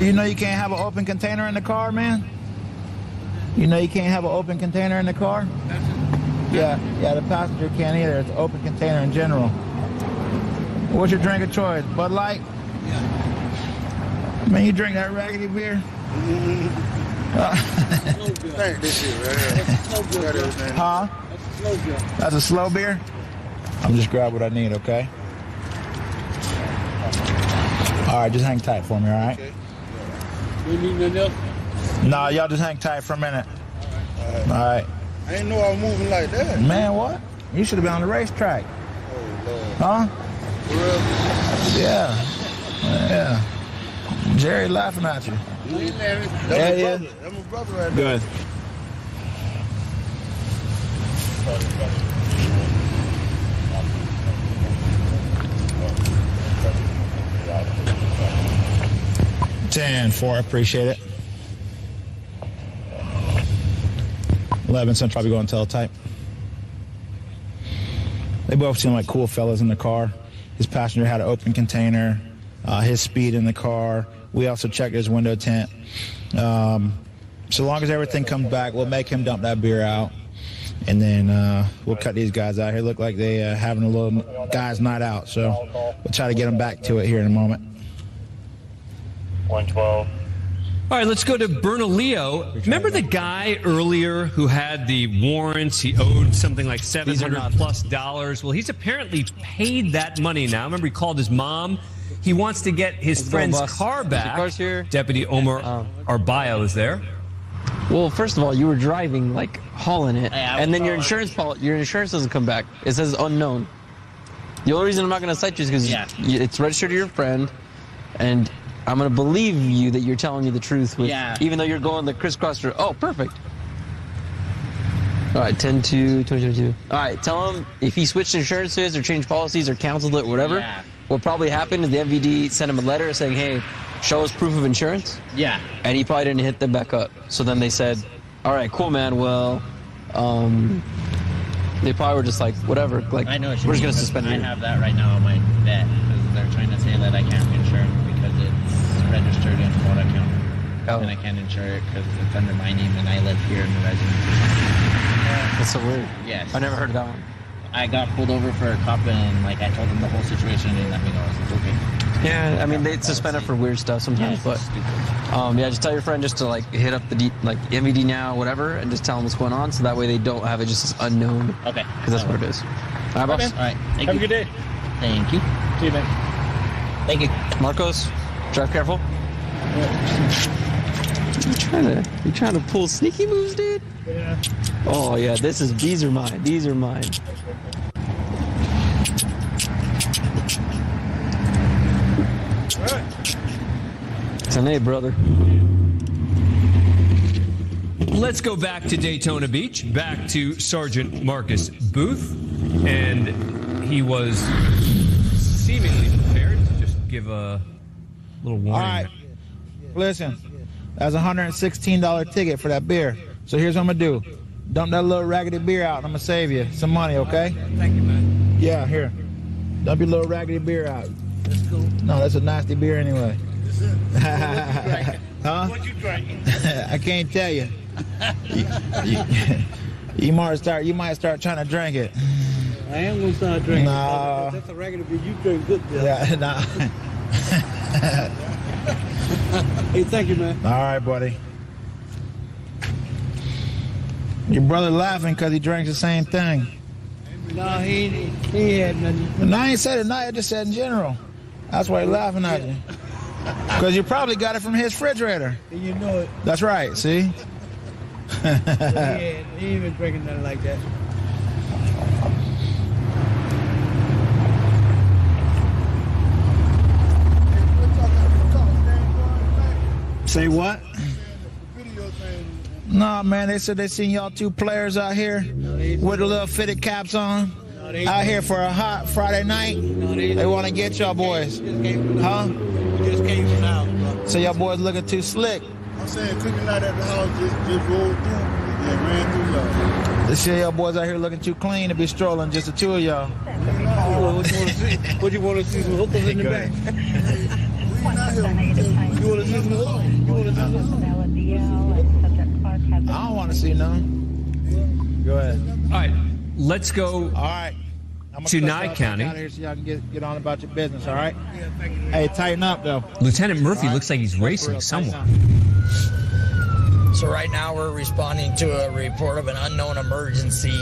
S13: You know you can't have an open container in the car, man? You know you can't have an open container in the car? Yeah, the passenger can't either. It's an open container in general. What's your drink of choice? Bud Light?
S22: Yeah.
S13: Man, you drink that raggedy beer?
S22: Thank this shit right here.
S13: Huh? That's a slow beer? I'm just grab what I need, okay? All right, just hang tight for me, all right?
S22: Okay. You need nothing else?
S13: No, y'all just hang tight for a minute. All right.
S22: I didn't know I was moving like that.
S13: Man, what? You should have been on the racetrack.
S22: Oh, Lord.
S13: Huh?
S22: For real?
S13: Yeah. Jerry laughing at you.
S22: That's my brother right there.
S13: Good. $10-4, appreciate it. 11 Central, I'll be going teletype. They both seem like cool fellas in the car. His passenger had an open container, his speed in the car. We also checked his window tint. So long as everything comes back, we'll make him dump that beer out. And then we'll cut these guys out here. Look like they having a little guys' night out. So we'll try to get them back to it here in a moment.
S21: 112.
S5: All right, let's go to Bernalillo. Remember the guy earlier who had the warrants? He owed something like $700+. Well, he's apparently paid that money now. Remember, he called his mom. He wants to get his friend's car back. Deputy Omar Arbayo is there.
S3: Well, first of all, you were driving, like, hauling it, and then your insurance doesn't come back. It says unknown. The only reason I'm not going to cite you is because it's registered to your friend, and I'm going to believe you that you're telling me the truth, even though you're going the crisscross route. Oh, perfect. All right, 10/2/2022. All right, tell him if he switched insurances or changed policies or canceled it, whatever, what probably happened is the MVD sent him a letter saying, hey, show us proof of insurance.
S12: Yeah.
S3: And he probably didn't hit them back up. So then they said, all right, cool, man. Well, they probably were just like, whatever. Like,
S12: I know what you
S3: we're just
S12: mean,
S3: going to suspend
S12: I
S3: you.
S12: have that right now on my vet because they're trying to say that I can't insure it because it's registered in Florida County. And I can't insure it because it's under my name and I live here in the residence.
S3: That's so weird.
S12: Yes.
S3: I never heard of that one.
S12: I got pulled over for a cop and like I told them the whole situation and they let me know it's okay.
S3: Yeah, I mean, they suspend it for weird stuff sometimes, but just tell your friend just to like hit up the MVD now, whatever, and just tell them what's going on, so that way they don't have it just as unknown.
S12: Okay.
S3: Because that's what it is. All right, boss.
S12: All right. Thank
S3: Have
S12: you.
S3: a good day.
S12: Thank you.
S3: See you, man.
S12: Thank you.
S3: Marcos, drive careful. You trying to pull sneaky moves, dude?
S12: Yeah.
S3: Oh yeah, these are mine. These are mine. It's an A, brother.
S5: Let's go back to Daytona Beach, back to Sergeant Marcus Booth, and he was seemingly prepared to just give a little warning.
S13: All right. Listen, that's a $116 ticket for that beer. So here's what I'm going to do. Dump that little raggedy beer out, and I'm going to save you some money, okay?
S8: Thank you, man.
S13: Yeah, here. Dump your little raggedy beer out.
S8: That's cool.
S13: No, that's a nasty beer anyway. Huh?
S8: What you drinking?
S13: I can't tell you. You might start trying to drink it.
S8: I am gonna start drinking.
S13: No.
S8: That's a regular beer. You drink good beer.
S13: Yeah, nah.
S8: Hey, thank you, man.
S13: All right, buddy. Your brother laughing because he drinks the same thing.
S8: No, he had nothing.
S13: No, I ain't said it. No, I just said in general. That's why he's laughing at you. Because you probably got it from his refrigerator.
S8: And you know it.
S13: That's right, see?
S8: He ain't been drinking nothing like that.
S13: Say what? Nah, man, they said they seen y'all two players out here with the little fitted caps on. Out here for a hot Friday night. They want to get y'all boys. Huh?
S8: Just came from out.
S13: So y'all boys looking too slick.
S16: I'm saying cooking out at the house just rolled through and ran through y'all.
S13: This year y'all boys out here looking too clean to be strolling, just the two of y'all.
S8: What you want to see? Some hookers in the back? You want to see some hookers?
S13: I don't want to see none. Go ahead.
S5: All right, let's go.
S13: All right.
S5: To Nye County.
S13: Out here so y'all can get on about your business, all right? Hey, tighten up, though.
S5: Lieutenant Murphy looks like he's racing someone.
S20: So right now we're responding to a report of an unknown emergency.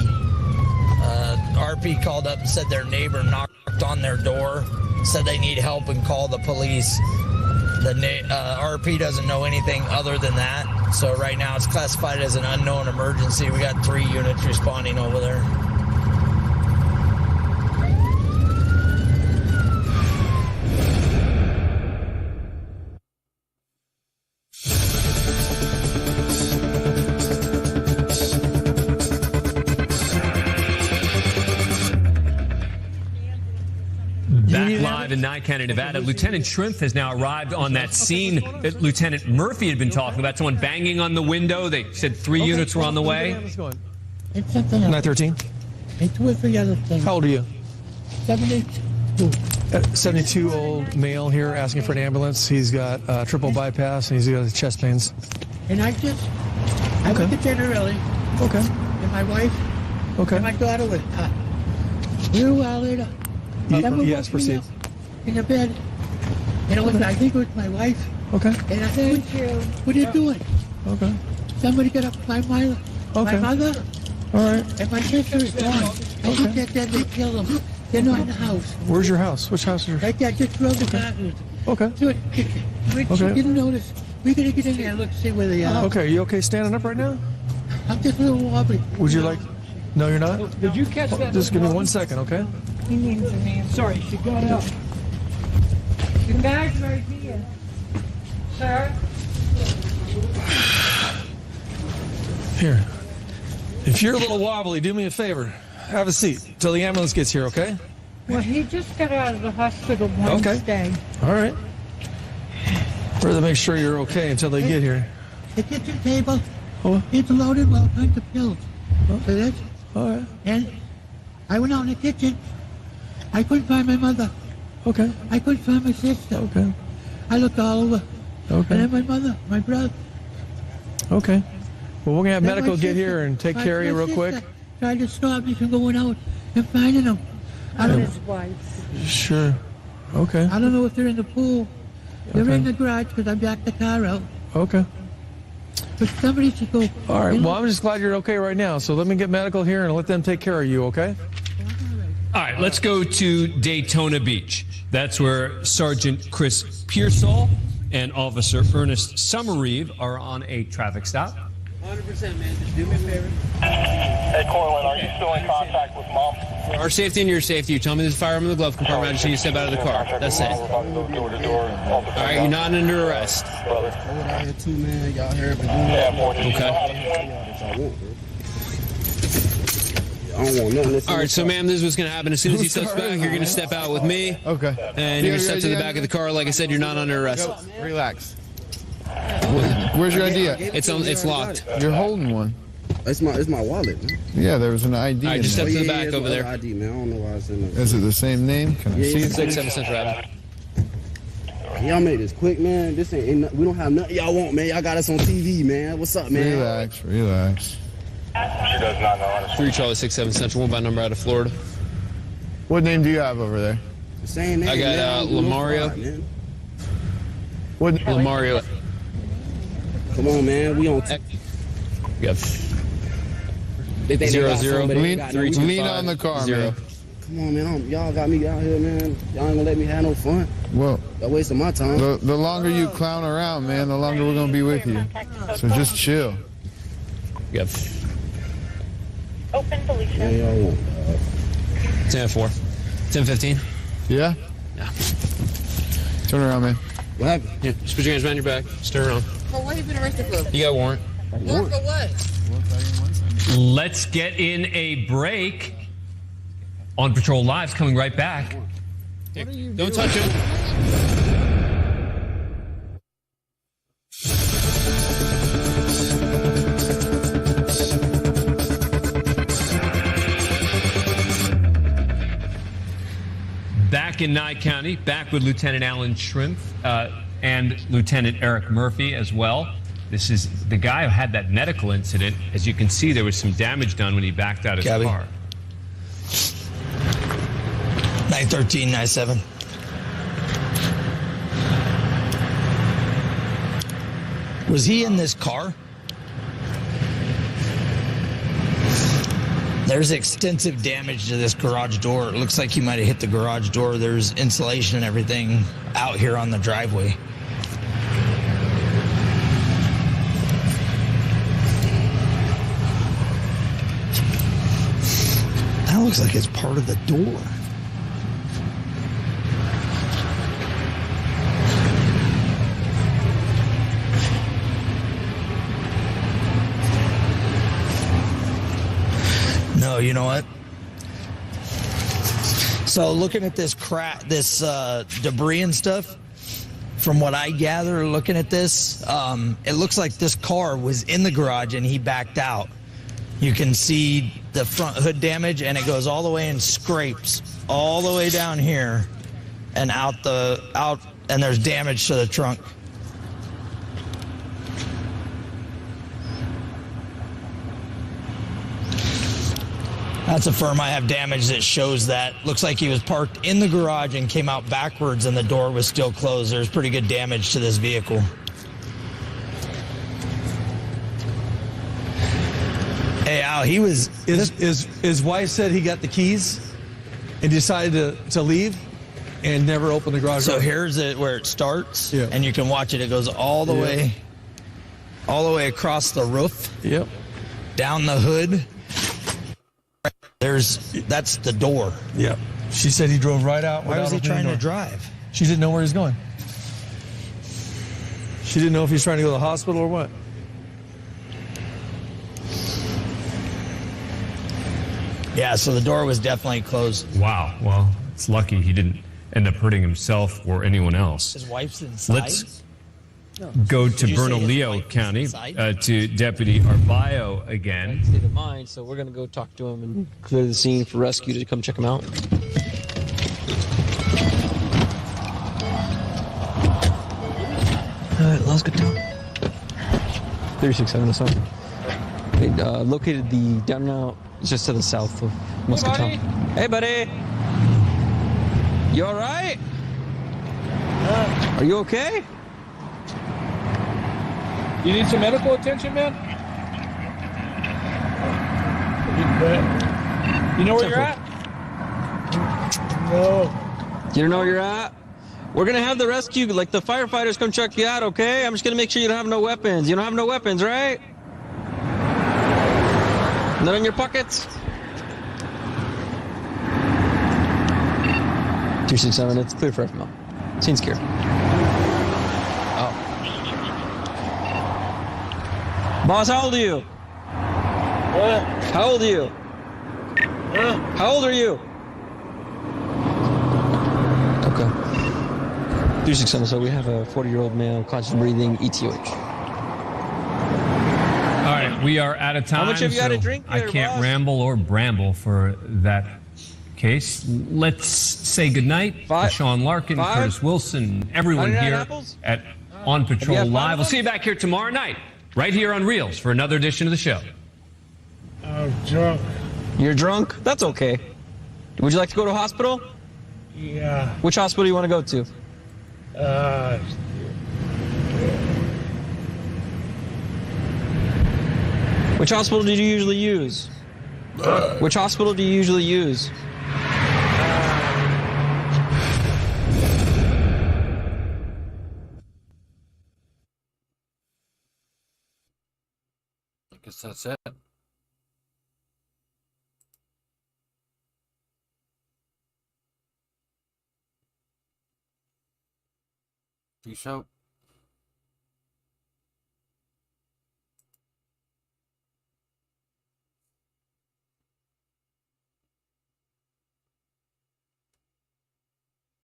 S20: RP called up and said their neighbor knocked on their door, said they need help and call the police. The RP doesn't know anything other than that. So right now it's classified as an unknown emergency. We got 3 units responding over there.
S5: Back live in Nye County, Nevada. Lieutenant Shrimp has now arrived on that scene that Lieutenant Murphy had been talking about. Someone banging on the window. They said 3 units were on the way.
S19: 913. How old are you?
S9: 72.
S19: 72 old male here asking for an ambulance. He's got triple bypass and he's got chest pains.
S9: And I went to bed early.
S19: Okay.
S9: And my wife and my daughter was a little while later.
S19: Yes, proceed.
S9: In the bed. And I think it was my wife.
S19: Okay.
S9: And I said, what are you doing?
S19: Okay.
S9: Somebody got up my mother.
S19: All right.
S9: And my sister is gone. I think that then they killed them. They're not in the house.
S19: Where's your house? Which house is your...
S9: Right there, just drove the bathroom.
S19: Okay.
S9: So she didn't notice. We're going to get in there and look, see where they are.
S19: Okay, you okay standing up right now?
S9: I'm just a little wobbly.
S19: Would you like... No, you're not?
S9: Did you catch that?
S19: Just give me 1 second, okay?
S9: Sorry, she got up. Your bag's right here. Sir?
S19: Here. If you're a little wobbly, do me a favor. Have a seat till the ambulance gets here, okay?
S9: Well, he just got out of the hospital Wednesday.
S19: All right. Rather make sure you're okay until they get here.
S9: The kitchen table, it's loaded with all kinds of pills. So that's...
S19: All right.
S9: And I went out in the kitchen. I couldn't find my mother.
S19: Okay.
S9: I couldn't find my sister.
S19: Okay.
S9: I looked all over.
S19: Okay.
S9: And then my mother, my brother.
S19: Okay. Well, we're going to have
S9: Then
S19: medical
S9: my
S19: get
S9: sister-
S19: here and take
S9: my-
S19: care of you
S9: my
S19: real quick.
S9: sister Tried to stop me from going out and finding them. I don't
S14: His wife.
S19: Sure. Okay.
S9: I don't know if they're in the pool. They're
S19: Okay.
S9: in the garage because I backed the car out.
S19: Okay.
S9: But somebody should go.
S19: All right. Well, I'm just glad you're okay right now. So let me get medical here and let them take care of you, okay?
S5: All right, let's go to Daytona Beach. That's where Sergeant Chris Pearsall and Officer Ernest Summerreeve are on a traffic stop.
S17: 100%, man. Just do me a favor.
S23: Hey, Corwin, are you still in contact with Mom?
S17: For our safety and your safety, you tell me there's a firearm in the glove compartment. I just need you to step out of the car. That's it. All right, you're not under arrest. Out here too, man. Y'all heard me.
S23: Okay.
S17: I don't want nothing. All right, so ma'am, this is what's going to happen. As soon as he steps back, you're going to step out with me.
S18: Okay.
S17: And you're going to step to the back of the car. Like I said, you're not under arrest.
S18: Relax. Where's your ID at?
S17: It's locked.
S18: You're holding one.
S24: It's my wallet, man.
S18: Yeah, there was an ID.
S17: All right, just step to the back
S24: it's
S17: over
S24: my
S17: there.
S24: ID, man. I don't know why it's in there.
S18: Is it the same name? Can I see it?
S17: 6-7 Central Avenue.
S24: Y'all made this quick, man. This ain't we don't have nothing y'all want, man. Y'all got us on TV, man. What's up, man?
S18: Relax.
S23: She does not know.
S17: 3 Charlie 6-7 Central, one by number out of Florida.
S18: What name do you have over there?
S24: The same name.
S17: I got Lamario.
S18: What?
S17: Lamario.
S24: Come on, man. We on.
S17: Yep.
S24: They think
S17: 0
S24: they got
S17: 0
S24: somebody, they
S17: lean,
S24: got
S17: 3
S24: no-
S17: 2
S18: Lean
S17: 5,
S18: on the car,
S17: 0.
S18: man.
S24: Come on, man. Y'all got me out here, man. Y'all ain't gonna let me have no fun.
S18: Well,
S24: Y'all wasting my time.
S18: the longer you clown around, man, the longer we're gonna be with you. So just chill.
S17: Yep.
S14: Open Felicia.
S24: Man, y'all want.
S17: 10-4. 10-15.
S18: Yeah?
S17: Yeah.
S18: Turn around, man.
S24: What happened?
S17: Yeah, just put your hands behind your back. Just turn around.
S25: For what you been arrested for?
S17: You got a warrant.
S25: Warrant for what?
S5: Let's get in a break. On Patrol Live's coming right back.
S17: Don't touch him.
S5: Back in Nye County, back with Lieutenant Alan Shrimp and Lieutenant Eric Murphy as well. This is the guy who had that medical incident. As you can see, there was some damage done when he backed out his
S20: Gabby.
S5: car.
S20: 913, 97. Was he in this car? There's extensive damage to this garage door. It looks like he might have hit the garage door. There's insulation and everything out here on the driveway. That looks like it's part of the door. No, you know what? So looking at this debris and stuff, from what I gather looking at this, it looks like this car was in the garage and he backed out. You can see the front hood damage, and it goes all the way and scrapes all the way down here and out, and there's damage to the trunk. That's a firm I have damage that shows that. Looks like he was parked in the garage and came out backwards and the door was still closed. There's pretty good damage to this vehicle. Hey, Al, he was...
S19: His wife said he got the keys and decided to leave and never opened the garage door.
S20: So here's where it starts, and you can watch it. It goes all the way across the roof.
S19: Yep.
S20: Down the hood. That's the door.
S19: Yep. She said he drove right out.
S20: Why was he trying to drive?
S19: She didn't know where he's going. She didn't know if he's trying to go to the hospital or what.
S20: Yeah, so the door was definitely closed.
S5: Wow. Well, it's lucky he didn't end up hurting himself or anyone else.
S20: His wife's inside.
S5: Let's go to Bernalillo County to Deputy Arbayo again.
S3: State of mind, so we're going to go talk to him and clear the scene for rescue to come check him out. All right, let's go down. 367 or something. They located the down now just to the south of Muscatine. Hey, buddy. You all right? Are you okay?
S8: You need some medical attention, man? You know where you're at? No.
S3: You don't know where you're at? We're going to have the rescue, like the firefighters come check you out, okay? I'm just going to make sure you don't have no weapons. You don't have no weapons, right? None in your pockets? 267, it's clear for FML. Scene's clear. Oh. Boss, how old are you?
S8: What?
S3: How old are you?
S8: Huh?
S3: How old are you? Okay. 367, so we have a 40-year-old male, conscious breathing, ETOH.
S5: All right, we are out of time.
S3: How much have you had to drink
S5: I
S3: here,
S5: can't
S3: boss?
S5: ramble or bramble for that case. Let's say goodnight to Sean Larkin, Curtis Wilson, everyone
S3: 99
S5: here
S3: apples?
S5: at On Patrol
S3: had 5
S5: Live.
S3: of
S5: We'll
S3: them?
S5: see you back here tomorrow night, right here on Reels for another edition of the show.
S8: I'm drunk.
S3: You're drunk? That's okay. Would you like to go to a hospital?
S8: Yeah.
S3: Which hospital do you want to go to? Which hospital did you usually use? Which hospital do you usually use?
S1: I guess that's it. Peace out.